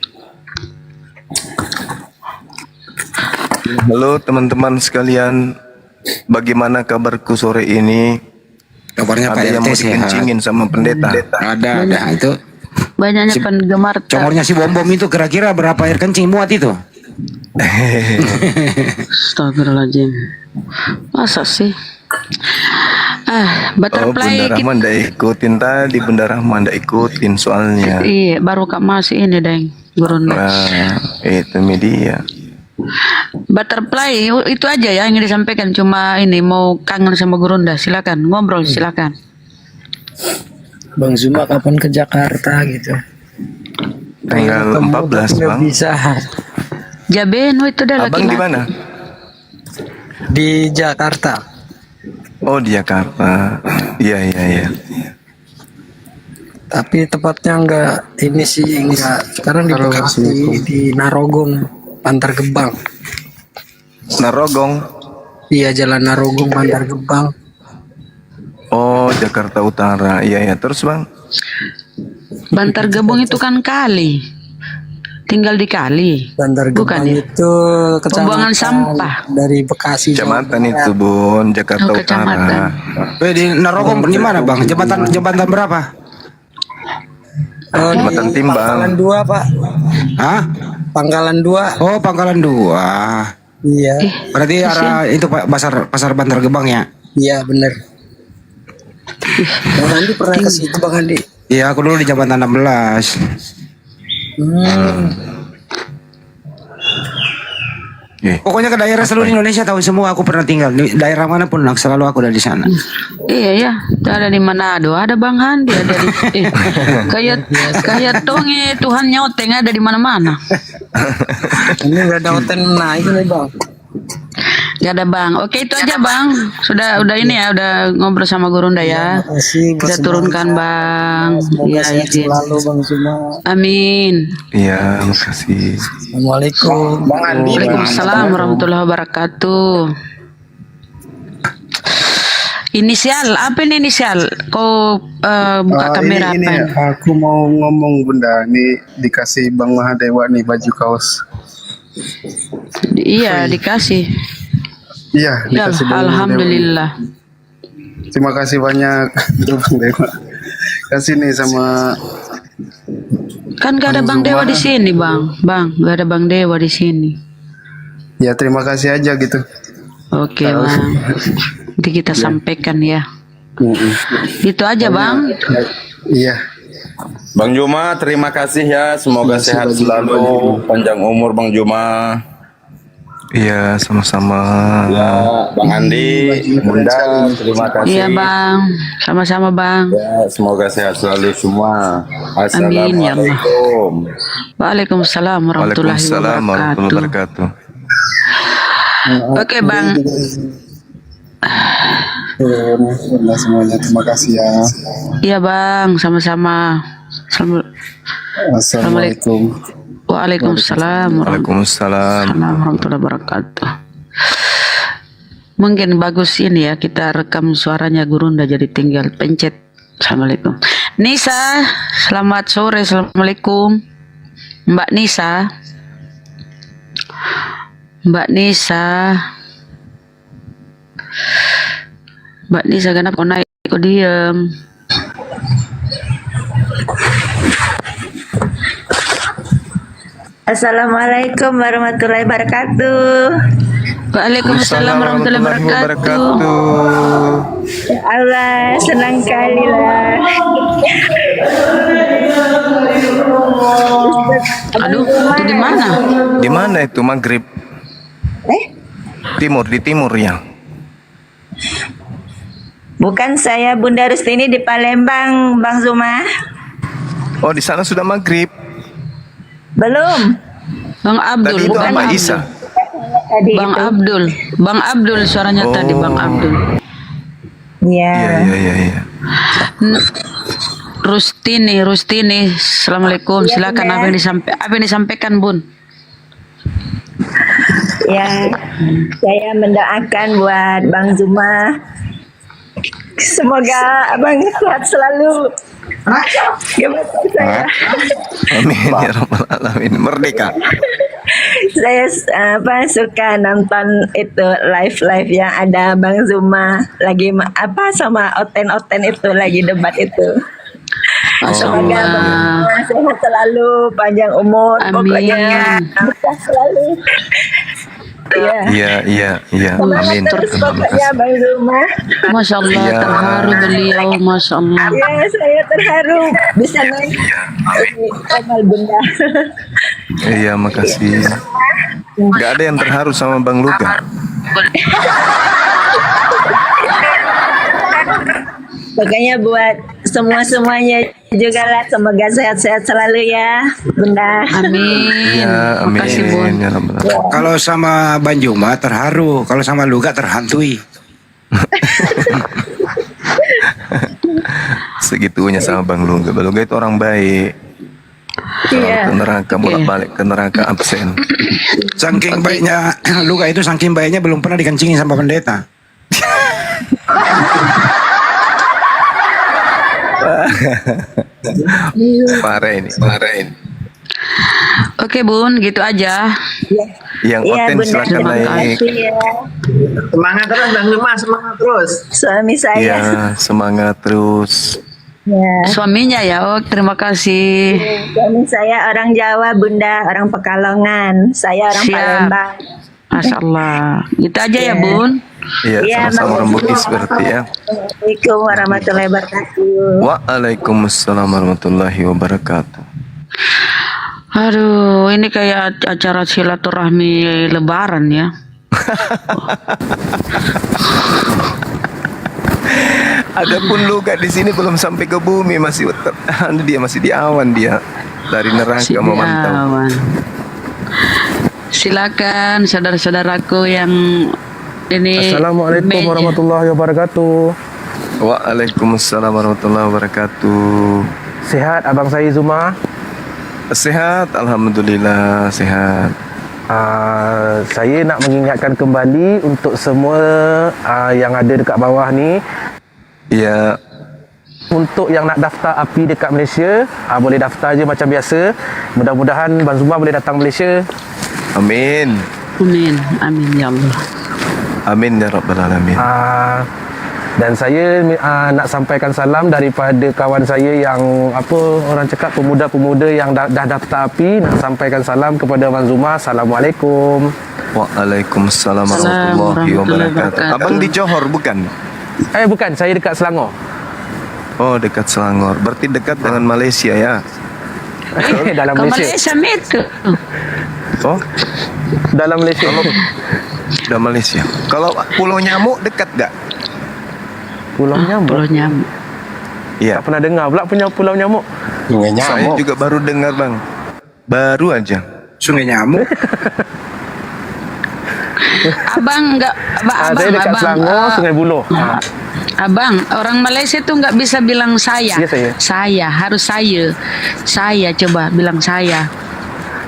Halo teman-teman sekalian, bagaimana kabarku sore ini? Kabarnya Ada Pak yang RT mau sehat. dikencingin sama pendeta? Ada itu. Banyaknya penggemar. Comornya si bom itu kira-kira berapa air kencing muat itu? Astagfirullahaladzim. Masa sih? Oh, Butterfly. Bunda Rahma ndak ikutin tadi, Bunda Rahma ndak ikutin soalnya. Iya, baru Kak masih ini deng, Gurunda. Nah, itu media. Butterfly itu aja ya yang disampaikan, cuma ini mau kangen sama Gurunda. Silakan ngobrol, silakan. Bang Zuma kapan ke Jakarta gitu? Tanggal 14 Nggak bang. bisa. Jabeno itu dah Abang di laki-laki. mana? Di Jakarta. Oh di Jakarta. Iya. Tapi tepatnya enggak ini sih enggak. Sekarang di Bekasi, di Narogong, Bantar Gebang. Narogong. Iya, Jalan Narogong, Bantar Gebang. Oh Jakarta Utara. Iya. Terus bang? Bantar Gebang itu kan kali. Tinggal di kali. Bantar Bukan Gebang ya? itu Pembuangan kecamatan sampah. dari Bekasi. Kecamatan itu bun, Jakarta Oh, kecamatan. Utara. Di Narogong di mana bang? Jembatan berapa? Oh, Jembatan di Timbang. Pangkalan 2, Pak. Hah? Pangkalan 2. Oh, Pangkalan 2. Iya. Berarti arah itu Pak, pasar Bantar Gebang ya? Iya, bener. Bang Andi pernah ke situ, Bang Andi? Iya, aku dulu di jembatan 16. Pokoknya ke daerah seluruh Indonesia tahu semua, aku pernah tinggal di daerah manapun, selalu aku ada di sana. Iya ya, ada di Manado, ada Bang Handi, ada di kayak tonge Tuhan nyoteng ada di mana-mana. Ini nggak ada hotel naik nih, Bang. Gak ada bang. Oke itu aja bang. Sudah ini ya, udah ngobrol sama Gurunda ya. Kita turunkan bang. Semoga sehat izin. selalu Bang Zuma. Amin. Iya, makasih. Assalamualaikum. Bang Andi. Waalaikumsalam warahmatullahi wabarakatuh. Inisial apa ini inisial? Kau buka kamera ini apa? aku mau ngomong Bunda, ini dikasih Bang Mahadewa nih baju kaos. Iya dikasih. Iya, Ya, dikasih Bang alhamdulillah. Mahadewa. Terima kasih banyak Bang Dewa. Kasih nih sama Kan gak ada Bang Dewa di sini bang. Bang, gak ada Bang Dewa di sini. ya terima kasih aja gitu. Oke bang. Nanti kita sampaikan ya. Itu aja bang. Iya. Bang Juma, terima kasih ya. Semoga sehat selalu, panjang umur Bang Juma. Iya, sama-sama. Ya, Bang Andi, Bunda, terima kasih. Iya bang, sama-sama bang. Ya, semoga sehat selalu semua. Amin ya Allah. Assalamualaikum. Waalaikumsalam warahmatullahi Waalaikumsalam warahmatullahi wabarakatuh. wabarakatuh. Oke bang. Semuanya terima kasih ya. Iya bang, sama-sama. Selamat. Assalamualaikum. Waalaikumsalam Waalaikumsalam. warahmatullahi wabarakatuh. Mungkin bagus ini ya, kita rekam suaranya Gurunda, jadi tinggal pencet. Assalamualaikum. Nisa, selamat sore. Assalamualaikum. Mbak Nisa. Mbak Nisa. Mbak Nisa, kenapa kau naik kau diem? Assalamualaikum warahmatullahi wabarakatuh. Waalaikumsalam warahmatullahi wabarakatuh. Ya Allah, senang kali lah. Aduh, itu di mana? Di mana itu maghrib? Timur, di timur ya. Bukan, saya Bunda Rustini di Palembang, Bang Zuma. Oh, di sana sudah maghrib. Belum. Bang Abdul, Tadi itu bukan apa Abdul. Isa? Bang Abdul, Bang Abdul suaranya tadi Bang Abdul. Iya. Iya. Rustini, Assalamualaikum. Ya, Silakan, apa yang disampaikan, Bun? Ya, saya mendoakan buat Bang Zuma. Semoga Abang sehat selalu. Gimana saya? Amin ya rabbal alamin. Merdeka. Saya suka nonton itu live yang ada Bang Zuma lagi sama Oten itu lagi debat itu. Semoga Bang Zuma sehat selalu, panjang umur, pokoknya sehat selalu. Iya. Amin. Terus pokoknya Bang Zuma. Masya Allah, Iya. terharu beliau, Masya Allah. Ya, saya terharu bisa naik Kamal Bunda. Iya, makasih. Gak ada yang terharu sama Bang Luga. Pokoknya buat semuanya juga lah, semoga sehat-sehat selalu ya Bunda. Amin. Iya, amin. Makasih, Bun. Ya rabbal alamin. Kalau sama Bang Juma terharu, kalau sama Luga terhantui. Segitunya sama Bang Luga. Bang Luga itu orang baik. Iya. Ke neraka, bolak-balik ke neraka, absen. Saking baiknya Luga itu, saking baiknya belum pernah dikencingin sama pendeta. Parah ini. Oke, Bun, gitu aja. Yang Iya, Oten Bunda, silakan terima naik. kasih ya. Semangat terus Bang Zuma, semangat terus. Suami saya. Iya, semangat terus. Ya. Suaminya ya, oh terima kasih. Suami saya orang Jawa, Bunda, orang Pekalongan. Saya orang Siap. Palembang. Masya Allah. Gitu aja ya, Bun. Iya, Iya, sama-sama Bang orang Bugis Zuma. berarti ya. Assalamualaikum warahmatullahi wabarakatuh. Waalaikumsalam warahmatullahi wabarakatuh. Aduh, ini kayak acara silaturahmi Lebaran ya. Adapun Luga di sini belum sampai ke bumi, masih dia masih di awan, dia dari neraka memantau. Awan. Silakan saudara-saudaraku yang ini. Assalamualaikum warahmatullahi wabarakatuh. Waalaikumsalam warahmatullahi wabarakatuh. Sehat abang saya Zuma? Sehat, alhamdulillah sehat. Saya nak mengingatkan kembali untuk semua yang ada dekat bawah ni. Ya. Untuk yang nak daftar API dekat Malaysia, boleh daftar je macam biasa. Mudah-mudahan Bang Zuma boleh datang Malaysia. Amin. Amin ya Allah. Amin ya rabbal alamin. Dan saya nak sampaikan salam daripada kawan saya yang orang cakap pemuda-pemuda yang dah daftar API, nak sampaikan salam kepada Bang Zuma. Assalamualaikum. Waalaikumsalam warahmatullahi wabarakatuh. Abang di Johor bukan? Bukan, saya dekat Selangor. Oh, dekat Selangor. Berarti dekat dengan Malaysia ya? Dalam Ke Malaysia. Malaysia itu. Oh, dalam Malaysia. Dalam Malaysia. Kalau Pulau Nyamuk dekat gak? Pulau Nyamuk. Pulau Nyamuk. Iya. Tak pernah dengar pula punya Pulau Nyamuk. Saya juga baru dengar bang. Baru aja. Sungai Nyamuk. Abang enggak, Saya dekat Selangor, Sungai Buloh. Abang, orang Malaysia tuh nggak bisa bilang saya. Iya, saya. Saya, harus saya. Saya, coba bilang saya.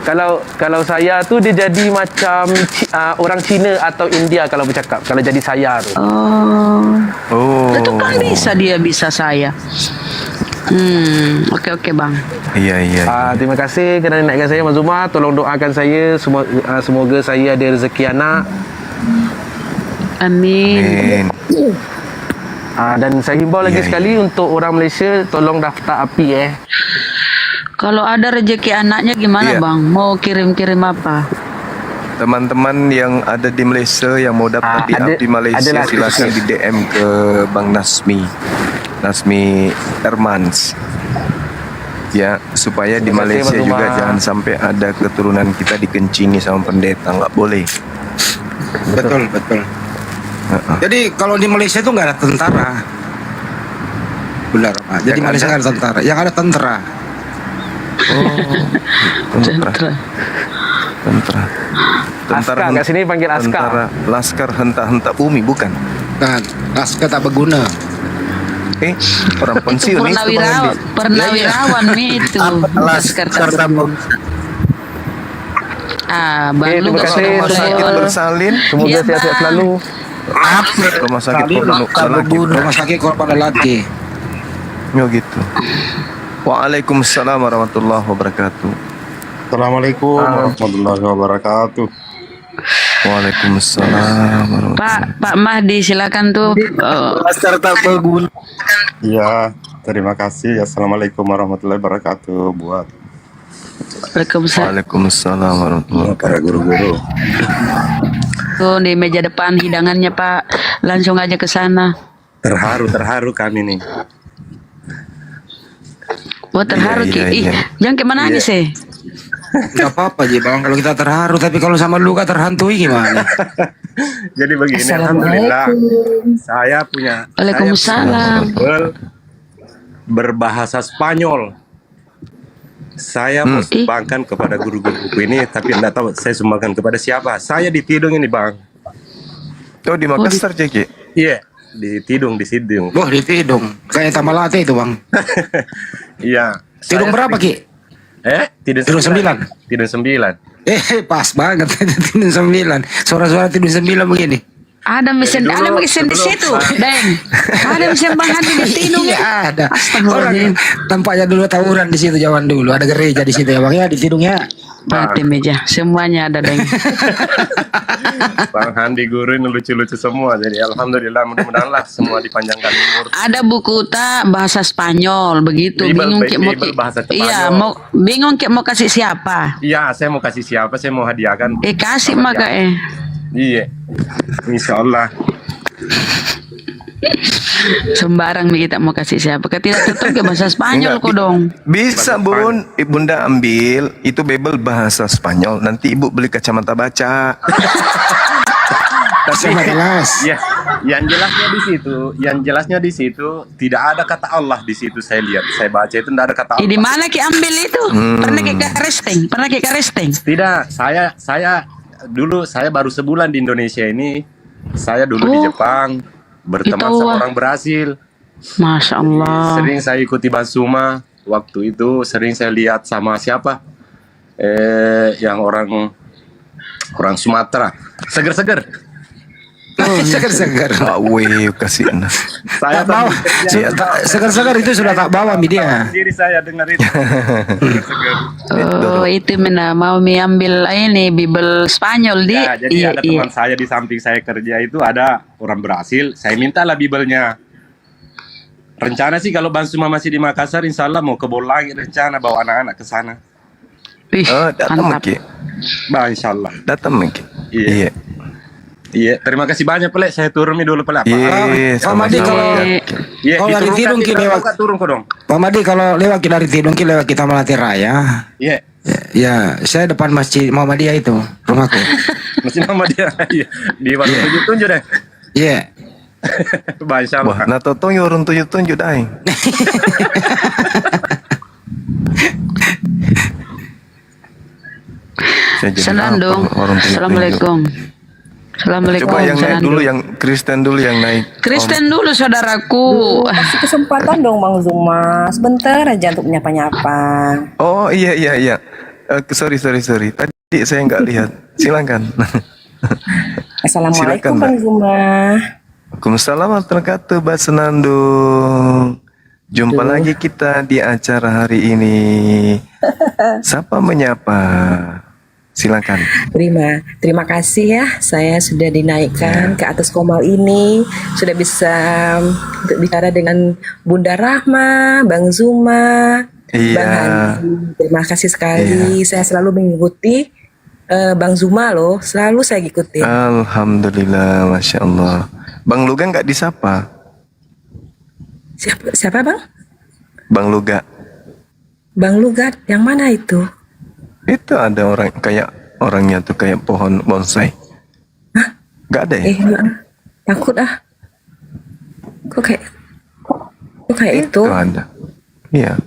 Kalau saya tuh dia jadi macam orang Cina atau India kalau bercakap. Kalau jadi saya tuh. Oh. Itu kan bisa saya. Oke bang. Iya. Terima kasih kerana naikkan saya, Mak Zuma. Tolong doakan saya semoga saya ada rezeki anak. Amin. Dan saya himbau lagi sekali untuk orang Malaysia, tolong daftar API Kalau ada rezeki anaknya gimana bang? Mau kirim-kirim apa? Teman-teman yang ada di Malaysia yang mau dapat di Malaysia, silakan di DM ke Bang Nasmi Ermans. Ya, supaya di Malaysia juga jangan sampai ada keturunan kita dikencingi sama pendeta, nggak boleh. Betul. Jadi kalau di Malaysia itu nggak ada tentara. Benar, Pak. Jadi Malaysia nggak ada tentara, yang ada tentara. Askar, kat sini panggil askar. Laskar henta-henta bumi, bukan? Kan, laskar tak berguna. Orang pensiun nih. Pernawirawan nih itu. Laskar tak berguna. Bang, lu terima kasih rumah sakit bersalin. Semoga sehat-sehat selalu. Rumah sakit Rumah sakit korban lelaki. Ya gitu. Waalaikumsalam warahmatullahi wabarakatuh. Assalamualaikum warahmatullahi wabarakatuh. Waalaikumsalam. Pak Mahdi silakan tuh. Iya, terima kasih. Assalamualaikum warahmatullahi wabarakatuh buat Waalaikumsalam warahmatullahi wabarakatuh. para guru-guru. Tuh di meja depan hidangannya Pak. Langsung aja ke sana. Terharu kami nih. Oh terharu Iya. jangan kayak mana aja sih. Gak apa-apa Ji Bang kalau kita terharu, tapi kalau sama luka terhantui gimana? Jadi begini, alhamdulillah saya punya Waalaikumsalam. berbahasa Spanyol. Saya mau sumbangkan kepada guru-guru ini, tapi tidak tahu saya sumbangkan kepada siapa. Saya di Tidung ini Bang. Oh di Makassar Ceki? Iya, di Tidung. Wah di Tidung, kayak Tamalate itu Bang. Iya. Tidung berapa Ki? Tidung 9. Tidung 9. Pas banget Tidung 9. Suara-suara Tidung 9 begini. Ada mesin di situ, Deng. Ada mesin Bang Hadi di Tidung ya. Ada. Astagfirullahaladzim. Tampaknya dulu tawuran di situ zaman dulu. Ada gereja di situ ya Bang ya, di Tidung ya. Berarti meja semuanya ada Deng. Bang Handi guru ini lucu-lucu semua. Jadi alhamdulillah, mudah-mudahan lah semua dipanjangkan umur. Ada buku bahasa Spanyol begitu. Bingung bahasa Spanyol. Iya, bingung mau kasih siapa? Iya, saya mau kasih siapa? Saya mau hadiahkan. Kasih maka Iya. Insya Allah. Sembarang nih kita mau kasih siapa? Tidak tetap ke bahasa Spanyol kok dong. Bisa Bun, Bunda ambil itu Bible bahasa Spanyol. Nanti Ibu beli kacamata baca. Tapi ya, yang jelasnya di situ tidak ada kata Allah di situ. Saya lihat, saya baca itu tidak ada kata Allah. Di mana Ki ambil itu? Pernah ke resting? Tidak, saya dulu saya baru sebulan di Indonesia ini. Saya dulu di Jepang berteman sama orang Brasil. Masya Allah. Sering saya ikuti Bang Zuma. Waktu itu sering saya lihat sama siapa? Yang orang Sumatera. Seger-seger. Seger-seger. Wih, kasih Saya bawa. Seger-seger itu sudah tak bawa dia. Diri saya dengar itu. Oh, itu mau ambil ini Bible Spanyol di. Ya, jadi ada teman saya di samping saya kerja itu ada orang Brasil. Saya mintalah Bible-nya. Rencana sih kalau Bang Zuma masih di Makassar, insya Allah mau ke Bolangi rencana bawa anak-anak ke sana. Datang Miki. Bah, insya Allah. Datang Miki. Iya. Iya, terima kasih banyak Pelek. Saya turun dulu Pelek. Pak Madi kalau dari Tidung ki lewat turun kok dong. Pak Madi kalau lewat dari Tidung ki lewat kita Melati Raya. Iya. Ya, saya depan Masjid Muhammadiyah itu, rumahku. Masjid Muhammadiyah. Di warung tunjuk deh. Iya. Masya Allah. Nah, totong yo orang tunjuk dai. Senandung. Assalamualaikum. Assalamualaikum. Coba yang naik Salam dulu, yang Kristen dulu yang naik. Kristen dulu saudaraku. Kasih kesempatan dong Bang Zuma. Sebentar aja untuk nyapa-nyapa. Oh iya. Sorry. Tadi saya nggak lihat. Silakan. Assalamualaikum Silakan, Mbak. Bang Zuma. Waalaikumsalam warahmatullahi wabarakatuh, Mbak Senandung. Jumpa lagi kita di acara hari ini. Sapa menyapa. Silakan. Terima kasih ya. Saya sudah dinaikkan ke atas komal ini, sudah bisa untuk bicara dengan Bunda Rahma, Bang Zuma, Iya. Bang Handi. Terima kasih sekali. Saya selalu mengikuti Bang Zuma loh, selalu saya ikuti. Alhamdulillah, masya Allah. Bang Luga nggak disapa? Siapa Bang? Bang Luga. Bang Lugat, yang mana itu? Itu ada orang kayak orangnya tuh kayak pohon bonsai. Hah? Nggak ada ya? Takut ah. Kok kayak itu? Itu ada. Iya.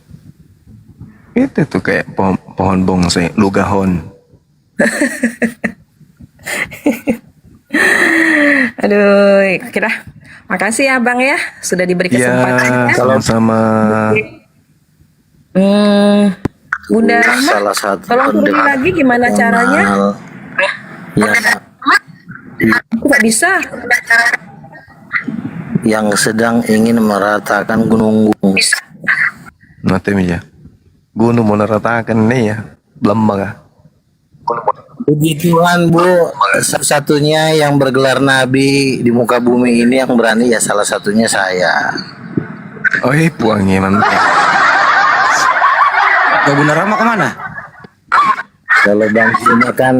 Itu tuh kayak pohon bonsai, lugahon. Aduh, kira. Makasih ya Bang ya, sudah diberi kesempatan. Ya, sama-sama. Bunda Rahma, Salah satu tolong turunin lagi gimana caranya? Aku nggak bisa. yang sedang ingin meratakan gunung-gunung. Nanti ya. Gunung mau meratakan nih ya. Belum ya. Puji Tuhan Bu, satu-satunya yang bergelar nabi di muka bumi ini yang berani ya salah satunya saya. Oh puangnya mantap. Bunda Rahma kemana? Kalau Bang Sina kan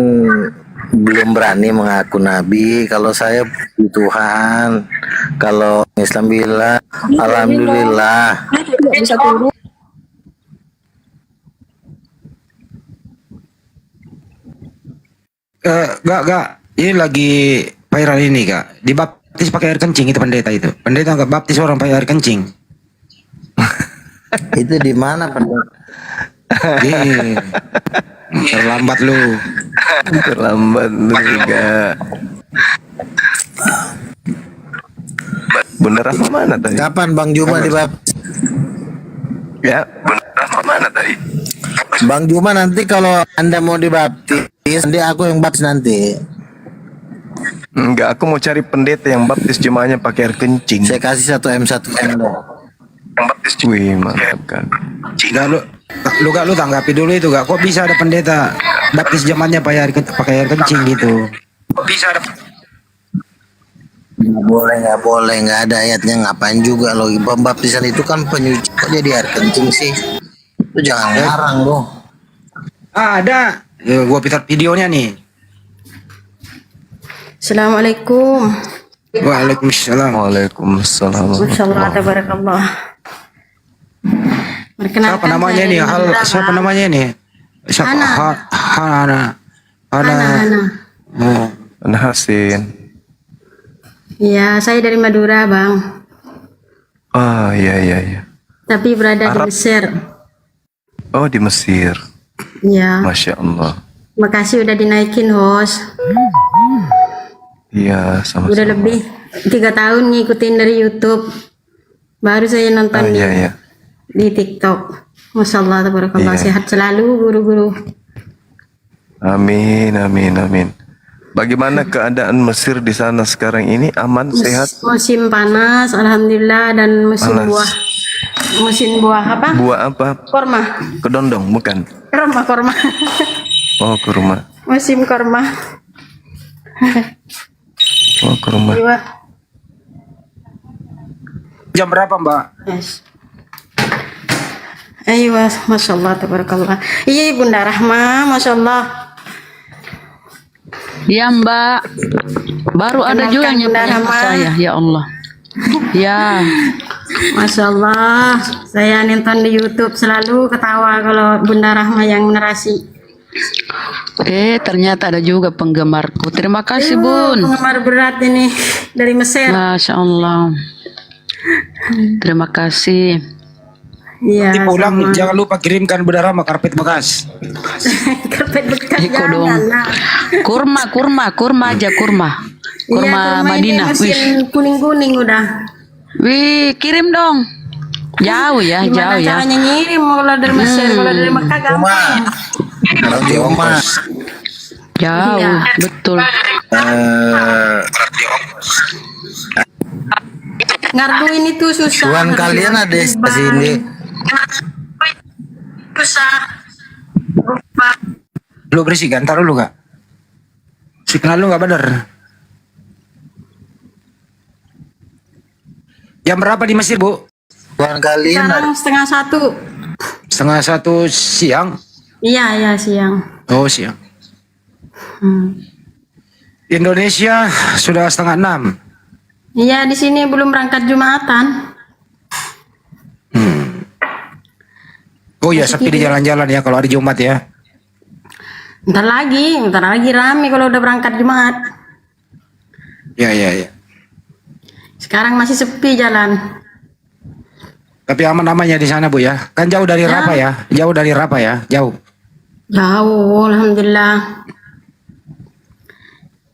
belum berani mengaku nabi. Kalau saya puji Tuhan. Kalau Islam bilang alhamdulillah. Bisa turun. Gak. Ini lagi viral ini kak. Dibaptis pakai air kencing itu pendeta itu. Pendeta nggak baptis orang pakai air kencing. Itu di mana pendeta? Terlambat lu. Terlambat lu juga. Bunda Rahma mana tadi? Kapan Bang Juma dibaptis? Ya, Bunda Rahma mana tadi? Bang Juma nanti kalau Anda mau dibaptis, nanti aku yang baptis nanti. Enggak, aku mau cari pendeta yang baptis jemaahnya pakai air kencing. Saya kasih 1M 1M dong. Yang baptis. Wih, mantap kan. Gak lu tanggapi dulu itu gak. Kok bisa ada pendeta baptis jemaahnya pakai air kencing gitu? Kok bisa ada? Nggak boleh, nggak ada ayatnya. Ngapain juga loh? Pembaptisan itu kan penyuci. Kok jadi air kencing sih? Lu jangan ngarang loh. Ada. Gua putar videonya nih. Assalamualaikum. Waalaikumsalam. Waalaikumsalam. Masyaallah, tabarakallah. Siapa namanya nih? Siapa namanya nih? Hana. Oh. Hana Hasin. Iya, saya dari Madura, Bang. Ah, iya. Tapi berada di Mesir. Oh, di Mesir. Iya. Masya Allah. Makasih udah dinaikin, host. Iya, sama-sama. Udah lebih 3 tahun ngikutin dari YouTube. Baru saya nonton di TikTok. Masya Allah, tabarakallah. Iya. Sehat selalu, guru-guru. Amin. Bagaimana keadaan Mesir di sana sekarang ini? Aman, sehat? Musim panas, alhamdulillah, dan musim Panas. buah. Musim buah apa? Buah apa? Korma. Kedondong, bukan? Korma. Oh, kurma. Musim korma. Oh, kurma. Iya. Jam berapa Mbak? Yes. Ayo, Masya Allah, tabarakallah. Iya, Bunda Rahma, Masya Allah. Ya Mbak, baru ada juga yang Bunda nyapa Rahma. saya, ya Allah. Ya, Masya Allah, saya nonton di YouTube selalu ketawa kalau Bunda Rahma yang narasi. ternyata ada juga penggemarku. Terima kasih Bun. Penggemar berat ini dari Mesir. Masya Allah. Terima kasih. Iya. Nanti pulang sama. jangan lupa kirimkan Bunda Rahma karpet bekas. Karpet bekas Iko dong. jangan lah. Kurma aja kurma. Kurma Madinah. Mesin kuning-kuning udah. Wih, kirim dong. Jauh ya, Gimana jauh ya. caranya ngirim kalau dari Mesir, kalau dari Mekah gampang. Berarti Oma. Jauh, Iya. betul. Ngarduin itu susah. Tuhan harus kalian ada di dibantu. sini. Susah. Lu bersih kan? Taruh lu gak? Signal lu gak bener. Jam berapa di Mesir, Bu? Tuhan kalian Sekarang setengah 1. 1:30 siang. Iya siang. Oh, siang. Indonesia sudah 5:30. Iya di sini belum berangkat Jumatan. Oh ya, Masih sepi di tidur. jalan-jalan ya kalau hari Jumat ya. Ntar lagi rame kalau udah berangkat Jumat. Ya. Sekarang masih sepi jalan. Tapi aman namanya di sana, Bu ya. Kan jauh dari Ya. Rafah ya. Jauh dari Rafah ya, jauh. Jauh, alhamdulillah.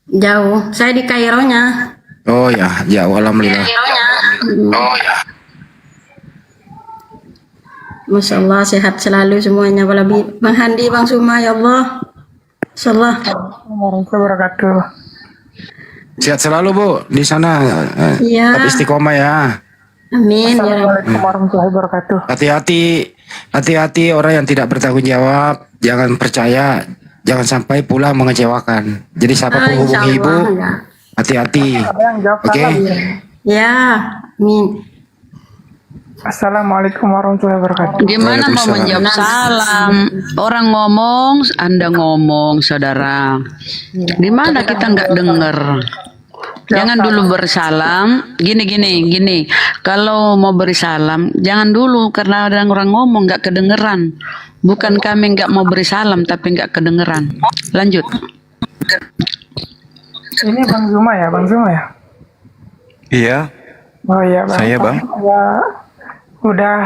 Jauh. Saya di Kaironya. Oh ya, jauh alhamdulillah. Oh ya. Masya Allah sehat selalu semuanya. Bang Handi, Bang Suma, ya Allah. Masya Allah. Sehat selalu, Bu, di sana. Iya. Tetap istiqomah ya. Amin. Ya Rabbi. warahmatullahi wabarakatuh. Hati-hati orang yang tidak bertanggung jawab. Jangan percaya, jangan sampai pulang mengecewakan. Jadi siapapun Insya hubungi Ibu, Allah, ya. hati-hati. Oke. Ya, amin. Assalamualaikum warahmatullahi wabarakatuh. Gimana mau menjawab salam? Orang ngomong, Anda ngomong, saudara. Gimana kita nggak dengar? Jangan dulu bersalam. Gini. Kalau mau beri salam, jangan dulu karena ada orang ngomong nggak kedengeran. Bukan kami nggak mau beri salam, tapi nggak kedengeran. Lanjut. Ini Bang Zuma ya, Iya, Oh iya Bang. Saya, Bang. Ya, udah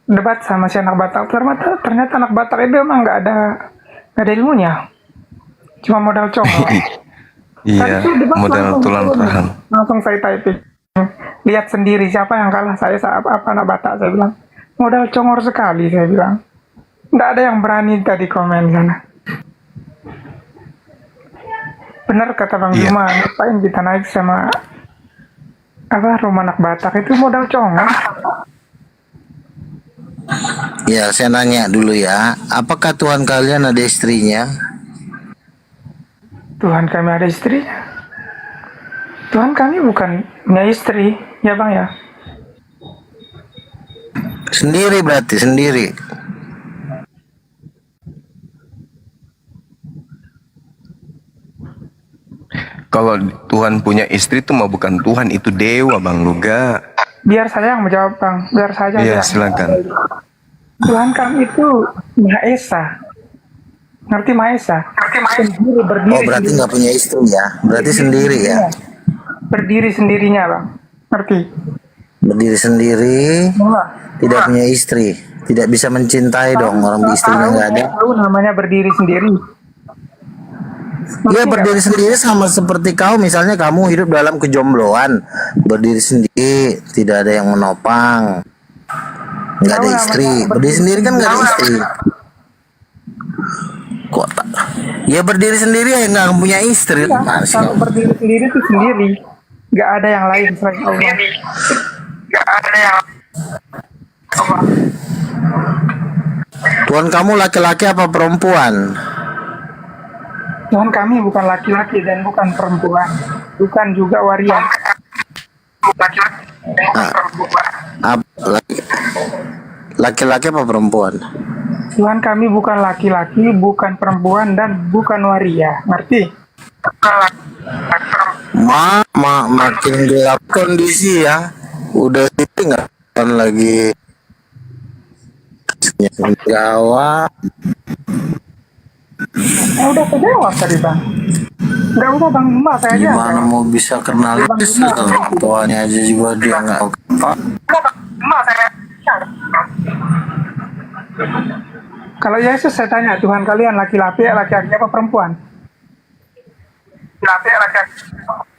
debat sama si anak Batak. Ternyata anak Batak itu emang nggak ada ilmunya. Cuma modal congok. iya, model tulang rahang. Langsung saya typing. Lihat sendiri siapa yang kalah, saya apa anak Batak, saya bilang. Modal congor sekali, saya bilang. Nggak ada yang berani tadi komen sana. Benar kata Bang Iya. Zuma, ngapain kita naik sama rumah anak Batak itu modal congor. Ya, saya nanya dulu ya. Apakah Tuhan kalian ada istrinya? Tuhan kami ada istri. Tuhan kami bukan punya istri, ya Bang ya. Sendiri berarti, sendiri. Kalau Tuhan punya istri itu mah bukan Tuhan, itu dewa, Bang Luga. Biar saya yang menjawab Bang, biar saja. Iya, Bang. silakan. Tuhan kami itu Maha Esa. Ngerti Maha Esa? Sendiri, berdiri. Oh, berarti nggak punya istri ya? Berarti sendiri ya? Berdiri sendirinya Bang. Ngerti? Berdiri sendiri, tidak punya istri. Tidak bisa mencintai dong orang istrinya nggak ada. Tahu namanya berdiri sendiri. Iya, berdiri sendiri sama seperti kau, misalnya kamu hidup dalam kejombloan, berdiri sendiri, tidak ada yang menopang, nggak ada istri. Berdiri sendiri kan nggak ada istri. Kok tak? Ya berdiri sendiri ya nggak punya istri. Iya, Gimana sih kalau kamu? berdiri sendiri itu sendiri. Nggak ada yang lain selain Allah. Nggak ada yang Tuhan kamu laki-laki apa perempuan? Tuhan kami bukan laki-laki dan bukan perempuan, bukan juga waria. Laki-laki apa perempuan? Tuhan kami bukan laki-laki, bukan perempuan dan bukan waria. Ngerti? Makin gelap kondisi ya. Udah itu nggak kan lagi gawat. Udah kejawab tadi Bang. Nggak usah Bang Zuma, saya aja. Gimana mau bisa kenal tuannya aja juga dia nggak apa. Kalau Yesus saya tanya, Tuhan kalian laki-laki apa perempuan?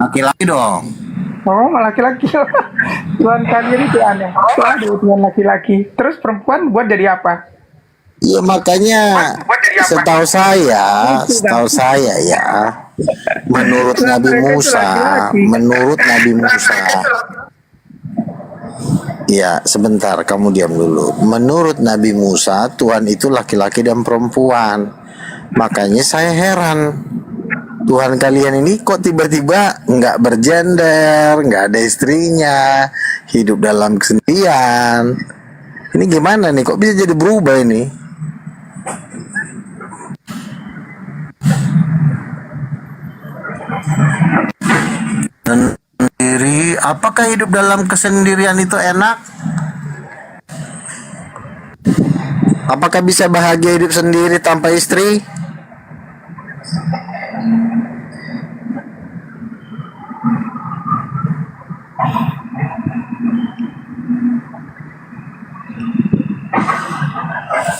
Laki-laki dong. Oh, laki-laki. Tuhan kalian itu aneh. Kok ada Tuhan laki-laki? Terus perempuan buat jadi apa? Iya makanya setahu saya ya, menurut Nabi Musa, ya sebentar kamu diam dulu. Menurut Nabi Musa Tuhan itu laki-laki dan perempuan. Makanya saya heran, Tuhan kalian ini kok tiba-tiba nggak bergender, nggak ada istrinya, hidup dalam kesendirian. Ini gimana nih? Kok bisa jadi berubah ini? Sendiri, apakah hidup dalam kesendirian itu enak? Apakah bisa bahagia hidup sendiri tanpa istri?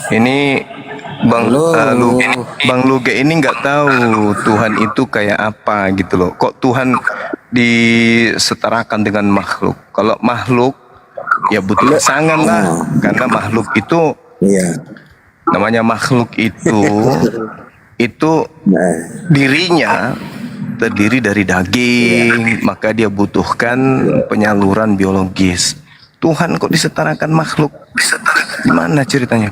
Ini Bang Luge ini nggak tahu Tuhan itu kayak apa gitu loh. Kok Tuhan disetarakan dengan makhluk? Kalau makhluk ya butuh pasangan lah, karena makhluk itu namanya makhluk itu dirinya terdiri dari daging, maka dia butuhkan penyaluran biologis. Tuhan kok disetarakan makhluk? Gimana ceritanya?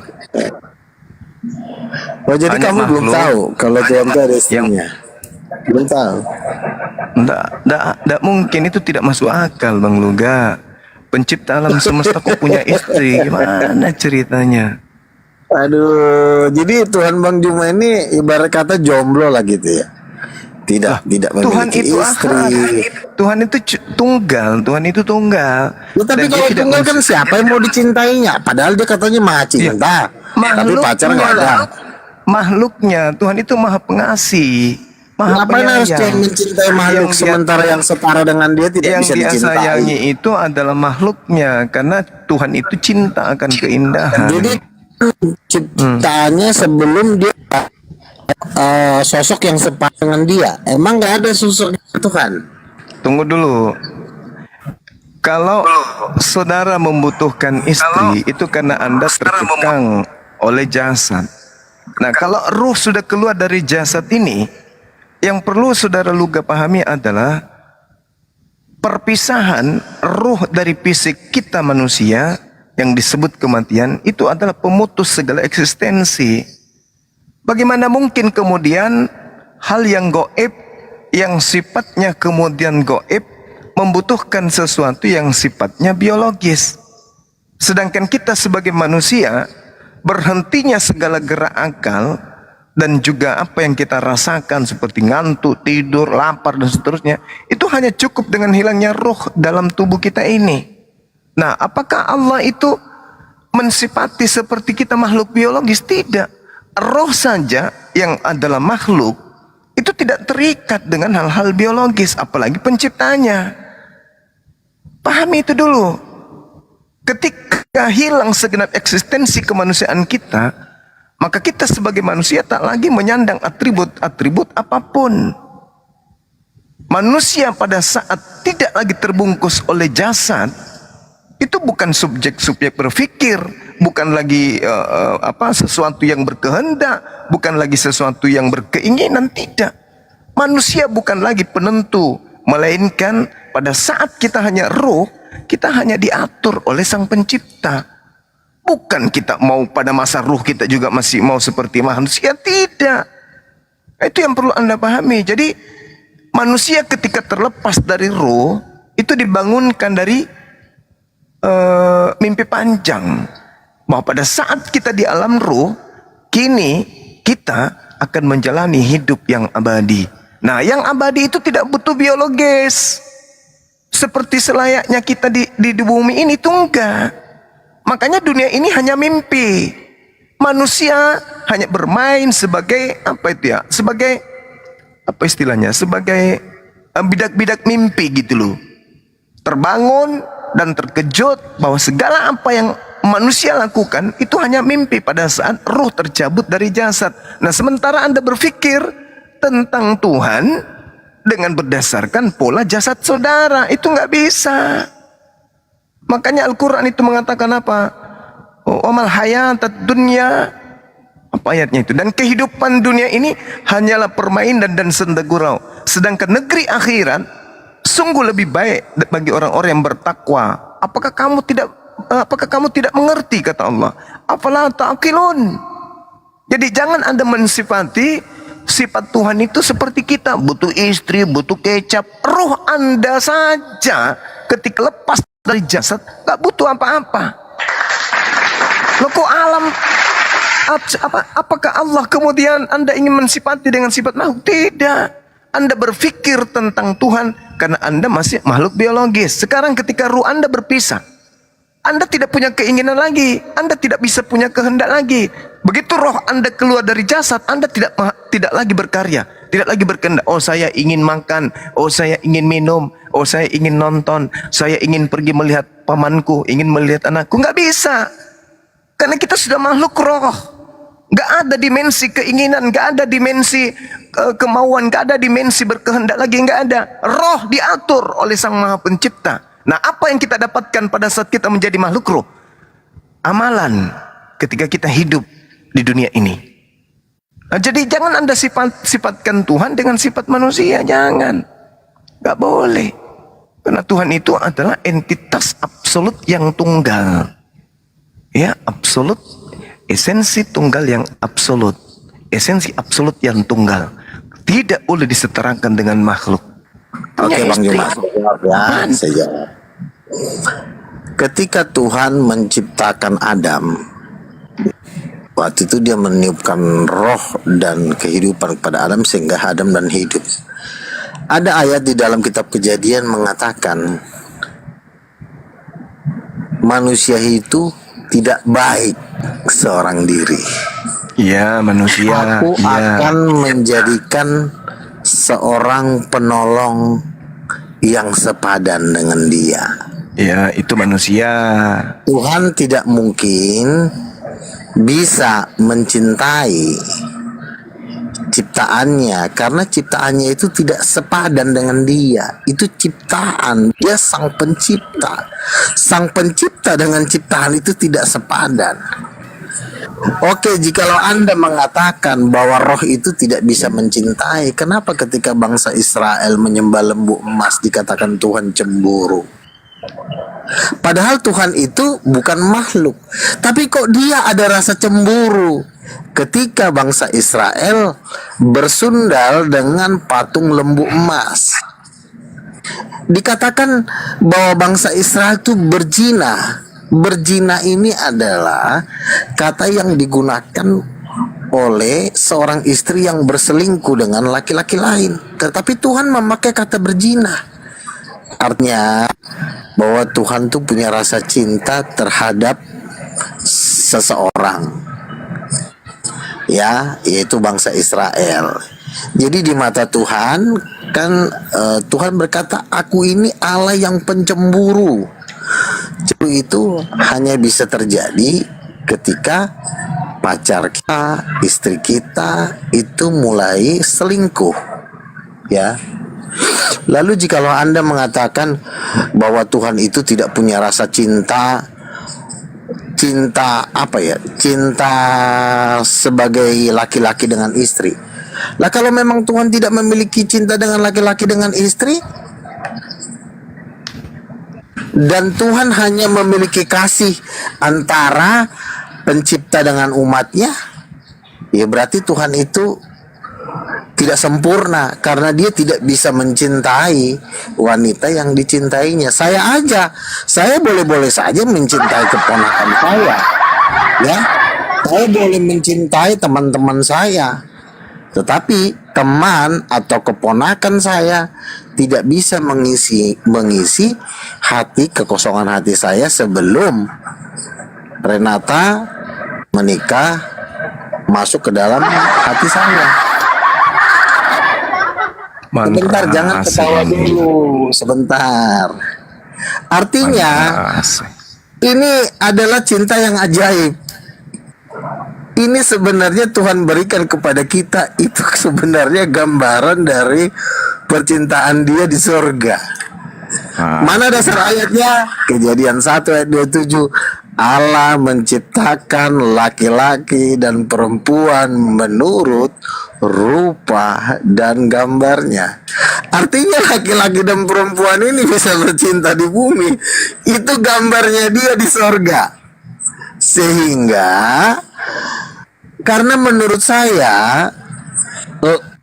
Oh jadi Hanya kamu belum makhluk tahu kalau Tuhan itu ada istrinya? Belum tahu? Nggak mungkin, itu tidak masuk akal Bang Luga. Pencipta alam semesta kok punya istri? Gimana ceritanya? Aduh, jadi Tuhan Bang Juma ini ibarat kata jomblo lah gitu ya? Tidak Tuhan memiliki itu istri. Tuhan itu tunggal. Ya, tapi kalau tunggal kan siapa yang mau dicintainya? Padahal dia katanya maha cinta, tapi pacar nggak ada. Makhluknya Tuhan itu maha pengasih, maha Ngapain harus dia mencintai makhluk sementara yang setara dengan dia tidak bisa Yang dia dicintai? sayangi itu adalah makhluknya, karena Tuhan itu cinta akan keindahan. Jadi ciptaannya sebelum dia sosok yang sepadan dengan dia. Emang nggak ada sosok itu kan? Tunggu dulu. Kalau saudara membutuhkan istri, itu karena Anda terkekang oleh jasad. Nah, kalau ruh sudah keluar dari jasad ini, yang perlu saudara Luga pahami adalah perpisahan ruh dari fisik kita manusia yang disebut kematian itu adalah pemutus segala eksistensi. Bagaimana mungkin kemudian hal yang goib, yang sifatnya kemudian goib, membutuhkan sesuatu yang sifatnya biologis. Sedangkan kita sebagai manusia, berhentinya segala gerak akal dan juga apa yang kita rasakan seperti ngantuk, tidur, lapar dan seterusnya, itu hanya cukup dengan hilangnya ruh dalam tubuh kita ini. Nah, apakah Allah itu mensifati seperti kita makhluk biologis? Tidak. Roh saja yang adalah makhluk itu tidak terikat dengan hal-hal biologis, apalagi penciptanya. Pahami itu dulu. Ketika hilang segenap eksistensi kemanusiaan kita, maka kita sebagai manusia tak lagi menyandang atribut-atribut apapun. Manusia pada saat tidak lagi terbungkus oleh jasad, itu bukan subjek-subjek berpikir, bukan lagi sesuatu yang berkehendak, bukan lagi sesuatu yang berkeinginan, tidak. Manusia bukan lagi penentu, melainkan pada saat kita hanya ruh, kita hanya diatur oleh Sang Pencipta. Bukan kita mau pada masa ruh kita juga masih mau seperti manusia, tidak. Itu yang perlu Anda pahami. Jadi manusia ketika terlepas dari ruh, itu dibangunkan dari mimpi panjang, bahwa pada saat kita di alam ruh, kini kita akan menjalani hidup yang abadi. Nah, yang abadi itu tidak butuh biologis seperti selayaknya kita di bumi ini, itu enggak. Makanya dunia ini hanya mimpi. Manusia hanya bermain sebagai sebagai sebagai bidak-bidak mimpi gitu loh. Terbangun dan terkejut bahwa segala apa yang manusia lakukan itu hanya mimpi pada saat ruh tercabut dari jasad. Nah, sementara Anda berpikir tentang Tuhan, dengan berdasarkan pola jasad saudara. Itu nggak bisa. Makanya Al-Quran itu mengatakan apa? Amal hayatad dunya. Apa ayatnya itu? Dan kehidupan dunia ini hanyalah permainan dan senda gurau. Sedangkan negeri akhirat sungguh lebih baik bagi orang-orang yang bertakwa. Apakah kamu tidak mengerti, kata Allah? Afala ta'qilun. Jadi jangan Anda mensifati sifat Tuhan itu seperti kita, butuh istri, butuh kecap. Roh Anda saja ketika lepas dari jasad gak butuh apa-apa. Loh kok alam apakah Allah kemudian Anda ingin mensifati dengan sifat makhluk? Tidak. Anda berpikir tentang Tuhan karena Anda masih makhluk biologis. Sekarang ketika ruh Anda berpisah, Anda tidak punya keinginan lagi, Anda tidak bisa punya kehendak lagi. Begitu roh Anda keluar dari jasad, Anda tidak lagi berkarya, tidak lagi berkehendak. Oh, saya ingin makan, oh saya ingin minum, oh saya ingin nonton, saya ingin pergi melihat pamanku, ingin melihat anakku. Nggak bisa, karena kita sudah makhluk roh. Nggak ada dimensi keinginan, nggak ada dimensi kemauan, nggak ada dimensi berkehendak lagi, nggak ada. Roh diatur oleh Sang Maha Pencipta. Nah, apa yang kita dapatkan pada saat kita menjadi makhluk roh? Amalan ketika kita hidup di dunia ini. Nah, jadi jangan Anda sifatkan Tuhan dengan sifat manusia, jangan. Gak boleh. Karena Tuhan itu adalah entitas absolut yang tunggal. Ya, absolut. Esensi tunggal yang absolut. Esensi absolut yang tunggal. Tidak boleh disetarakan dengan makhluk. Oke, Bang Juma, saya jawab. Ketika Tuhan menciptakan Adam, waktu itu dia meniupkan roh dan kehidupan kepada Adam sehingga Adam dan hidup. Ada ayat di dalam kitab Kejadian mengatakan manusia itu tidak baik seorang diri. Ya, manusia. Aku akan menjadikan seorang penolong yang sepadan dengan dia. Ya, itu manusia. Tuhan tidak mungkin bisa mencintai ciptaannya karena ciptaannya itu tidak sepadan dengan dia. Itu ciptaan, dia sang pencipta. Sang pencipta dengan ciptaan itu tidak sepadan. Oke, jikalau Anda mengatakan bahwa roh itu tidak bisa mencintai, kenapa ketika bangsa Israel menyembah lembu emas dikatakan Tuhan cemburu? Padahal Tuhan itu bukan makhluk, tapi kok dia ada rasa cemburu ketika bangsa Israel bersundal dengan patung lembu emas. Dikatakan bahwa bangsa Israel itu berzina. Berzina ini adalah kata yang digunakan oleh seorang istri yang berselingkuh dengan laki-laki lain. Tetapi Tuhan memakai kata berzina. Artinya bahwa Tuhan tuh punya rasa cinta terhadap seseorang, ya, yaitu bangsa Israel. Jadi di mata Tuhan kan Tuhan berkata, aku ini Allah yang pencemburu. Cemburu itu hanya bisa terjadi ketika pacar kita, istri kita itu mulai selingkuh, ya. Lalu jikalau Anda mengatakan bahwa Tuhan itu tidak punya rasa cinta apa ya? Cinta sebagai laki-laki dengan istri. Lah kalau memang Tuhan tidak memiliki cinta dengan laki-laki dengan istri, dan Tuhan hanya memiliki kasih antara pencipta dengan umatnya, ya berarti Tuhan itu tidak sempurna karena dia tidak bisa mencintai wanita yang dicintainya. Saya boleh-boleh saja mencintai keponakan saya, ya. Saya boleh mencintai teman-teman saya, tetapi teman atau keponakan saya tidak bisa mengisi hati, kekosongan hati saya sebelum Renata menikah masuk ke dalam hati saya. Sebentar, jangan ketawa dulu. Sebentar. Artinya ini adalah cinta yang ajaib. ini sebenarnya Tuhan berikan kepada kita itu sebenarnya gambaran dari percintaan Dia di surga. Mana dasar ayatnya? Kejadian 1 ayat 27. Allah menciptakan laki-laki dan perempuan menurut rupa dan gambarnya. Artinya laki-laki dan perempuan ini bisa bercinta di bumi. Itu gambarnya Dia di sorga. Sehingga karena menurut saya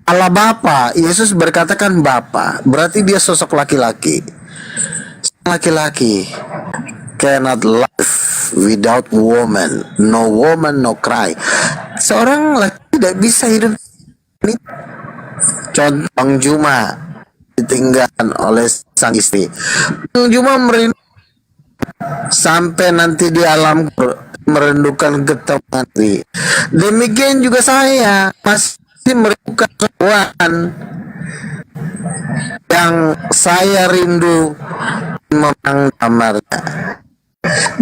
Allah Bapa, Yesus berkatakan Bapa, berarti Dia sosok laki-laki. Laki-laki cannot live without woman. No woman, no cry. Seorang laki tidak bisa hidup ini. Contoh Bang Juma ditinggalkan oleh sang istri. Bang Juma merindu sampai nanti di alam merindukan ketemu. Demikian juga saya pasti merindukan kawan yang saya rindu memang kamarnya.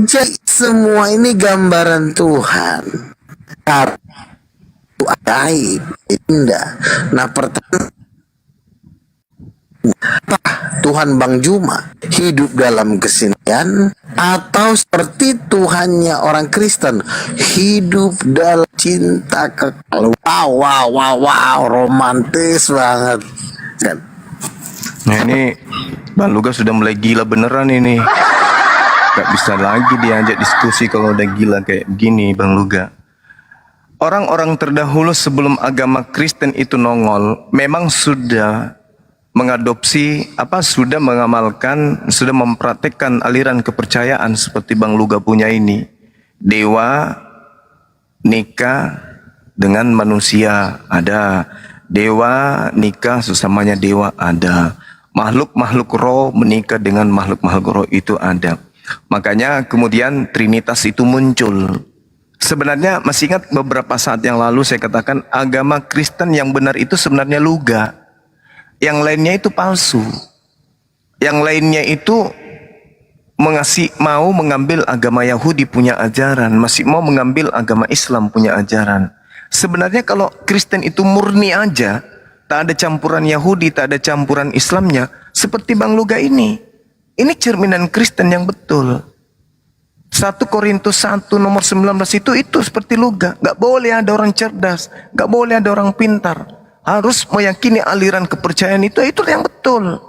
Jadi semua ini gambaran Tuhan. Itu ajaib, indah. Nah pertanyaan, Tuhan Bang Juma hidup dalam kesenian atau seperti Tuhannya orang Kristen hidup dalam cinta kekal? Wow, romantis banget kan? Nah ini Bang Luga sudah mulai gila beneran ini. Gak bisa lagi diajak diskusi kalau udah gila kayak gini Bang Luga. Orang-orang terdahulu sebelum agama Kristen itu nongol memang sudah mengadopsi sudah mengamalkan, sudah mempraktekkan aliran kepercayaan seperti Bang Luga punya ini. Dewa nikah dengan manusia ada, dewa nikah sesamanya dewa ada, makhluk-makhluk roh menikah dengan makhluk-makhluk roh itu ada. Makanya kemudian Trinitas itu muncul. Sebenarnya masih ingat beberapa saat yang lalu saya katakan agama Kristen yang benar itu sebenarnya Luga. Yang lainnya itu palsu. Yang lainnya itu mau mengambil agama Yahudi punya ajaran, masih mau mengambil agama Islam punya ajaran. Sebenarnya kalau Kristen itu murni aja, tak ada campuran Yahudi, tak ada campuran Islamnya, seperti Bang Luga ini. Ini cerminan Kristen yang betul. 1 Korintus 1 nomor 19 itu seperti Luga. Gak boleh ada orang cerdas, gak boleh ada orang pintar. Harus meyakini aliran kepercayaan itu yang betul.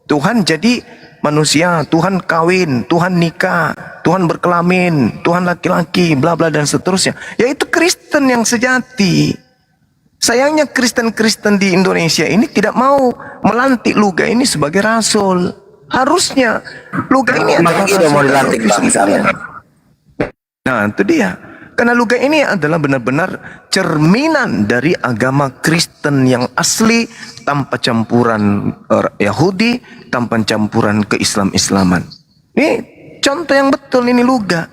Tuhan jadi manusia, Tuhan kawin, Tuhan nikah, Tuhan berkelamin, Tuhan laki-laki, bla bla dan seterusnya. Yaitu Kristen yang sejati. Sayangnya Kristen-Kristen di Indonesia ini tidak mau melantik Luga ini sebagai rasul. Harusnya Luga ini adalah rasul. Mau dilantik misalnya. Nah itu dia. Karena Luga ini adalah benar-benar cerminan dari agama Kristen yang asli, tanpa campuran Yahudi, tanpa campuran ke-Islam-Islaman. Ini contoh yang betul ini Luga.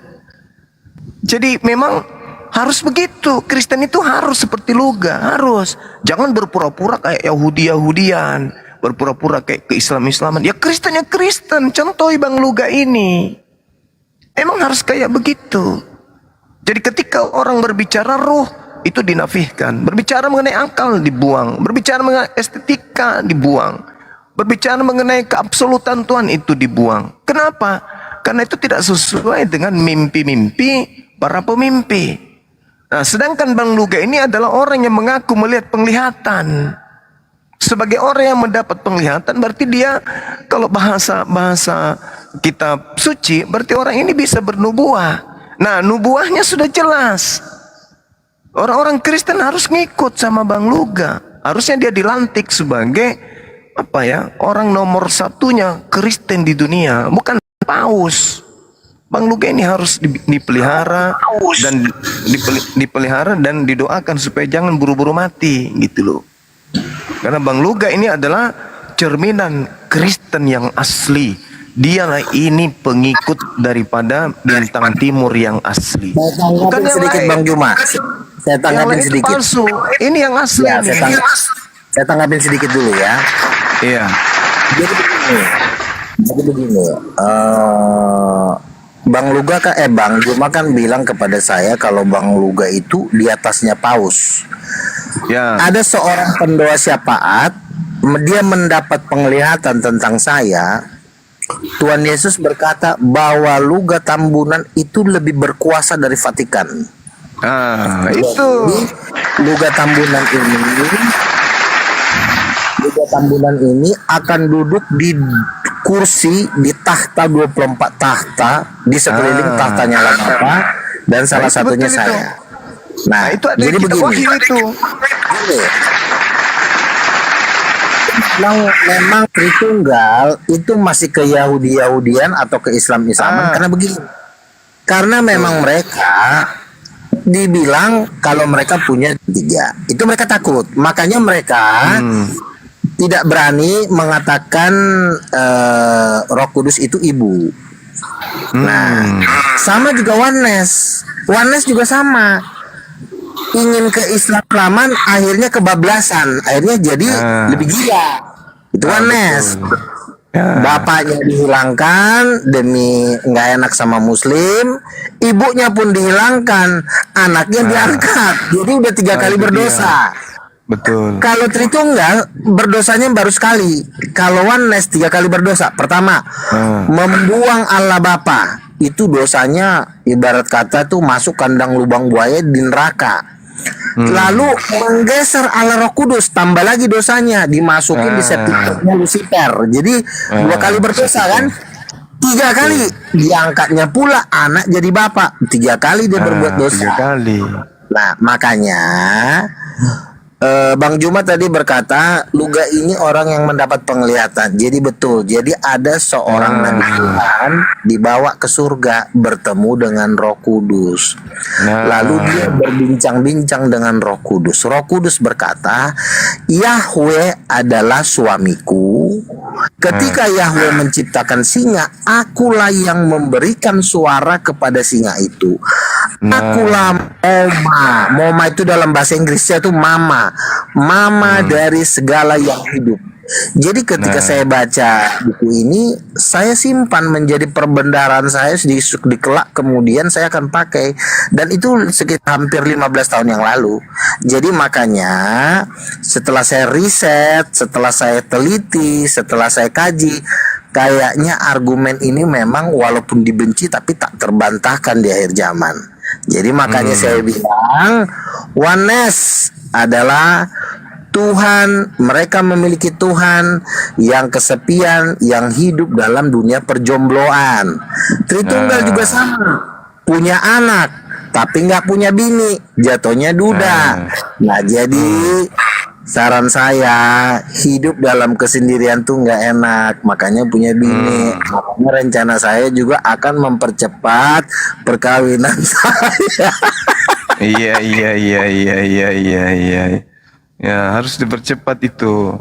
Jadi memang harus begitu. Kristen itu harus seperti Luga, harus. Jangan berpura-pura kayak Yahudi-Yahudian, berpura-pura kayak ke-Islam-Islaman. Ya Kristen, contoh Bang Luga ini. Emang harus kayak begitu. Jadi ketika orang berbicara roh itu dinafihkan, berbicara mengenai akal dibuang, berbicara mengenai estetika dibuang, berbicara mengenai keabsolutan Tuhan itu dibuang. Kenapa? Karena itu tidak sesuai dengan mimpi-mimpi para pemimpi. Nah, sedangkan Bang Luga ini adalah orang yang mengaku melihat penglihatan. Sebagai orang yang mendapat penglihatan berarti dia, kalau bahasa kitab suci, berarti orang ini bisa bernubuah. Nah, nubuahnya sudah jelas. Orang-orang Kristen harus ngikut sama Bang Luga. Harusnya dia dilantik sebagai orang nomor satunya Kristen di dunia, bukan paus. Bang Luga ini harus dipelihara dan dipelihara dan didoakan supaya jangan buru-buru mati gitu loh. Karena Bang Luga ini adalah cerminan Kristen yang asli. Dialah ini pengikut daripada bintang timur yang asli. Bukan yang sedikit lain. Bang Juma, saya tanggapin sedikit. Palsu. Ini yang asli. Ya, saya tanggapin sedikit dulu ya. Iya. Jadi begini. Bang Luga kan Bang Juma kan bilang kepada saya kalau Bang Luga itu di atasnya paus. Ya. Ada seorang pendoa syafaat, dia mendapat penglihatan tentang saya. Tuhan Yesus berkata bahwa Luga Tambunan itu lebih berkuasa dari Vatikan. Itu. Luga Tambunan ini akan duduk di kursi di tahta 24 tahta di sekeliling tahtanya Bapa dan salah satunya saya. Nah, itu ada jadi kita begini. wakil itu. Memang Tritunggal itu masih ke Yahudi-Yahudian atau ke Islam-Islaman karena begini. Karena memang mereka dibilang kalau mereka punya 3, itu mereka takut. Makanya mereka tidak berani mengatakan Roh Kudus itu ibu. Nah, sama juga Oneness. Oneness juga sama. Ingin ke Islaman akhirnya kebablasan, akhirnya jadi lebih gila. Itu Oneness. Bapaknya dihilangkan demi nggak enak sama Muslim, ibunya pun dihilangkan, anaknya diangkat. Jadi udah 3 kali berdosa. Betul. Kalau Tritunggal berdosanya baru sekali. Kalau Oneness 3 kali berdosa. Pertama, membuang Allah Bapa. Itu dosanya ibarat kata tuh masuk kandang lubang buaya di neraka. Lalu menggeser Allah Roh Kudus, tambah lagi dosanya, dimasukin di septiknya Lucifer. Jadi 2 kali berdosa kan? 3 kali diangkatnya pula anak jadi bapak. 3 kali dia berbuat dosa. 3 kali. Nah, makanya Bang Juma tadi berkata Luga ini orang yang mendapat penglihatan. Jadi betul. Jadi ada seorang Nabi Tuhan dibawa ke surga bertemu dengan Roh Kudus. Lalu dia berbincang-bincang dengan Roh Kudus. Roh Kudus berkata, Yahweh adalah suamiku. Ketika Yahweh menciptakan singa, akulah yang memberikan suara kepada singa itu. Akulah Moma. Moma itu dalam bahasa Inggrisnya itu mama. Mama dari segala yang hidup. Jadi ketika saya baca buku ini, saya simpan menjadi perbendaharaan saya di kelak, kemudian saya akan pakai. Dan itu sekitar hampir 15 tahun yang lalu. Jadi makanya setelah saya riset, setelah saya teliti, setelah saya kaji, kayaknya argumen ini memang walaupun dibenci tapi tak terbantahkan di akhir zaman. Jadi makanya saya bilang Oneness adalah Tuhan, mereka memiliki Tuhan yang kesepian, yang hidup dalam dunia perjombloan. Tritunggal juga sama, punya anak tapi nggak punya bini, jatuhnya duda. Nah jadi saran saya, hidup dalam kesendirian tuh nggak enak, makanya punya bini. Makanya rencana saya juga akan mempercepat perkawinan saya. Iya. Ya, harus dipercepat itu.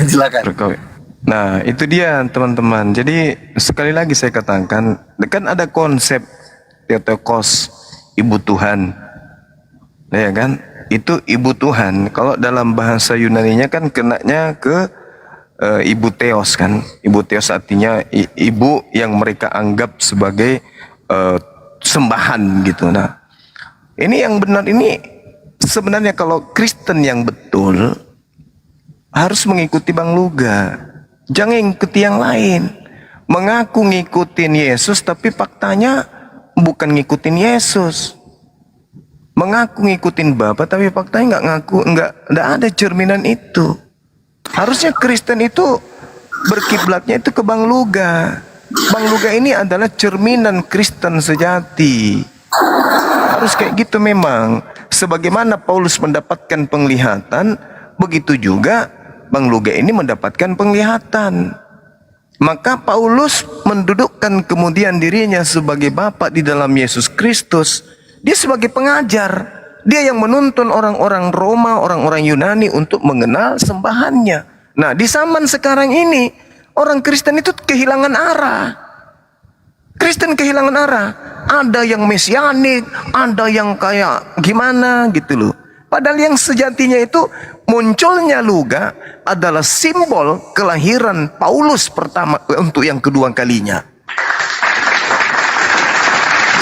Silakan. Nah, itu dia teman-teman. Jadi sekali lagi saya katakan, kan ada konsep Theotokos, ibu Tuhan. Ya kan? Itu ibu Tuhan. Kalau dalam bahasa Yunaninya kan kenanya ke ibu Theos kan. Ibu Theos artinya ibu yang mereka anggap sebagai sembahan gitu. Nah, ini yang benar ini sebenarnya kalau Kristen yang betul harus mengikuti Bang Luga. Jangan ikuti yang lain. Mengaku ngikutin Yesus tapi faktanya bukan ngikutin Yesus. Mengaku ngikutin Bapa tapi faktanya nggak ada cerminan itu. Harusnya Kristen itu berkiblatnya itu ke Bang Luga. Bang Luga ini adalah cerminan Kristen sejati. Harus kayak gitu memang. Sebagaimana Paulus mendapatkan penglihatan, begitu juga Bang Luga ini mendapatkan penglihatan. Maka Paulus mendudukkan kemudian dirinya sebagai Bapa di dalam Yesus Kristus. Dia sebagai pengajar. Dia yang menuntun orang-orang Roma, orang-orang Yunani untuk mengenal sembahannya. Nah, di zaman sekarang ini, orang Kristen itu kehilangan arah. Kristen kehilangan arah. Ada yang mesianik, ada yang kayak gimana gitu loh. Padahal yang sejatinya itu munculnya Luga adalah simbol kelahiran Paulus pertama untuk yang kedua kalinya.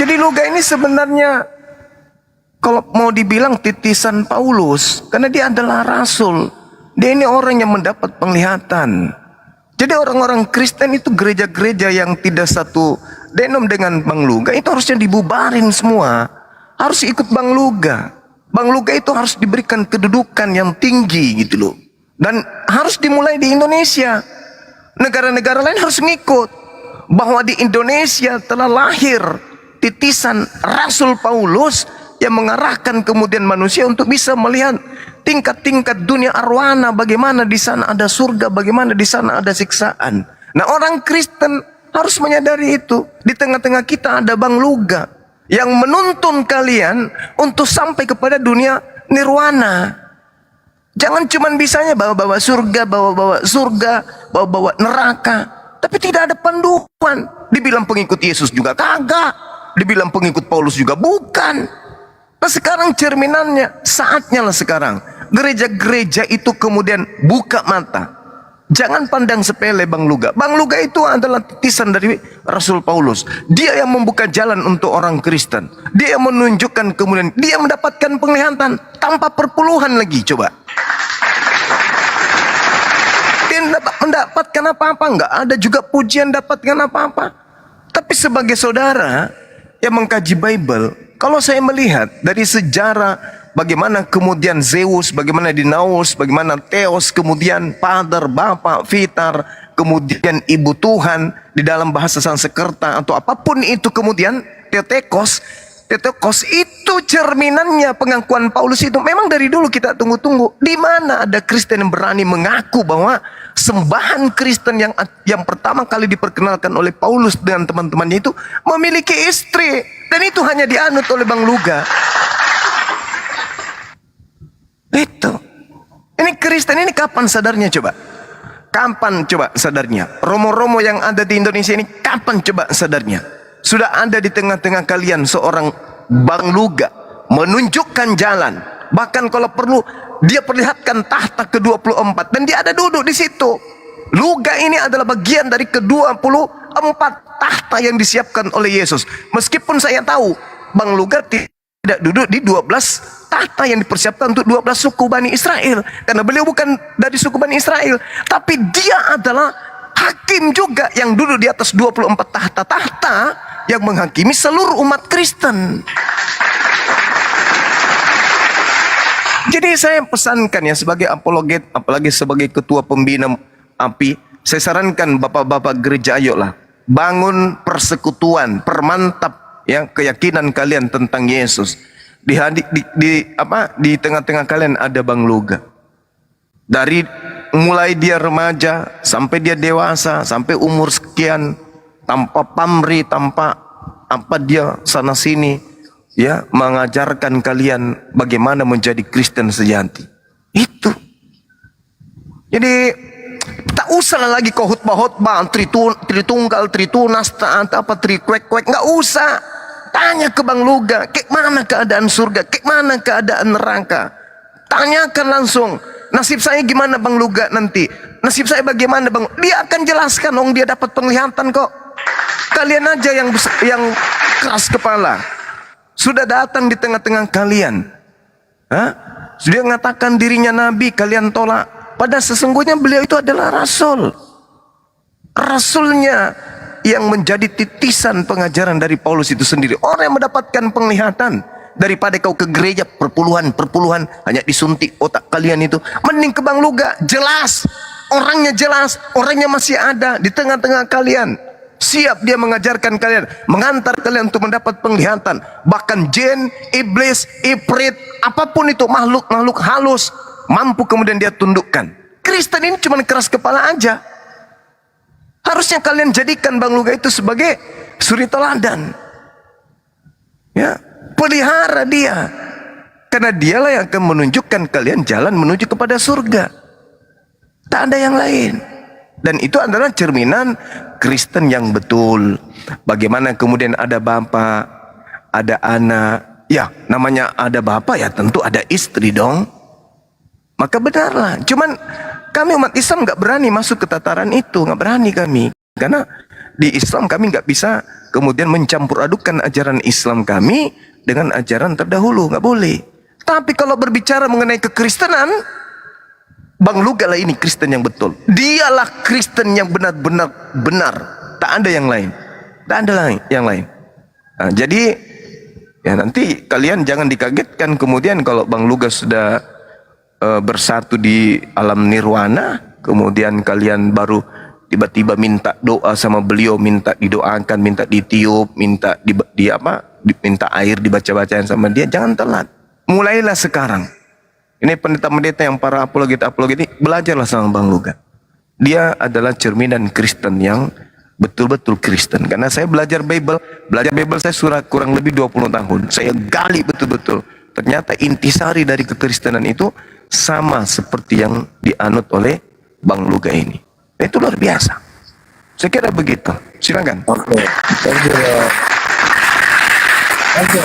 Jadi Luga ini sebenarnya kalau mau dibilang titisan Paulus, karena dia adalah rasul. Dia ini orang yang mendapat penglihatan. Jadi orang-orang Kristen itu gereja-gereja yang tidak satu denom dengan Bang Luga itu harusnya dibubarin semua. Harus ikut Bang Luga. Bang Luga itu harus diberikan kedudukan yang tinggi gitu loh. Dan harus dimulai di Indonesia. Negara-negara lain harus ngikut. Bahwa di Indonesia telah lahir titisan Rasul Paulus yang mengarahkan kemudian manusia untuk bisa melihat tingkat-tingkat dunia arwana, bagaimana di sana ada surga, bagaimana di sana ada siksaan. Nah, orang Kristen harus menyadari itu. Di tengah-tengah kita ada Bang Luga yang menuntun kalian untuk sampai kepada dunia nirwana. Jangan cuman bisanya bawa-bawa surga, bawa-bawa surga, bawa-bawa neraka, tapi tidak ada panduan. Dibilang pengikut Yesus juga kagak, dibilang pengikut Paulus juga bukan. Nah, sekarang cerminannya, saatnya lah sekarang gereja-gereja itu kemudian buka mata. Jangan pandang sepele Bang Luga. Bang Luga itu adalah titisan dari Rasul Paulus. Dia yang membuka jalan untuk orang Kristen. Dia yang menunjukkan kemudian dia mendapatkan penglihatan tanpa perpuluhan lagi. Coba. Dia mendapatkan apa-apa, enggak ada juga pujian dapatkan apa-apa. Tapi sebagai saudara yang mengkaji Bible, kalau saya melihat dari sejarah bagaimana kemudian Zeus, bagaimana Dinaus, bagaimana Theos, kemudian Father, Bapak, Vitar, kemudian Ibu Tuhan di dalam bahasa Sanskerta atau apapun itu, kemudian Theotokos itu cerminannya pengakuan Paulus itu. Memang dari dulu kita tunggu-tunggu di mana ada Kristen yang berani mengaku bahwa sembahan Kristen yang pertama kali diperkenalkan oleh Paulus dengan teman-temannya itu memiliki istri, dan itu hanya dianut oleh Bang Luga. Itu. Ini Kristen ini kapan sadarnya coba? Kapan coba sadarnya? Romo-romo yang ada di Indonesia ini kapan coba sadarnya? Sudah ada di tengah-tengah kalian seorang Bang Luga menunjukkan jalan. Bahkan kalau perlu dia perlihatkan tahta ke-24 dan dia ada duduk di situ. Luga ini adalah bagian dari ke-24 tahta yang disiapkan oleh Yesus. Meskipun saya tahu Bang Luga tidak duduk di 12 tahta yang dipersiapkan untuk 12 suku Bani Israel, karena beliau bukan dari suku Bani Israel, tapi dia adalah hakim juga yang duduk di atas 24 tahta-tahta yang menghakimi seluruh umat Kristen. Jadi saya pesankan ya, sebagai apologet, apalagi sebagai ketua pembina API, saya sarankan bapak-bapak gereja, ayolah bangun persekutuan, permantap ya keyakinan kalian tentang Yesus. Di tengah-tengah kalian ada Bang Luga. Dari mulai dia remaja sampai dia dewasa, sampai umur sekian, tanpa pamrih, tanpa apa dia sana sini ya, mengajarkan kalian bagaimana menjadi Kristen sejati. Itu. Jadi tak usah lagi kau khotbah-khotbah tritunggal, tritunas, apa trikwek-kwek, nggak usah. Tanya ke Bang Luga, kayak mana keadaan surga, kayak mana keadaan neraka. Tanyakan langsung, nasib saya gimana Bang Luga nanti? Nasib saya bagaimana Bang? Dia akan jelaskan, dia dapat penglihatan kok. Kalian aja yang keras kepala. Sudah datang di tengah-tengah kalian. Sudah mengatakan dirinya nabi, kalian tolak. Padahal sesungguhnya beliau itu adalah rasul. Rasulnya yang menjadi titisan pengajaran dari Paulus itu sendiri. Orang yang mendapatkan penglihatan. Daripada kau ke gereja perpuluhan hanya disuntik otak kalian itu, mending ke Bang Luga, jelas, orangnya masih ada di tengah-tengah kalian, siap dia mengajarkan kalian, mengantar kalian untuk mendapat penglihatan. Bahkan jin, iblis, ifrit, apapun itu, makhluk halus, mampu kemudian dia tundukkan. Kristen ini cuma keras kepala aja. Harusnya kalian jadikan Bang Luga itu sebagai suri teladan. Ya, pelihara dia. Karena dialah yang akan menunjukkan kalian jalan menuju kepada surga. Tak ada yang lain. Dan itu adalah cerminan Kristen yang betul. Bagaimana kemudian ada bapak, ada anak. Ya, namanya ada bapak ya tentu ada istri dong. Maka benarlah. Cuman kami umat Islam nggak berani masuk ke tataran itu, nggak berani kami. Karena Di Islam kami nggak bisa kemudian mencampur adukan ajaran Islam kami dengan ajaran terdahulu, nggak boleh. Tapi kalau berbicara mengenai kekristenan, Bang Luga lah ini Kristen yang betul. Dialah Kristen yang benar-benar benar. Tak ada yang lain. Tak ada yang lain. Nah, jadi ya nanti kalian jangan dikagetkan kemudian kalau Bang Luga sudah bersatu di alam nirwana, kemudian kalian baru tiba-tiba minta doa sama beliau, minta didoakan, minta ditiup, minta minta air dibaca-bacain sama dia. Jangan telat. Mulailah sekarang. Ini pendeta-pendeta yang para apologet ini, belajarlah sama Bang Luga. Dia adalah cerminan Kristen yang betul-betul Kristen. Karena saya belajar Bible saya kurang lebih 20 tahun. Saya gali betul-betul. Ternyata intisari dari kekristenan itu sama seperti yang dianut oleh Bang Luga ini. Itu luar biasa. Saya kira begitu. Silakan. Oke. Thank you. Oke.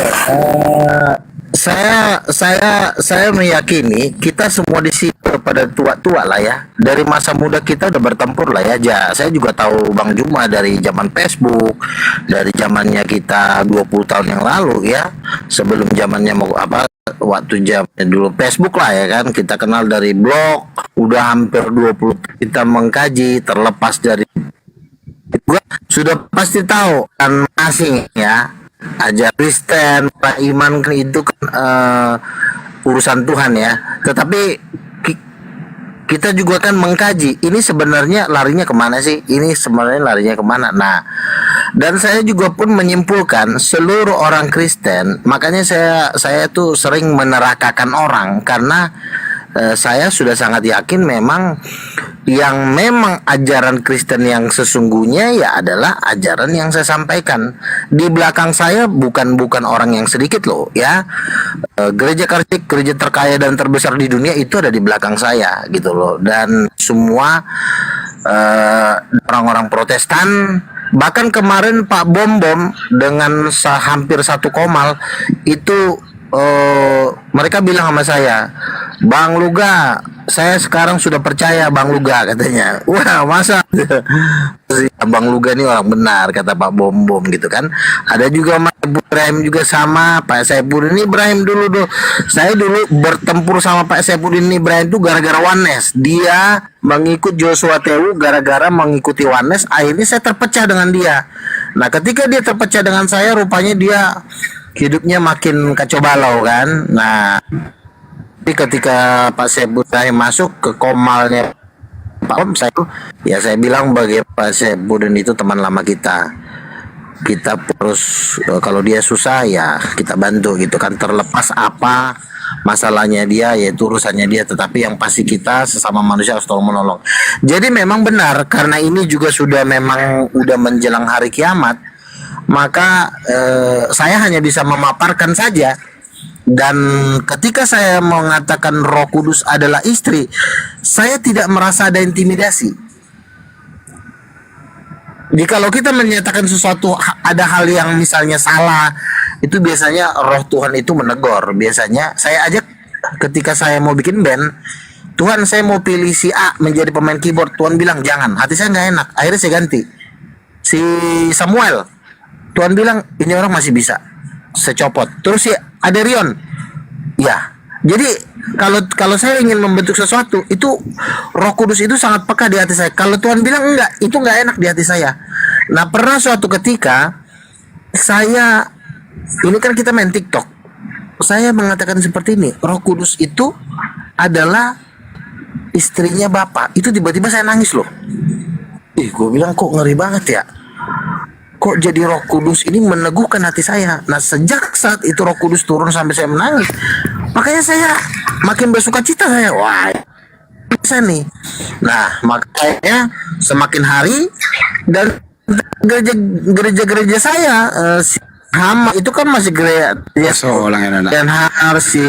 Saya meyakini kita semua di sini pada tua-tua lah ya. Dari masa muda kita udah bertempur lah ya. Saya juga tahu Bang Juma dari zaman Facebook, dari zamannya kita 20 tahun yang lalu ya. Sebelum zamannya waktu zamannya dulu Facebook lah ya kan. Kita kenal dari blog, udah hampir 20 kita mengkaji, terlepas dari gua sudah pasti tahu kan asing ya. Ajar Kristen, Pak Iman kan itu kan urusan Tuhan ya. Tetapi kita juga kan mengkaji ini sebenarnya larinya kemana sih? Ini sebenarnya larinya kemana? Nah, dan saya juga pun menyimpulkan seluruh orang Kristen, makanya saya tuh sering menerakakan orang karena saya sudah sangat yakin memang yang memang ajaran Kristen yang sesungguhnya ya adalah ajaran yang saya sampaikan. Di belakang saya bukan orang yang sedikit loh ya. Gereja Karistik, gereja terkaya dan terbesar di dunia itu ada di belakang saya gitu loh. Dan semua orang-orang Protestan, bahkan kemarin Pak Bom dengan hampir 1 komal itu mereka bilang sama saya, Bang Luga, saya sekarang sudah percaya Bang Luga katanya. Wah, masa Bang Luga ini orang benar kata Pak Bom gitu kan. Ada juga Mas Ibrahim juga sama Pak Saipudin Ibrahim dulu. Saya dulu bertempur sama Pak Saipudin Ibrahim itu gara-gara Oneness. Dia mengikut Joshua Tewu gara-gara mengikuti Oneness. Akhirnya saya terpecah dengan dia. Nah, ketika dia terpecah dengan saya, rupanya dia hidupnya makin kacau balau kan. Nah, tapi ketika Pak Saipudin masuk ke komalnya Pak Om, saya bilang bagi Pak Saipudin itu teman lama kita. Kita terus kalau dia susah ya kita bantu gitu kan, terlepas apa masalahnya dia yaitu urusannya dia, tetapi yang pasti kita sesama manusia harus tolong menolong. Jadi memang benar karena ini juga sudah memang udah menjelang hari kiamat. Maka saya hanya bisa memaparkan saja. Dan ketika saya mengatakan Roh Kudus adalah istri, saya tidak merasa ada intimidasi. Jadi kalau kita menyatakan sesuatu, ada hal yang misalnya salah, itu biasanya Roh Tuhan itu menegur. Biasanya saya ajak ketika saya mau bikin band, Tuhan saya mau pilih si A menjadi pemain keyboard. Tuhan bilang jangan, hati saya nggak enak. Akhirnya saya ganti si Samuel. Tuhan bilang ini orang masih bisa, saya copot. Terus ya ada Rion, ya. Jadi kalau saya ingin membentuk sesuatu itu Roh Kudus itu sangat peka di hati saya. Kalau Tuhan bilang enggak, itu enggak enak di hati saya. Nah, pernah suatu ketika saya ini kan kita main TikTok, saya mengatakan seperti ini, Roh Kudus itu adalah istrinya Bapak. Itu tiba-tiba saya nangis loh. Gue bilang kok ngeri banget ya. Kok jadi Roh Kudus ini meneguhkan hati saya. Nah, sejak saat itu Roh Kudus turun sampai saya menangis, makanya saya makin bersuka cita saya. Wah, bisa nih. Nah, makanya semakin hari dan gereja saya si Hama itu kan masih gereja dan harus si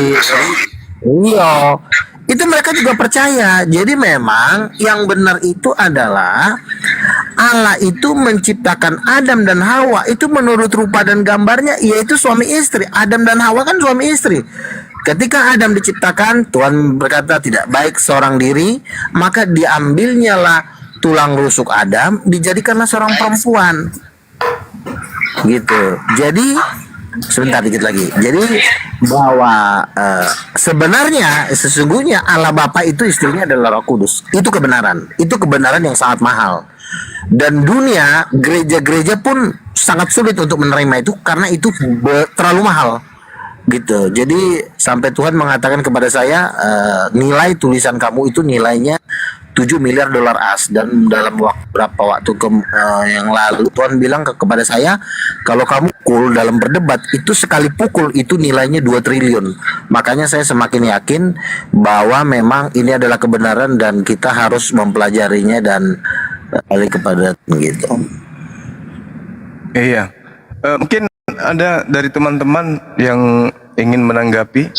iya. Itu mereka juga percaya. Jadi memang yang benar itu adalah Allah itu menciptakan Adam dan Hawa itu menurut rupa dan gambarnya, yaitu suami istri. Adam dan Hawa kan suami istri. Ketika Adam diciptakan, Tuhan berkata tidak baik seorang diri, maka diambilnyalah tulang rusuk Adam dijadikanlah seorang perempuan. Gitu. Jadi sebentar dikit lagi. Jadi bahwa sebenarnya sesungguhnya Allah Bapa itu istrinya adalah Roh Kudus. Itu kebenaran. Itu kebenaran yang sangat mahal. Dan dunia, gereja-gereja pun sangat sulit untuk menerima itu karena itu terlalu mahal. Gitu. Jadi sampai Tuhan mengatakan kepada saya, nilai tulisan kamu itu nilainya 7 miliar dolar AS. Dan dalam beberapa waktu yang lalu Tuhan bilang kepada saya, kalau kamu cool dalam berdebat, itu sekali pukul itu nilainya 2 triliun. Makanya saya semakin yakin bahwa memang ini adalah kebenaran dan kita harus mempelajarinya dan balik kepada gitu. Iya. Mungkin ada dari teman-teman yang ingin menanggapi.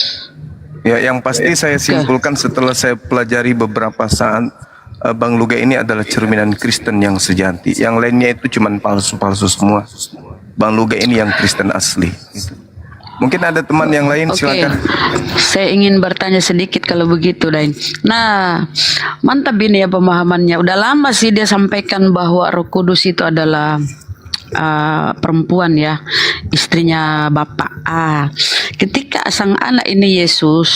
Ya, yang pasti saya simpulkan setelah saya pelajari beberapa saat, Bang Luga ini adalah cerminan Kristen yang sejati. Yang lainnya itu cuman palsu-palsu semua. Bang Luga ini yang Kristen asli. Mungkin ada teman yang lain, silakan. Saya ingin bertanya sedikit kalau begitu, Dain. Nah, mantap ini ya pemahamannya. Udah lama sih dia sampaikan bahwa Roh Kudus itu adalah perempuan ya, istrinya Bapak. Ketika sang anak ini Yesus,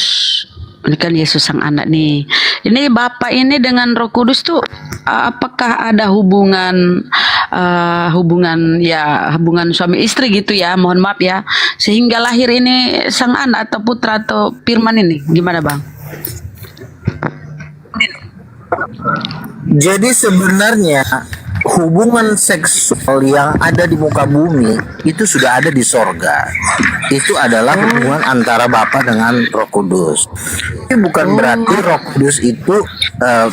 ini kan Yesus sang anak nih. Ini Bapak ini dengan Roh Kudus tuh apakah ada hubungan hubungan suami istri gitu ya, mohon maaf ya, sehingga lahir ini sang anak atau putra atau firman ini, gimana Bang? Jadi sebenarnya hubungan seksual yang ada di muka bumi itu sudah ada di sorga. Itu adalah hubungan antara Bapa dengan Roh Kudus. Ini bukan berarti Roh Kudus itu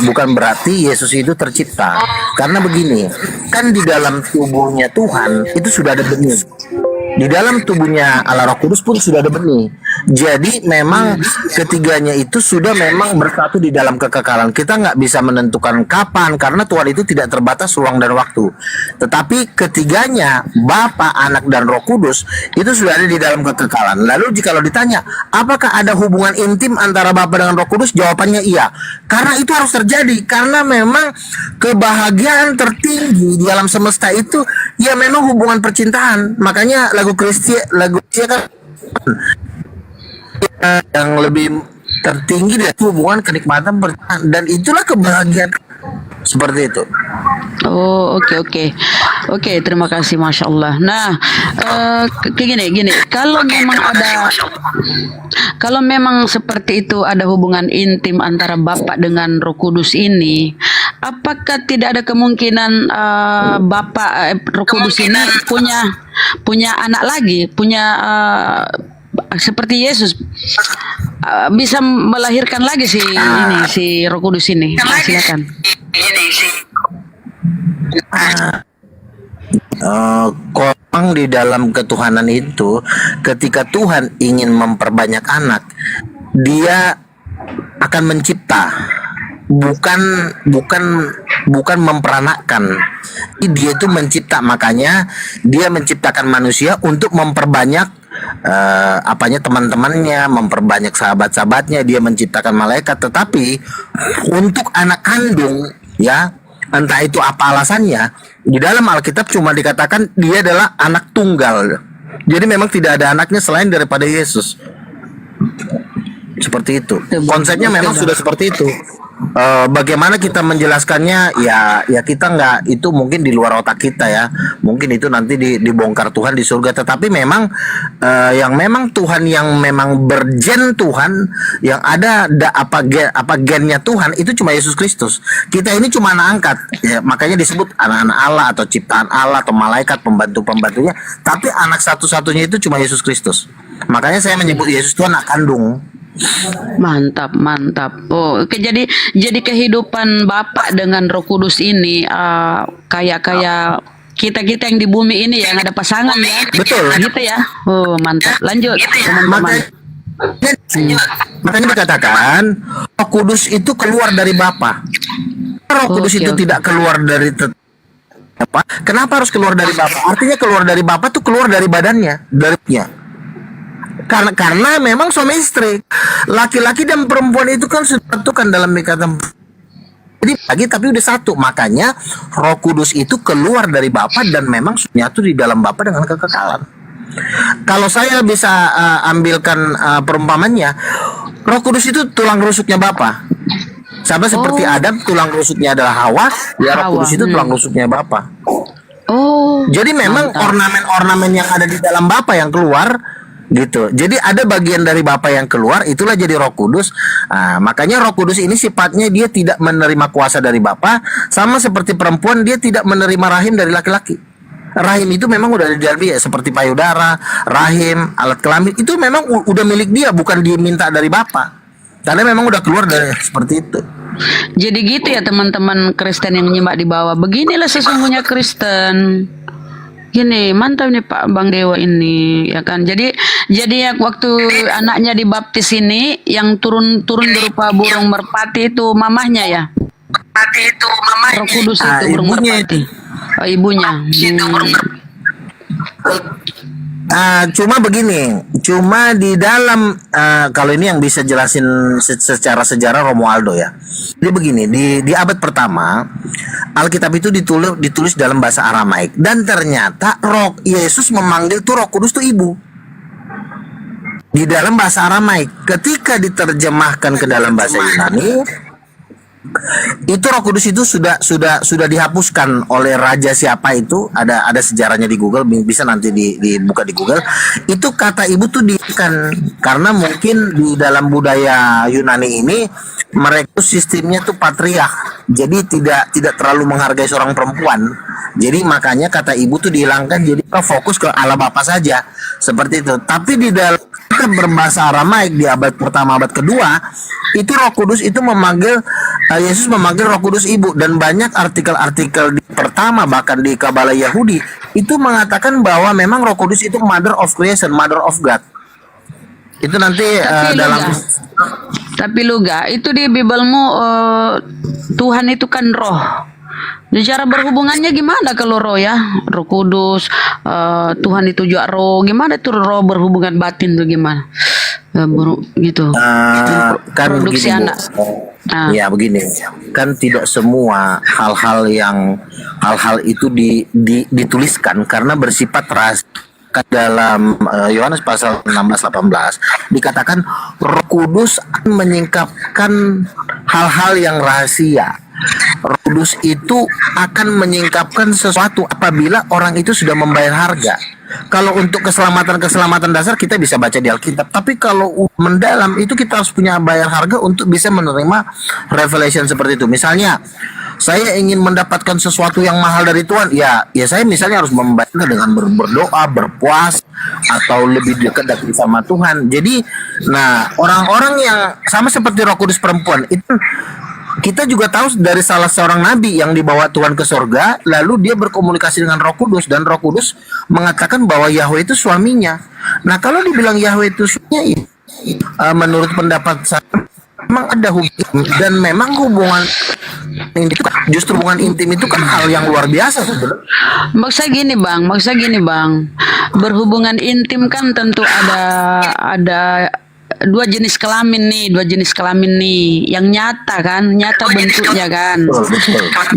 bukan berarti Yesus itu tercipta. Karena begini, kan di dalam tubuhnya Tuhan itu sudah ada benih. Di dalam tubuhnya Allah Roh Kudus pun sudah ada benih. Jadi memang ketiganya itu sudah memang bersatu di dalam kekekalan. Kita nggak bisa menentukan kapan karena Tuhan itu tidak terbatas ruang dan waktu. Tetapi ketiganya, Bapa, Anak, dan Roh Kudus itu sudah ada di dalam kekekalan. Lalu jikalau ditanya, apakah ada hubungan intim antara Bapa dengan Roh Kudus? Jawabannya iya. Karena itu harus terjadi. Karena memang kebahagiaan tertinggi di alam semesta itu ya memang hubungan percintaan. Makanya lagu Kristia kan yang lebih tertinggi dari hubungan kenikmatan percintaan, dan itulah kebahagiaan seperti itu. Oh, oke. Terima kasih, Masya Allah. Nah, gini, kalau memang seperti itu ada hubungan intim antara Bapak dengan Roh Kudus ini, apakah tidak ada kemungkinan Roh Kudus ini punya anak lagi, seperti Yesus bisa melahirkan lagi si Roh Kudus ini? Silakan. Korang di dalam ketuhanan itu, ketika Tuhan ingin memperbanyak anak, Dia akan mencipta, bukan memperanakkan. Dia itu mencipta, makanya Dia menciptakan manusia untuk memperbanyak teman-temannya, memperbanyak sahabat-sahabatnya. Dia menciptakan malaikat, tetapi untuk anak kandung ya, entah itu apa alasannya, di dalam Alkitab cuma dikatakan dia adalah anak tunggal. Jadi memang tidak ada anaknya selain daripada Yesus. Seperti itu. Konsepnya memang sudah seperti itu. Bagaimana kita menjelaskannya ya kita nggak, itu mungkin di luar otak kita ya, mungkin itu nanti dibongkar Tuhan di surga. Tetapi memang yang memang Tuhan, yang memang bergen Tuhan, yang ada gennya Tuhan itu cuma Yesus Kristus. Kita ini cuma anak angkat ya, makanya disebut anak-anak Allah atau ciptaan Allah atau malaikat pembantunya. Tapi anak satu-satunya itu cuma Yesus Kristus. Makanya saya menyebut Yesus itu anak kandung. Mantap. Oh, oke, jadi kehidupan Bapak dengan Roh Kudus ini kayak kita yang di bumi ini yang ada pasangan ya. Betul. Gitu ya. Oh, mantap. Lanjut, teman-teman. Makanya dikatakan Roh Kudus itu keluar dari Bapa. Roh Kudus itu tidak keluar dari apa? Kenapa harus keluar dari Bapa? Artinya keluar dari Bapa tuh keluar dari badannya, darinya. Karena memang suami istri, laki-laki dan perempuan itu kan sudah disatukan dalam ikatan. Jadi lagi tapi udah satu. Makanya Roh Kudus itu keluar dari Bapa dan memang nyatu di dalam Bapa dengan kekekalan. Kalau saya bisa ambilkan perumpamannya, Roh Kudus itu tulang rusuknya Bapa. Sama seperti Adam, tulang rusuknya adalah Hawa, ya Roh Kudus itu tulang rusuknya Bapa. Jadi memang ornamen-ornamen yang ada di dalam Bapa yang keluar gitu. Jadi ada bagian dari Bapa yang keluar, itulah jadi Roh Kudus. Makanya Roh Kudus ini sifatnya dia tidak menerima kuasa dari Bapa, sama seperti perempuan dia tidak menerima rahim dari laki-laki. Rahim itu memang udah di dalam dia, seperti payudara, rahim, alat kelamin itu memang udah milik dia, bukan dia minta dari Bapa. Karena memang udah keluar dari seperti itu. Jadi gitu ya teman-teman Kristen yang nyimak di bawah. Beginilah sesungguhnya Kristen. Gini, mantap nih Pak Bang Dewa ini, ya kan. Jadi ya waktu anaknya dibaptis ini yang turun berupa burung merpati itu mamahnya ya. Roh Kudus itu burung merpati. Oh, ibunya. Cuma begini, cuma di dalam kalau ini yang bisa jelasin secara sejarah Romualdo ya. Jadi begini, di abad pertama Alkitab itu ditulis dalam bahasa Aramaik dan ternyata Roh Yesus memanggil tuh Roh Kudus tuh ibu. Di dalam bahasa Aramaik, ketika diterjemahkan ke dalam bahasa Yunani, itu Roh Kudus itu sudah dihapuskan oleh raja siapa itu, ada sejarahnya di Google, bisa nanti dibuka di Google. Itu kata ibu tuh karena mungkin di dalam budaya Yunani ini mereka sistemnya tuh patriark, jadi tidak terlalu menghargai seorang perempuan. Jadi makanya kata ibu tuh dihilangkan, jadi fokus ke Allah Bapa saja seperti itu. Tapi di dalam berbahasa Aramaik di abad pertama, abad kedua, itu Roh Kudus itu memanggil Yesus memanggil Roh Kudus ibu, dan banyak artikel-artikel di pertama bahkan di Kabala Yahudi itu mengatakan bahwa memang Roh Kudus itu Mother of Creation, Mother of God. Itu nanti dalam Tapi Luga, itu di Bibelmu Tuhan itu kan roh. Di cara berhubungannya gimana kalau roh ya? Roh Kudus, Tuhan itu juga roh. Gimana tuh roh berhubungan batin tuh gimana? Gitu. Kan produksi begini, anak. Ya begini, kan tidak semua hal-hal itu dituliskan karena bersifat rahasia. Dalam Yohanes pasal 16-18 dikatakan Roh Kudus akan menyingkapkan hal-hal yang rahasia. Roh Kudus itu akan menyingkapkan sesuatu apabila orang itu sudah membayar harga. Kalau untuk keselamatan dasar kita bisa baca di Alkitab, tapi kalau mendalam itu kita harus punya bayar harga untuk bisa menerima revelation seperti itu. Misalnya saya ingin mendapatkan sesuatu yang mahal dari Tuhan, ya saya misalnya harus membayar dengan berdoa, berpuasa, atau lebih dekat sama Tuhan. Jadi, nah orang-orang yang sama seperti Roh Kudus perempuan itu, kita juga tahu dari salah seorang nabi yang dibawa Tuhan ke surga, lalu dia berkomunikasi dengan Roh Kudus, dan Roh Kudus mengatakan bahwa Yahweh itu suaminya. Nah, kalau dibilang Yahweh itu suaminya, menurut pendapat saya memang ada hubungan, dan memang hubungan itu justru hubungan intim itu kan hal yang luar biasa sebenarnya. Maksudnya gini bang, berhubungan intim kan tentu ada dua jenis kelamin nih yang nyata bentuknya kan.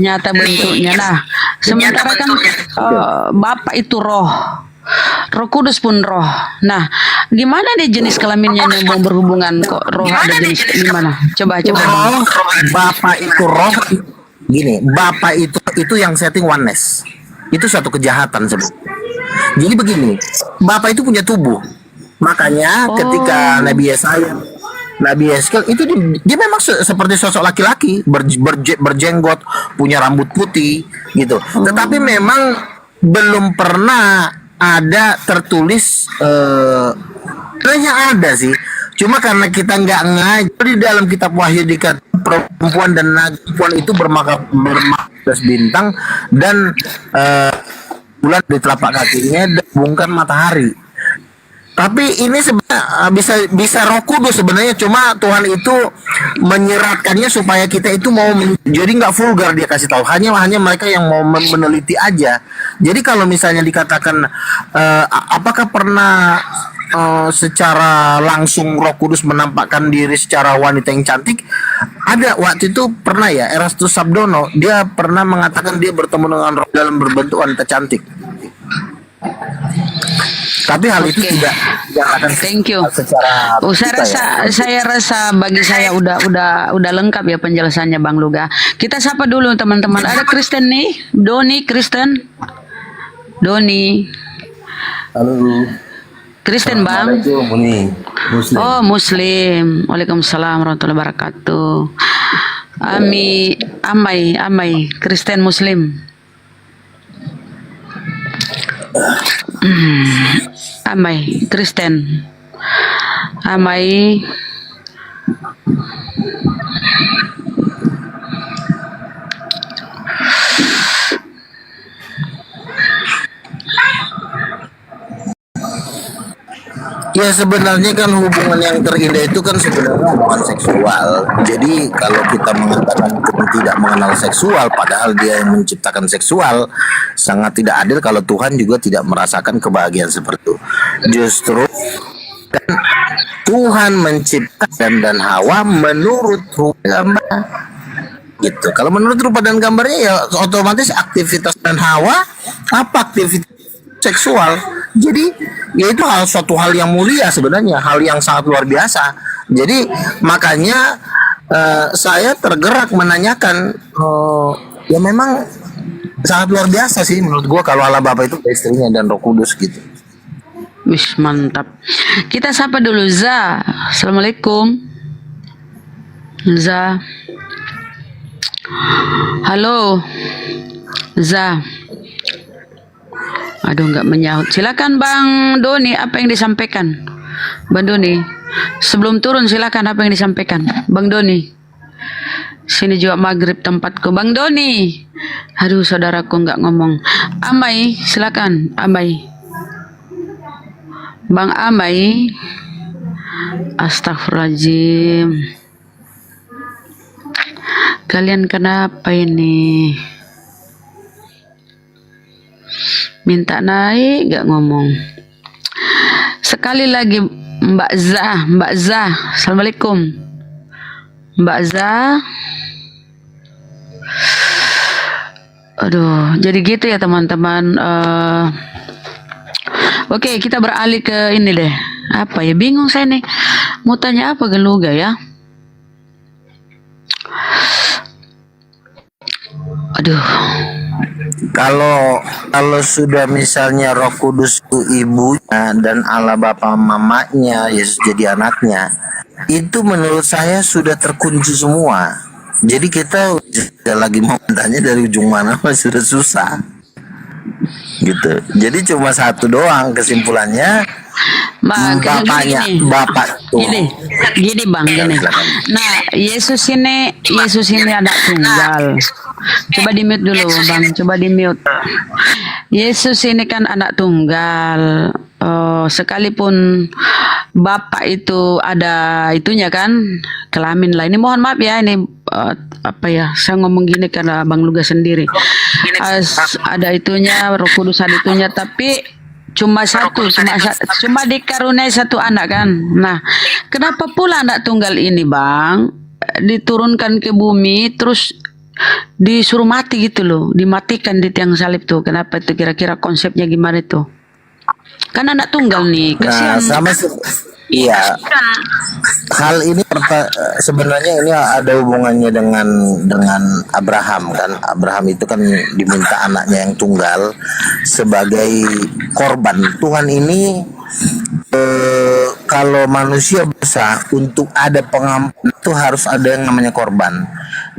Nyata bentuknya. Nah, sementara kan Bapak itu roh Kudus pun roh. Nah, gimana nih jenis kelaminnya yang mau berhubungan kok roh ada jenis gimana? Coba. Roh, Bapak itu roh. Gini, Bapak itu yang setting oneness. Itu suatu kejahatan sebenarnya. Jadi begini, Bapak itu punya tubuh. Makanya ketika Nabi Yeskel itu dia memang seperti sosok laki-laki, berjenggot, punya rambut putih gitu. Tetapi memang belum pernah ada tertulis, kayaknya ada sih. Cuma karena kita nggak ngajar di dalam kitab Wahyu dikatakan perempuan dan perempuan itu bermata bintang dan bulan di telapak kakinya dan bungkan matahari. Tapi ini sebenarnya bisa Roh Kudus sebenarnya, cuma Tuhan itu menyeratkannya supaya kita itu mau jadi nggak vulgar, dia kasih tahu hanya mereka yang mau meneliti aja. Jadi kalau misalnya dikatakan apakah pernah secara langsung Roh Kudus menampakkan diri secara wanita yang cantik, Ada waktu itu pernah ya Erastus Sabdono, dia pernah mengatakan dia bertemu dengan roh dalam berbentuk wanita cantik. Tapi hal itu tidak akan Thank you. secara Saya rasa bagi saya udah lengkap ya penjelasannya Bang Luga. Kita sapa dulu teman-teman. Ada Kristen nih, Doni Kristen. Doni. Halo. Kristen Bang. Muslim. Oh Muslim. Waalaikumsalam warahmatullahi wabarakatuh. Amai Kristen Muslim. Amai Kristen. Amai Ya sebenarnya kan hubungan yang terindah itu kan sebenarnya hubungan seksual. Jadi kalau kita mengatakan Tuhan tidak mengenal seksual, padahal Dia yang menciptakan seksual, sangat tidak adil kalau Tuhan juga tidak merasakan kebahagiaan seperti itu. Justru kan Tuhan menciptakan dan Hawa menurut rupa gambar. Gitu. Kalau menurut rupa dan gambarnya ya otomatis aktivitas dan Hawa apa aktivitas seksual. Jadi ya itu suatu hal yang mulia sebenarnya, hal yang sangat luar biasa. Jadi makanya saya tergerak menanyakan, ya memang sangat luar biasa sih menurut gua kalau Allah Bapa itu istrinya dan Roh Kudus gitu. Wish mantap. Kita sapa dulu Za. Assalamualaikum. Za. Halo. Za. Aduh nggak menyahut. Silakan Bang Doni, apa yang disampaikan? Bang Doni, sebelum turun silakan apa yang disampaikan? Bang Doni, sini juga maghrib tempatku. Bang Doni, aduh saudaraku nggak ngomong. Amai, silakan Amai. Bang Amai, astagfirullahaladzim. Kalian kenapa ini? Minta naik gak ngomong. Sekali lagi Mbak Zah. Assalamualaikum Mbak Zah. Aduh, jadi gitu ya teman-teman. Oke, kita beralih ke ini deh. Apa ya, bingung saya nih mau tanya apa Geluga ya. Aduh. Kalau sudah misalnya Roh Kudus itu ibunya dan Allah Bapa mamanya, Yesus jadi anaknya, itu menurut saya sudah terkunci semua. Jadi kita udah lagi mau tanya dari ujung mana sudah susah. Gitu. Jadi cuma satu doang kesimpulannya. Bapaknya, Bapak tuh. Gini Bang, gini. Nah, Yesus ini anak tunggal. Coba di mute dulu Bang, coba di mute. Yesus ini kan anak tunggal. Sekalipun Bapak itu ada itunya kan, kelamin lah. Ini mohon maaf ya, ini apa ya, saya ngomong gini karena Bang Luga sendiri. Ada itunya, Roh Kudus ada itunya, tapi cuma dikaruniai satu anak kan. Nah, kenapa pula anak tunggal ini Bang diturunkan ke bumi terus disuruh mati gitu loh, dimatikan di tiang salib tuh? Kenapa itu, kira-kira konsepnya gimana itu? Kan anak tunggal nih, kasihan. Iya. Hal ini sebenarnya ini ada hubungannya dengan Abraham kan. Abraham itu kan diminta anaknya yang tunggal sebagai korban. Tuhan ini kalau manusia bisa untuk ada pengampunan itu harus ada yang namanya korban.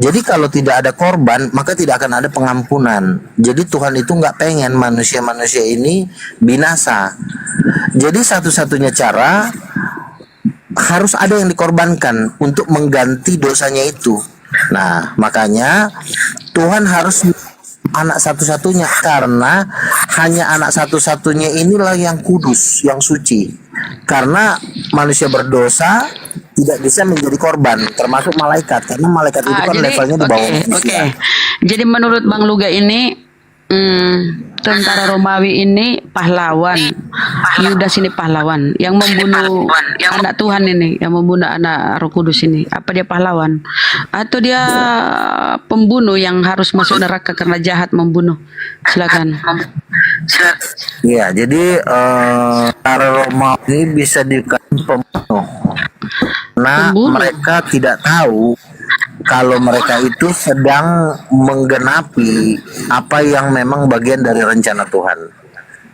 Jadi kalau tidak ada korban maka tidak akan ada pengampunan. Jadi Tuhan itu nggak pengen manusia-manusia ini binasa. Jadi satu-satunya cara harus ada yang dikorbankan untuk mengganti dosanya itu. Nah, makanya Tuhan harus anak satu-satunya, karena hanya anak satu-satunya inilah yang kudus, yang suci. Karena manusia berdosa tidak bisa menjadi korban, termasuk malaikat, karena malaikat itu kan levelnya di bawah manusia. Jadi menurut Bang Luga ini Tentara Romawi ini pahlawan. Yudas ini pahlawan yang membunuh anak Tuhan ini, yang membunuh anak Roh Kudus ini. Apa dia pahlawan? Atau dia pembunuh yang harus masuk neraka karena jahat membunuh? Silakan. Ya, jadi tentara Romawi bisa dikatakan pembunuh. Nah, mereka tidak tahu kalau mereka itu sedang menggenapi apa yang memang bagian dari rencana Tuhan.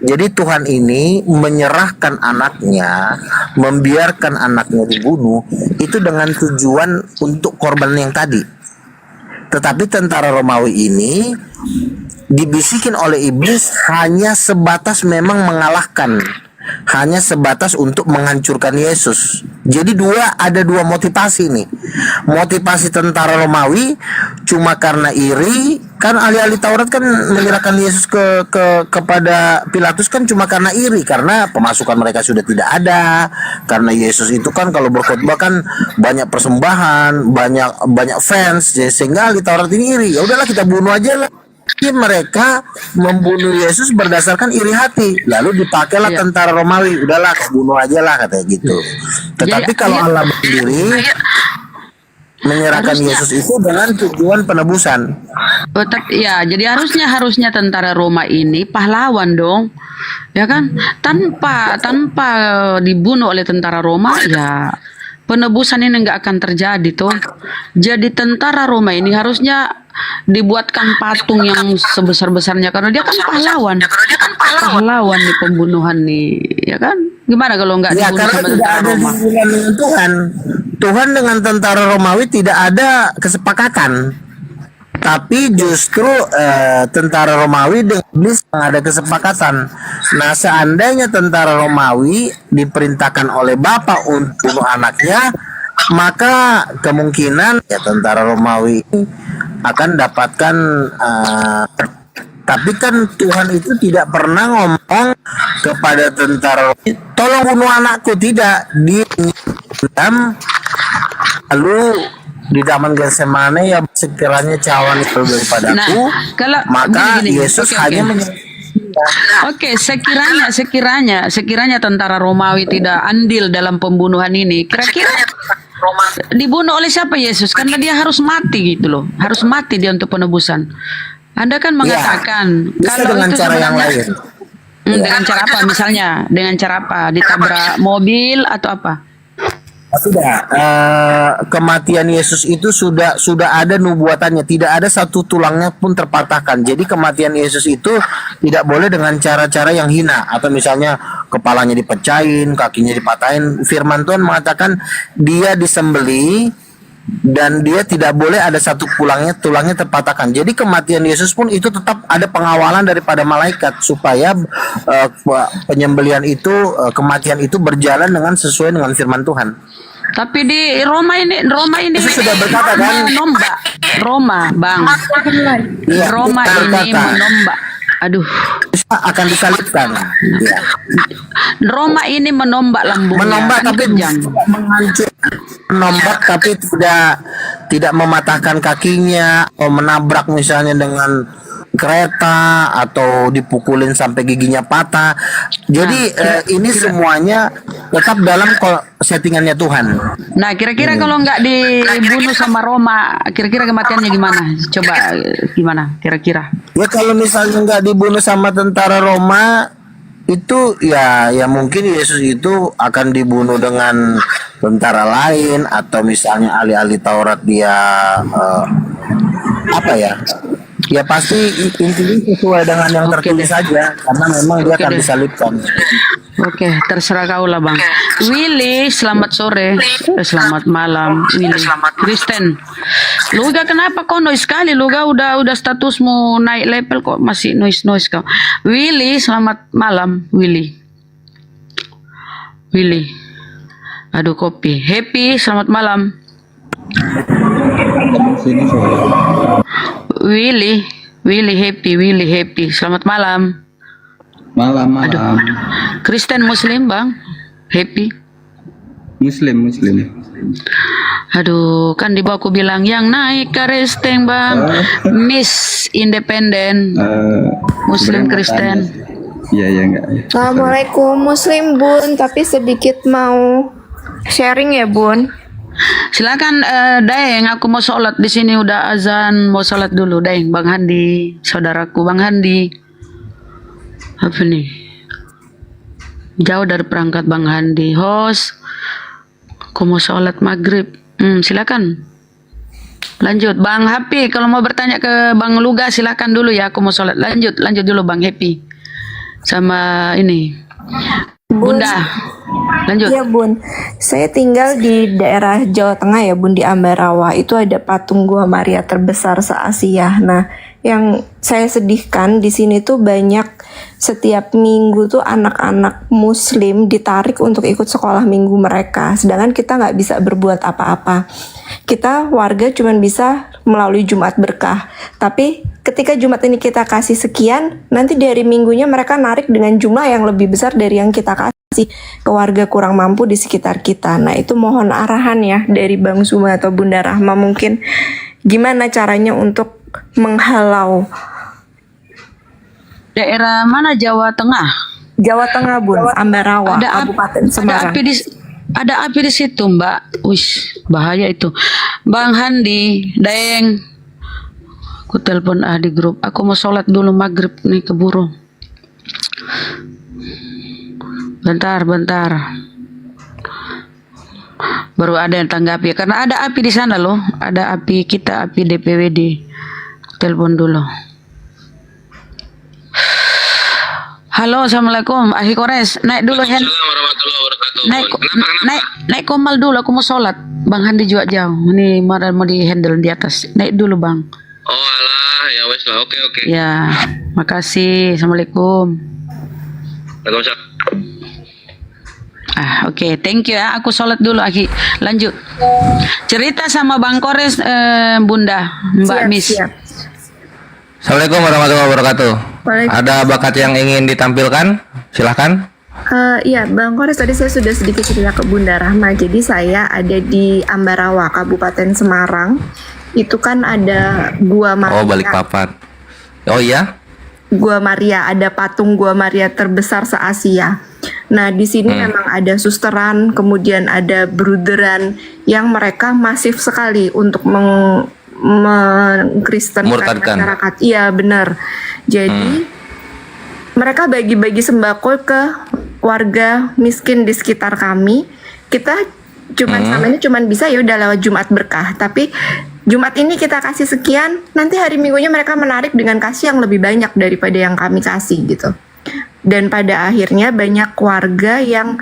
Jadi Tuhan ini menyerahkan anaknya, membiarkan anaknya dibunuh, itu dengan tujuan untuk korban yang tadi. Tetapi tentara Romawi ini dibisikin oleh iblis hanya sebatas memang mengalahkan, hanya sebatas untuk menghancurkan Yesus. Jadi ada dua motivasi nih. Motivasi tentara Romawi cuma karena iri, kan ahli-ahli Taurat kan menyerahkan Yesus kepada Pilatus kan cuma karena iri, karena pemasukan mereka sudah tidak ada, karena Yesus itu kan kalau berkhotbah kan banyak persembahan, banyak fans, sehingga ahli Taurat ini iri. Ya udahlah, kita bunuh aja lah. Mereka membunuh Yesus berdasarkan iri hati, lalu dipakailah tentara Romawi, udahlah bunuh aja lah katanya gitu. Tetapi kalau Allah berdiri menyerahkan Yesus itu dengan tujuan penebusan. Tapi ya, jadi harusnya tentara Roma ini pahlawan dong, ya kan? Tanpa dibunuh oleh tentara Roma, ya penebusan ini nggak akan terjadi tuh. Jadi tentara Roma ini harusnya dibuatkan patung yang sebesar-besarnya karena dia kan pahlawan nih, pembunuhan nih, ya kan? Gimana kalau nggak dibunuh sama tentara Roma? Dengan Tuhan dengan tentara Romawi tidak ada kesepakatan, tapi justru tentara Romawi dengan iblis ada kesepakatan. Nah, seandainya tentara Romawi diperintahkan oleh Bapa untuk bunuh anaknya, maka kemungkinan ya tentara Romawi akan dapatkan tapi kan Tuhan itu tidak pernah ngomong kepada tentara Romawi, tolong bunuh anakku, tidak. Dia lalu di Taman Getsemane, ya sekiranya cawan itu daripadaku, maka Yesus hanya Oke, sekiranya tentara Romawi tidak andil dalam pembunuhan ini, kira-kira dibunuh oleh siapa Yesus? Karena dia harus mati gitu loh, harus mati dia untuk penebusan. Anda kan mengatakan kalau dengan itu cara yang lain. Dengan cara apa misalnya? Dengan cara apa? Ditabrak mobil atau apa? Tidak, kematian Yesus itu sudah ada nubuatannya, tidak ada satu tulangnya pun terpatahkan. Jadi kematian Yesus itu tidak boleh dengan cara-cara yang hina, atau misalnya kepalanya dipecahin, kakinya dipatahin. Firman Tuhan mengatakan dia disembelih dan dia tidak boleh ada satu tulangnya terpatahkan. Jadi kematian Yesus pun itu tetap ada pengawalan daripada malaikat supaya penyembelihan itu, kematian itu berjalan dengan sesuai dengan firman Tuhan. Tapi di Roma ini sudah berkata kan, menombak Roma, Bang. Ya, Roma ini menombak. Aduh, akan disalibkan. Ya. Roma ini menombak lambungnya. Menombak tapi menghancur. Menombak tapi tidak mematahkan kakinya, atau menabrak misalnya dengan kereta, atau dipukulin sampai giginya patah. Jadi ini semuanya tetap dalam settingannya Tuhan. Nah, kira-kira kalau nggak dibunuh sama Roma, kira-kira kematiannya gimana? Coba gimana? Kira-kira? Ya kalau misalnya nggak dibunuh sama tentara Roma, itu ya mungkin Yesus itu akan dibunuh dengan tentara lain, atau misalnya ahli-ahli Taurat dia ya pasti intinya sesuai dengan yang tertulis saja, karena memang dia akan disalibkan. Oke, terserah kau lah Bang. Willy, selamat sore. Selamat malam, Willy. Kristen, Luga kenapa kau noise sekali? Luga udah statusmu naik level kok masih noise kau. Willy, selamat malam, Willy. Aduh kopi. Happy, selamat malam. Willy happy. Selamat malam. Malam. Aduh. Kristen Muslim Bang. Happy. Muslim. Aduh, kan di bawah aku bilang yang naik ke resteng bang, Miss Independen, Muslim Kristen. Iya enggak. Assalamualaikum Muslim Bun, tapi sedikit mau sharing ya Bun. Silakan Daeng, aku mau sholat di sini udah azan, mau sholat dulu Daeng, Bang Handi, saudaraku Bang Handi. Apa nih? Jauh dari perangkat Bang Handi, host. Aku mau sholat maghrib. Silakan. Lanjut Bang Happy, kalau mau bertanya ke Bang Luga silakan dulu ya. Aku mau sholat. Lanjut dulu Bang Happy. Sama ini Bunda. Lanjut. Iya Bun, saya tinggal di daerah Jawa Tengah ya Bun, di Ambarawa. Itu ada patung Gua Maria terbesar se-Asia. Nah, yang saya sedihkan di sini tuh banyak setiap minggu tuh anak-anak Muslim ditarik untuk ikut sekolah minggu mereka, sedangkan kita nggak bisa berbuat apa-apa. Kita warga cuman bisa melalui Jumat berkah, tapi ketika Jumat ini kita kasih sekian, nanti dari minggunya mereka narik dengan jumlah yang lebih besar dari yang kita kasih ke warga kurang mampu di sekitar kita. Nah itu mohon arahan ya dari Bang Zuma atau Bunda Rahma, mungkin gimana caranya untuk menghalau. Daerah mana Jawa Tengah? Jawa Tengah Bun, Ambarawa, Kabupaten Semarang. Ada api di situ Mbak. Wish, bahaya itu. Bang Handi, Daeng. Aku telepon di grup. Aku mau sholat dulu maghrib nih, keburu. Bentar. Baru ada yang tanggapi karena ada api di sana loh. Ada api kita, api DPWD. Telepon dulu. Halo, assalamualaikum. Ahi Kores, naik dulu hand. Naik komal dulu. Aku mau sholat. Bang Handi juga jauh. Ini mau di handle di atas. Naik dulu bang. Oh alah, ya wes lah. Oke. Ya, makasih. Assalamualaikum. Waalaikumsalam. Oke, thank you ya. Aku sholat dulu, Aki. Lanjut. Cerita sama Bang Kores, Bunda, Mbak Miss. Siap. Assalamualaikum warahmatullahi wabarakatuh. Ada bakat yang ingin ditampilkan? Silahkan. Iya, Bang Kores, tadi saya sudah sedikit cerita ke Bunda Rahma. Jadi saya ada di Ambarawa, Kabupaten Semarang. Itu kan ada Gua Maria. Oh, Balikpapan. Oh iya? Gua Maria, ada patung Gua Maria terbesar se-Asia. Nah, di sini memang ada susteran, kemudian ada bruderan yang mereka masif sekali untuk mengkristenkan masyarakat. Iya, benar. Jadi mereka bagi-bagi sembako ke warga miskin di sekitar kami. Kita sama ini bisa ya udah lewat Jumat berkah, tapi Jumat ini kita kasih sekian, nanti hari Minggunya mereka menarik dengan kasih yang lebih banyak daripada yang kami kasih gitu. Dan pada akhirnya banyak warga yang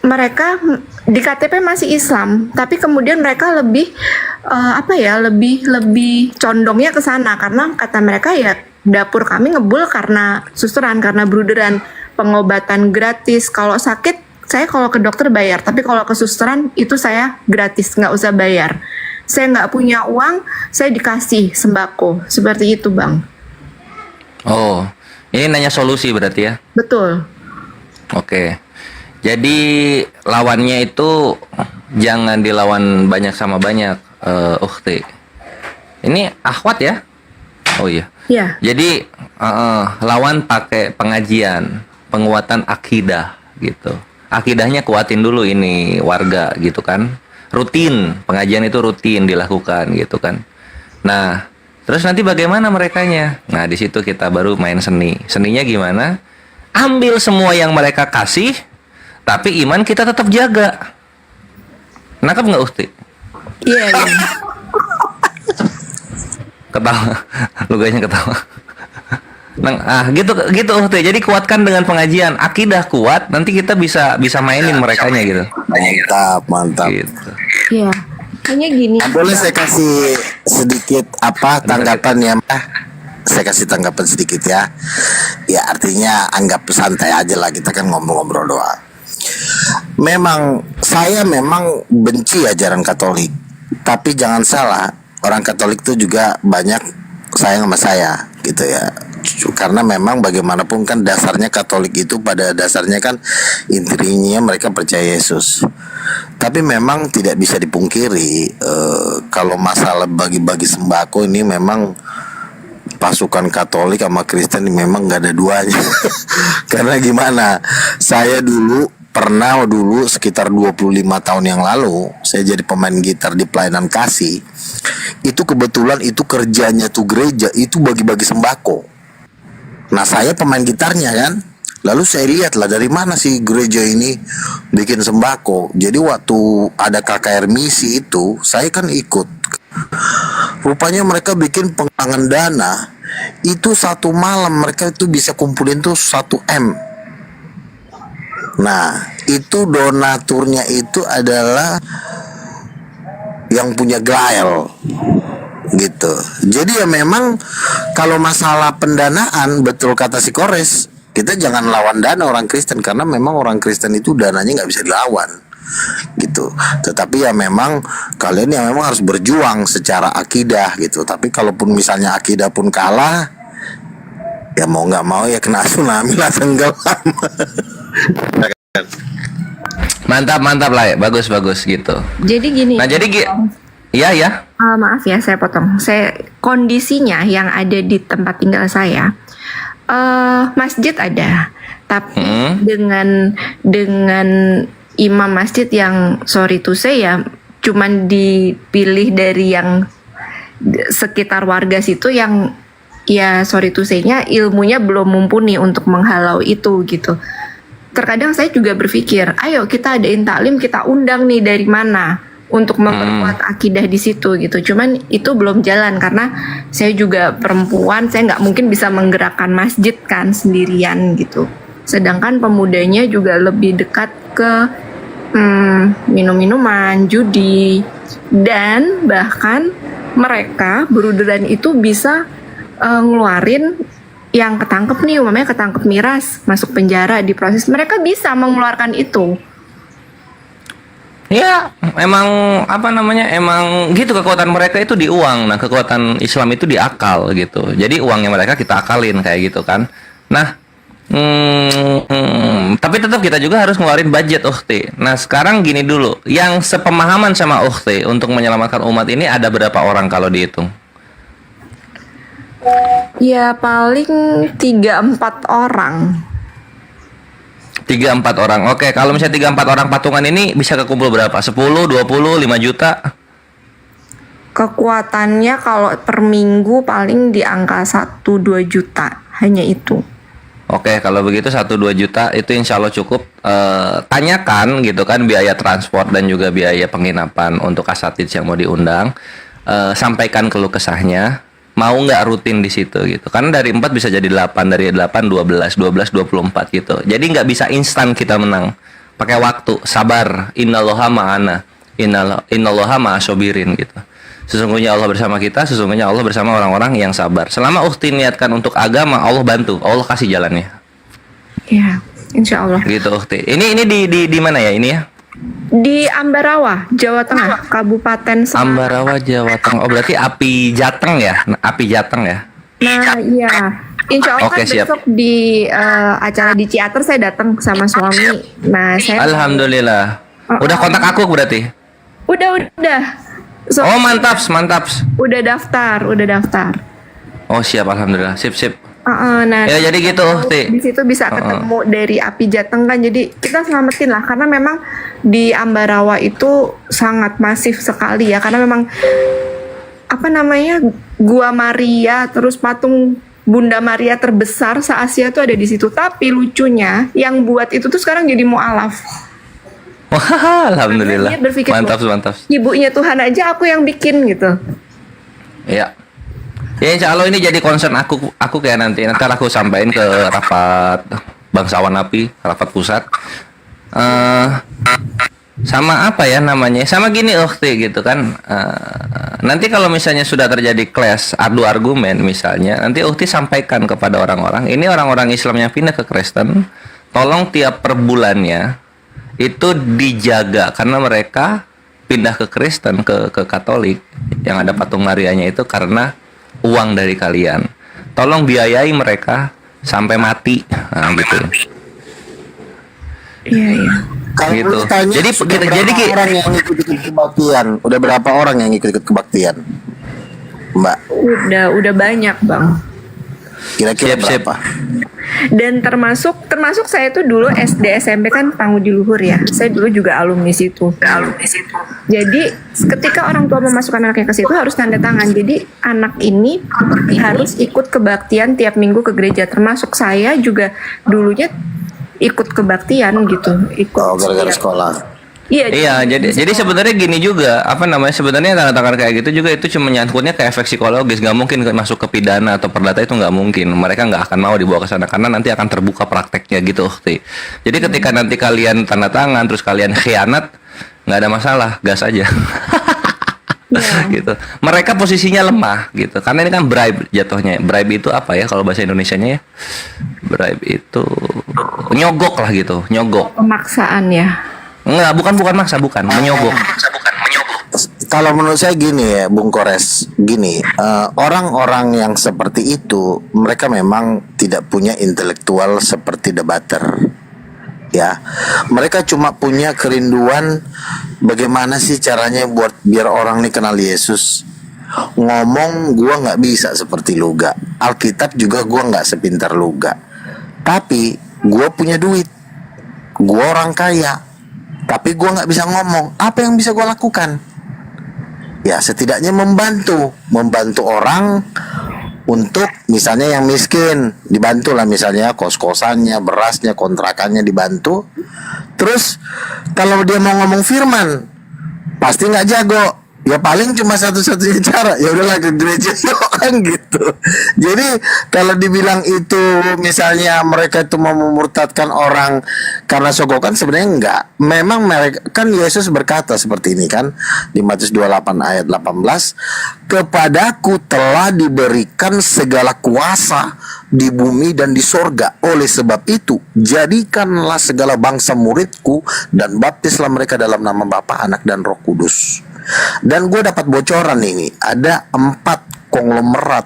mereka di KTP masih Islam, tapi kemudian mereka lebih lebih condongnya ke sana karena kata mereka ya dapur kami ngebul karena susteran, karena bruderan, pengobatan gratis. Kalau sakit saya kalau ke dokter bayar, tapi kalau ke susteran itu saya gratis, nggak usah bayar. Saya nggak punya uang, saya dikasih sembako, seperti itu bang. Oh, ini nanya solusi berarti ya? Betul. Oke. Jadi lawannya itu jangan dilawan banyak sama banyak, Ukhti. Ini akhwat ya? Oh iya. Iya. Jadi lawan pakai pengajian, penguatan akidah gitu. Akidahnya kuatin dulu ini warga gitu kan. Rutin, pengajian itu rutin dilakukan gitu kan. Nah, terus nanti bagaimana merekanya? Nah, di situ kita baru main seni. Seninya gimana? Ambil semua yang mereka kasih, tapi iman kita tetap jaga. Nangkep nggak Usti? Iya. Ketawa, lu guysnya ketawa. Gitu Usti. Jadi kuatkan dengan pengajian, akidah kuat, nanti kita bisa mainin merekanya gitu. Mantap. Gitu. Iya. Hanya gini. Boleh saya kasih sedikit tanggapan ya, Mbak? Saya kasih tanggapan sedikit ya. Ya artinya anggap santai aja lah, kita kan ngobrol-ngobrol doang. Saya memang benci ajaran Katolik. Tapi jangan salah, orang Katolik itu juga banyak sayang sama saya gitu ya. Karena memang bagaimanapun kan dasarnya Katolik itu pada dasarnya kan intinya mereka percaya Yesus. Tapi memang tidak bisa dipungkiri kalau masalah bagi-bagi sembako ini memang pasukan Katolik sama Kristen memang nggak ada duanya. Karena gimana? Saya pernah sekitar 25 tahun yang lalu saya jadi pemain gitar di pelayanan kasih. Itu kebetulan itu kerjanya tuh gereja itu bagi-bagi sembako. Nah saya pemain gitarnya kan. Lalu saya lihat lah dari mana sih gereja ini bikin sembako. Jadi waktu ada KKR misi itu saya kan ikut. Rupanya mereka bikin penggalangan dana. Itu satu malam mereka itu bisa kumpulin tuh 1 M. Nah itu donaturnya itu adalah yang punya Glael gitu. Jadi ya memang kalau masalah pendanaan betul kata si Kores, kita jangan lawan dana orang Kristen karena memang orang Kristen itu dananya nggak bisa dilawan gitu. Tetapi ya memang kalian yang memang harus berjuang secara akidah gitu. Tapi kalaupun misalnya akidah pun kalah, ya mau nggak mau ya kena tsunami lah tenggelam. Mantap lah ya, bagus gitu. Jadi gini. Nah jadi iya. Maaf ya saya potong. Kondisinya yang ada di tempat tinggal saya, masjid ada, tapi dengan imam masjid yang sorry to say ya, cuman dipilih dari yang sekitar warga situ yang ya sorry to say-nya ilmunya belum mumpuni untuk menghalau itu gitu. Terkadang saya juga berpikir, ayo kita adain taklim, kita undang nih dari mana untuk memperkuat akidah di situ gitu. Cuman itu belum jalan karena saya juga perempuan, saya nggak mungkin bisa menggerakkan masjid kan sendirian gitu. Sedangkan pemudanya juga lebih dekat ke minum-minuman, judi, dan bahkan mereka beruderan itu bisa ngeluarin yang ketangkep nih, umpamanya ketangkep miras, masuk penjara, diproses, mereka bisa mengeluarkan itu. Ya, emang emang gitu kekuatan mereka itu di uang. Nah, kekuatan Islam itu di akal gitu. Jadi uangnya mereka kita akalin kayak gitu kan. Nah, tapi tetap kita juga harus ngeluarin budget Ukhti. Nah, sekarang gini dulu, yang sepemahaman sama Ukhti untuk menyelamatkan umat ini ada berapa orang kalau dihitung? Ya paling 3-4 orang. 3-4 orang. Oke, kalau misalnya 3-4 orang patungan ini bisa kekumpul berapa? 10, 20, 5 juta? Kekuatannya kalau per minggu paling di angka 1-2 juta. Hanya itu. Oke, kalau begitu 1-2 juta itu insya Allah cukup. Tanyakan gitu kan biaya transport dan juga biaya penginapan untuk asatidz yang mau diundang. Sampaikan keluh kesahnya. Mau nggak rutin di situ gitu. Karena dari 4 bisa jadi 8, dari 8 12, 12 24 gitu. Jadi nggak bisa instan kita menang. Pakai waktu, sabar. Innallaha ma'ana. Innallaha ma'asobirin gitu. Sesungguhnya Allah bersama kita, sesungguhnya Allah bersama orang-orang yang sabar. Selama Ukhti niatkan untuk agama, Allah bantu, Allah kasih jalannya. Ya, insya Allah. Gitu Ukhti. Ini di mana ya ini ya? Di Ambarawa, Jawa Tengah, Kabupaten Semarang. Ambarawa, Jawa Tengah. Oh berarti Api Jateng ya? Api Jateng ya? Nah iya, insya Allah Oke, kan siap. besok di acara di Ciater saya datang sama suami. Nah saya Alhamdulillah. Udah kontak aku berarti? udah. Oh mantap. Udah daftar. Oh siap, alhamdulillah. Sip. Nah, Ya jadi gitu Ukhti. di situ bisa ketemu dari Api Jateng kan, jadi kita selamatin lah karena memang di Ambarawa itu sangat masif sekali ya, karena memang Gua Maria terus patung Bunda Maria terbesar se-Asia tuh ada di situ. Tapi lucunya yang buat itu tuh sekarang jadi mualaf. Wah, alhamdulillah. Dia berpikir, Mantap. ibunya Tuhan aja aku yang bikin gitu. Ya. Ya insya Allah ini jadi concern aku kayak nanti aku sampaikan ke rapat bangsawan Api, rapat pusat. Sama apa ya namanya? Sama gini Ukhti gitu kan. Nanti kalau misalnya sudah terjadi clash, adu argumen misalnya, nanti Ukhti sampaikan kepada orang-orang, ini orang-orang Islam yang pindah ke Kristen, tolong tiap per bulannya itu dijaga karena mereka pindah ke Kristen, ke Katolik yang ada patung Marianya itu karena uang dari kalian. tolong biayai mereka sampai mati, nah, gitu. Iya, iya. Kalau Gitu. boleh tanya, Jadi sudah kita- berapa jadi ki- orang yang ikut-ikut kebaktian? Udah berapa orang yang ikut-ikut kebaktian, Mbak? Udah banyak, Bang. Kira-kira berapa? Dan termasuk saya tuh dulu SD SMP kan Pangudi Luhur ya. Saya dulu juga alumni situ. Jadi ketika orang tua memasukkan anaknya ke situ harus tanda tangan. Jadi anak ini harus ikut kebaktian tiap minggu ke gereja. Termasuk saya juga dulunya ikut kebaktian gitu. Ikut gara-gara setiap- sekolah. Iya, jadi sebenarnya gini juga, apa namanya, sebenarnya tanda tangan kayak gitu juga itu cuma nyangkutnya ke efek psikologis, nggak mungkin masuk ke pidana atau perdata, itu nggak mungkin. Mereka nggak akan mau dibawa ke sana karena nanti akan terbuka prakteknya gitu, Ukti. Jadi ketika nanti kalian tanda tangan terus kalian khianat, nggak ada masalah, gas aja. Gitu. Mereka posisinya lemah gitu, karena ini kan bribe jatuhnya. Bribe itu apa ya kalau bahasa Indonesianya ya? Bribe itu nyogok lah gitu, nyogok. Pemaksaan ya. Enggak, bukan maksa, menyogok. Kalau menurut saya gini ya, Bung Kores, gini, orang-orang yang seperti itu, mereka memang tidak punya intelektual seperti debater, ya. Mereka cuma punya kerinduan bagaimana sih caranya buat biar orang nih kenal Yesus. Ngomong gua nggak bisa seperti lu gak, Alkitab juga gua nggak sepintar lu gak, tapi gua punya duit, gua orang kaya. Tapi gue nggak bisa ngomong. Apa yang bisa gue lakukan? Ya setidaknya membantu orang untuk misalnya yang miskin dibantu lah, misalnya kos-kosannya, berasnya, kontrakannya dibantu. Terus kalau dia mau ngomong firman pasti nggak jago. Ya paling cuma satu-satunya cara, ya udahlah ke gereja yuk, kan gitu. Jadi kalau dibilang itu misalnya mereka itu mau memurtadkan orang karena sogokan, sebenarnya enggak. Memang mereka, kan Yesus berkata seperti ini kan di Matius 28 ayat 18, kepadaku telah diberikan segala kuasa di bumi dan di sorga. Oleh sebab itu jadikanlah segala bangsa muridku dan baptislah mereka dalam nama Bapa, Anak dan Roh Kudus. Dan gue dapat bocoran ini, ada 4 konglomerat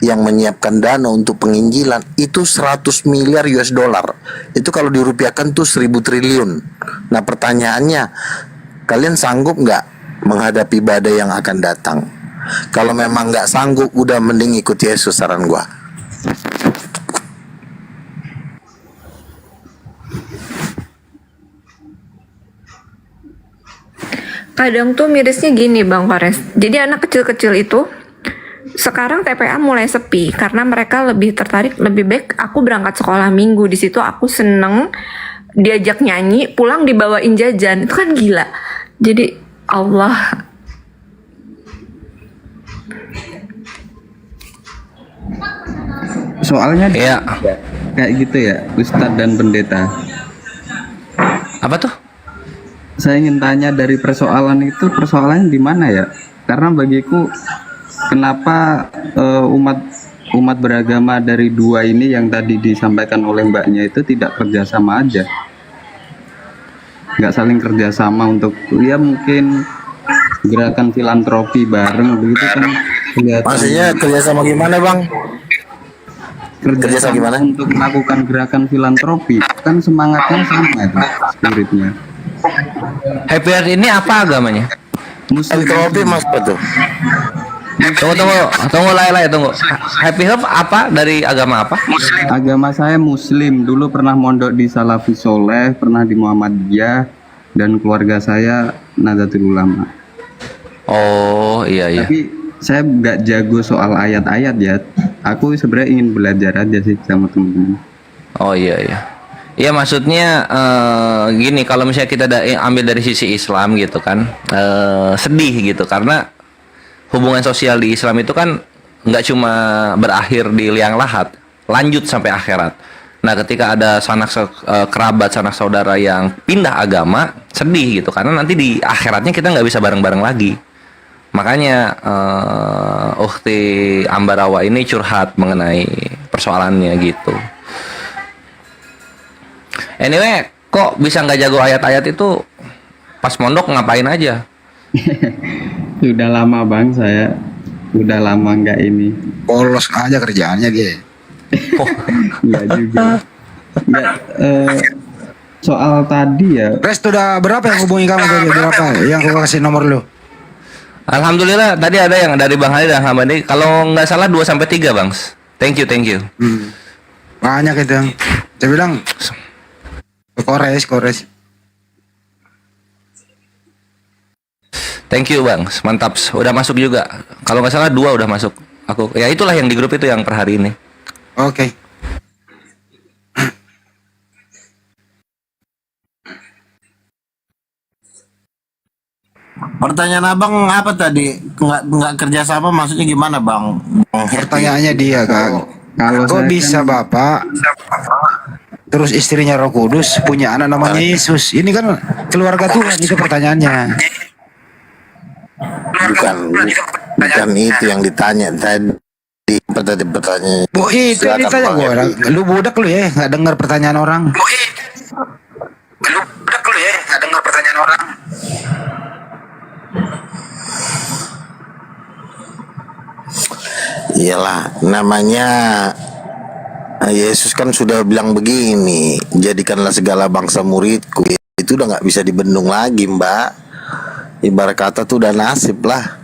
yang menyiapkan dana untuk penginjilan, itu 100 miliar US dollar. Itu kalau dirupiahkan tuh 1000 triliun. Nah pertanyaannya, kalian sanggup nggak menghadapi badai yang akan datang? Kalau memang nggak sanggup, udah mending ikut Yesus, saran gue. Kadang tuh mirisnya gini Bang Fares. Jadi anak kecil-kecil itu sekarang TPA mulai sepi karena mereka lebih tertarik, lebih baik aku berangkat sekolah minggu, di situ aku seneng diajak nyanyi, pulang dibawain jajan. Itu kan gila. Jadi Allah, soalnya kayak gitu ya, Ustadz dan pendeta. Apa tuh? Saya ingin tanya, dari persoalan itu, persoalannya di mana ya? Karena bagiku, kenapa umat beragama dari dua ini yang tadi disampaikan oleh mbaknya itu tidak kerjasama aja, nggak saling kerjasama untuk ya mungkin gerakan filantropi bareng begitu kan? Maksudnya kerjasama gimana Bang? Kerjasama gimana? untuk melakukan gerakan filantropi kan semangatnya sama itu, spiritnya. Happy Earth ini apa agamanya? Filantropi mas betul. Tunggu, tunggu. Happy Earth apa, dari agama apa? Agama saya Muslim, dulu pernah mondok di Salafi Soleh, pernah di Muhammadiyah, dan keluarga saya Nahdlatul Ulama. Oh iya. Tapi saya nggak jago soal ayat-ayat ya. Aku sebenarnya ingin belajar aja sih sama teman-teman. Oh iya. Iya maksudnya gini, kalau misalnya kita ambil dari sisi Islam gitu kan, sedih gitu karena hubungan sosial di Islam itu kan nggak cuma berakhir di liang lahat, lanjut sampai akhirat. Nah ketika ada kerabat, sanak saudara yang pindah agama, sedih gitu karena nanti di akhiratnya kita nggak bisa bareng-bareng lagi. Makanya Ukhti Ambarawa ini curhat mengenai persoalannya gitu. Anyway, kok bisa nggak jago ayat-ayat itu? Pas mondok ngapain aja? Sudah lama bang saya udah lama nggak ini. Polos aja kerjaannya dia. Nggak juga. Nggak, soal tadi ya. Rest udah berapa yang hubungi kamu tadi? Berapa yang aku kasih nomor lu? Alhamdulillah tadi ada yang dari Bang Hadi dan Hamadi. Kalau nggak salah 2 sampai 3 Bang. Thank you. Banyak itu yang saya bilang kores. Thank you Bang, mantap. Udah masuk juga. Kalau nggak salah 2 udah masuk. Aku ya itulah yang di grup itu yang per hari ini. Oke. Pertanyaan abang apa tadi? Nggak kerjasama maksudnya gimana bang? Pertanyaannya dia Kang. Kok bisa bapak terus istrinya Roh Kudus punya anak namanya Yesus? Ini kan keluarga Tuhan, itu pertanyaannya. Bukan itu yang ditanya tadi. Pertanyaan. Bu itu yang ditanya gua. Lu budak lu ya, nggak dengar pertanyaan orang. Iyalah, namanya Yesus kan sudah bilang begini, jadikanlah segala bangsa muridku. Itu udah nggak bisa dibendung lagi, Mbak. Ibarat kata tuh udah nasib lah.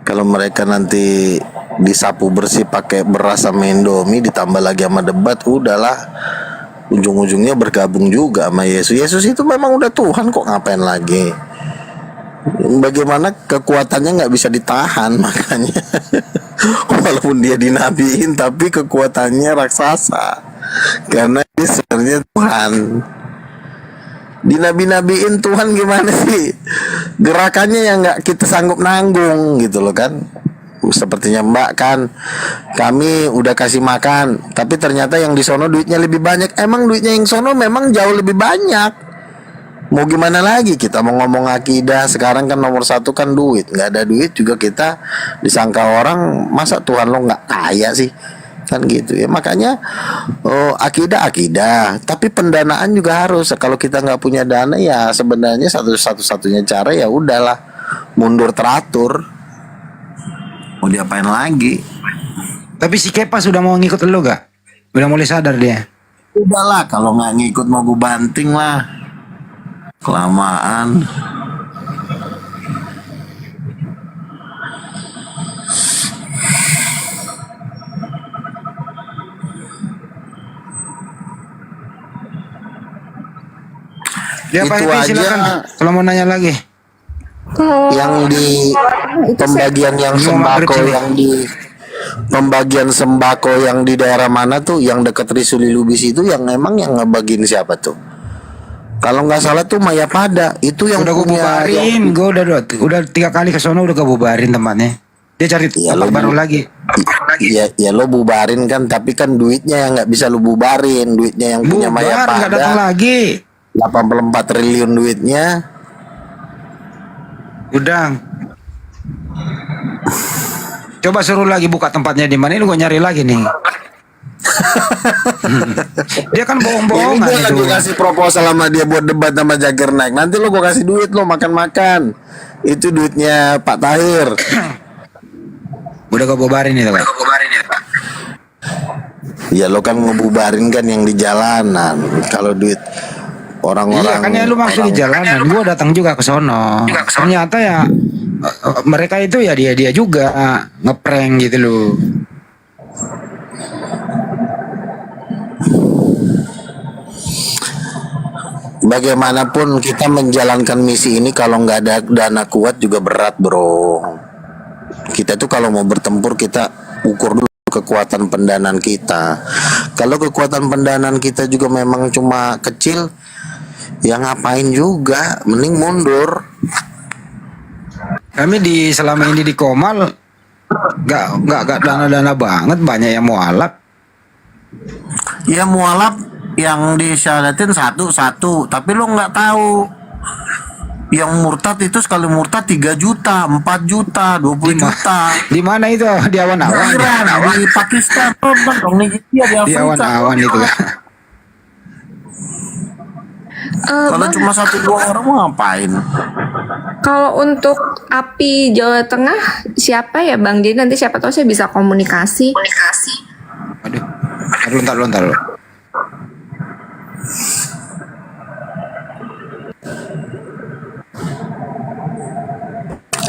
Kalau mereka nanti disapu bersih pakai beras sama Indomie ditambah lagi sama debat, udahlah. Ujung-ujungnya bergabung juga sama Yesus. Yesus itu memang udah Tuhan kok, ngapain lagi? Bagaimana kekuatannya nggak bisa ditahan, makanya walaupun dia dinabiin tapi kekuatannya raksasa karena dia sebenarnya Tuhan. Dinabi-nabiin Tuhan gimana sih gerakannya yang nggak kita sanggup nanggung gitu loh kan. Sepertinya Mbak kan, kami udah kasih makan tapi ternyata yang di sono duitnya lebih banyak. Emang duitnya yang sono memang jauh lebih banyak. Mau gimana lagi, kita mau ngomong akidah sekarang kan nomor 1 kan duit. Nggak ada duit juga kita disangka orang, masa Tuhan lo nggak kaya sih, kan gitu ya. Makanya akidah tapi pendanaan juga harus. Kalau kita nggak punya dana ya sebenarnya satu-satunya cara ya udahlah mundur teratur. Mau diapain lagi? Tapi si Kepa sudah mau ngikut lo gak? Udah mulai sadar dia? Udahlah, kalau nggak ngikut mau gue banting lah. Kelamaan. Dia Itu Pak Hedi, aja. silakan kalau mau nanya lagi. Yang di pembagian yang sembako yang di pembagian sembako yang di daerah mana tuh, yang dekat Risuli Lubis itu, yang emang yang ngebagiin siapa tuh? Kalau nggak salah tuh Mayapada itu yang udah gue bubarin. Gue udah 3 kali ke sono udah gue bubarin tempatnya. Dia cari tempat baru lagi. Ya lo bubarin kan, tapi kan duitnya yang nggak bisa lo bubarin, duitnya yang punya Mayapada. Nggak datang lagi. 84 triliun duitnya. Udang. Coba suruh lagi buka tempatnya di mana, ini gue nyari lagi nih. Dia kan bohong-bohongan ini itu. Gue kasih proposal sama dia buat debat sama Jagger Naik. Nanti lo gue kasih duit lo makan-makan. Itu duitnya Pak Tahir. Udah gue bubarin itu Pak. Ya lo kan ngebubarin kan yang di jalanan. Kalau duit orang-orang. Iya kan ya lu maksud di jalanan. Gue datang juga ke sono. Ternyata ya mereka itu ya dia juga ngeprank gitu loh. Bagaimanapun kita menjalankan misi ini kalau nggak ada dana kuat juga berat bro. Kita tuh kalau mau bertempur kita ukur dulu kekuatan pendanaan kita. Kalau kekuatan pendanaan kita juga memang cuma kecil, ya ngapain juga, mending mundur. Kami selama ini di Komal nggak dana banget, banyak yang mualaf. Ya mualaf yang disyaratin satu, tapi lo nggak tahu yang murtad itu sekali murtad 3 juta, 4 juta, 20 juta. Di mana itu? Di awan-awan. Di Pakistan, di Nigeria, di Afrika. Di awan-awan itu. Kalau Bang, cuma 1-2 orang mau ngapain? kalau untuk API Jawa Tengah siapa ya Bang? Jadi nanti siapa tahu saya bisa komunikasi. Ntar dulu.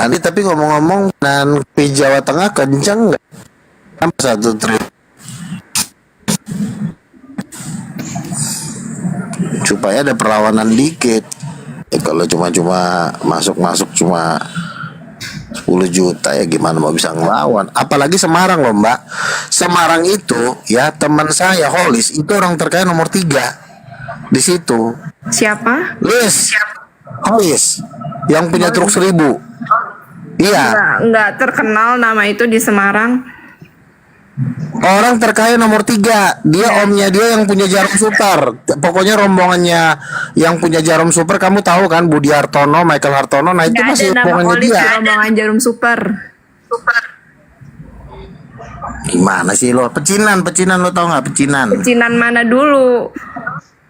Andi, tapi ngomong-ngomong, dan di Jawa Tengah kenceng nggak? Sampai 1 triliun. Supaya ada perlawanan dikit. Kalau cuma masuk cuma 10 juta ya gimana mau bisa ngelawan. Apalagi Semarang loh Mbak. Semarang itu ya teman saya Holis itu orang terkaya nomor 3 di situ. Siapa? Lis. Holis yang punya truk 1000. Iya. Enggak terkenal nama itu di Semarang. Orang terkaya nomor 3. Dia omnya dia yang punya Jarum Super. Pokoknya rombongannya yang punya Jarum Super, kamu tahu kan, Budi Hartono, Michael Hartono. Nah itu Nggak masih ada nama rombongannya Holis dia. di rombongan Jarum Super. Gimana sih lo? Pecinan lo tau nggak pecinan? Pecinan mana dulu?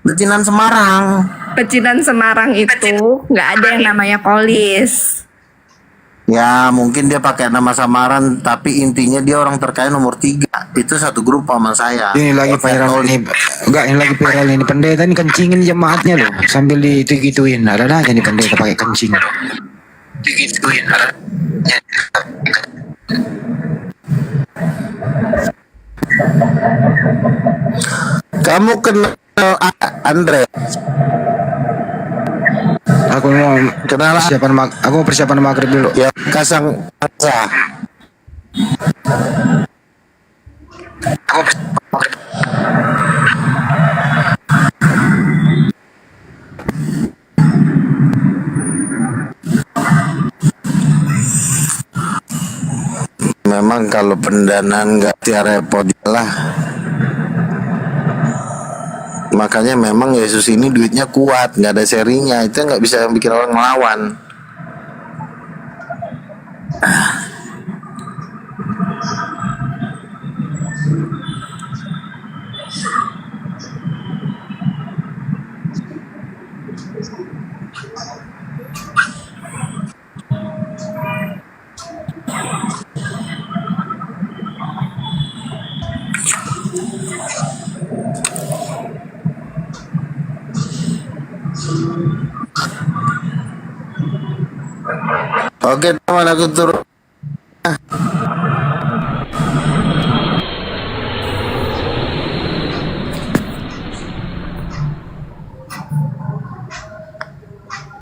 Pecinan Semarang. Pecinan Semarang itu nggak ada yang namanya Kolis. Ya mungkin dia pakai nama samaran, tapi intinya dia orang terkaya nomor 3. Itu satu grup sama saya. Ini lagi viral nih, ini lagi viral ini pendeta ini kencingin jemaatnya loh, sambil digituin. Ada aja nih pendeta pakai kencing. Digituin. Kamu kenal Andre? Aku mau persiapan maghrib dulu. Ya, Kasang Asa. Memang kalau pendanaan nggak tiada repot lah. Makanya memang Yesus ini duitnya kuat, nggak ada serinya, itu nggak bisa bikin orang melawan. Oke, teman aku turun.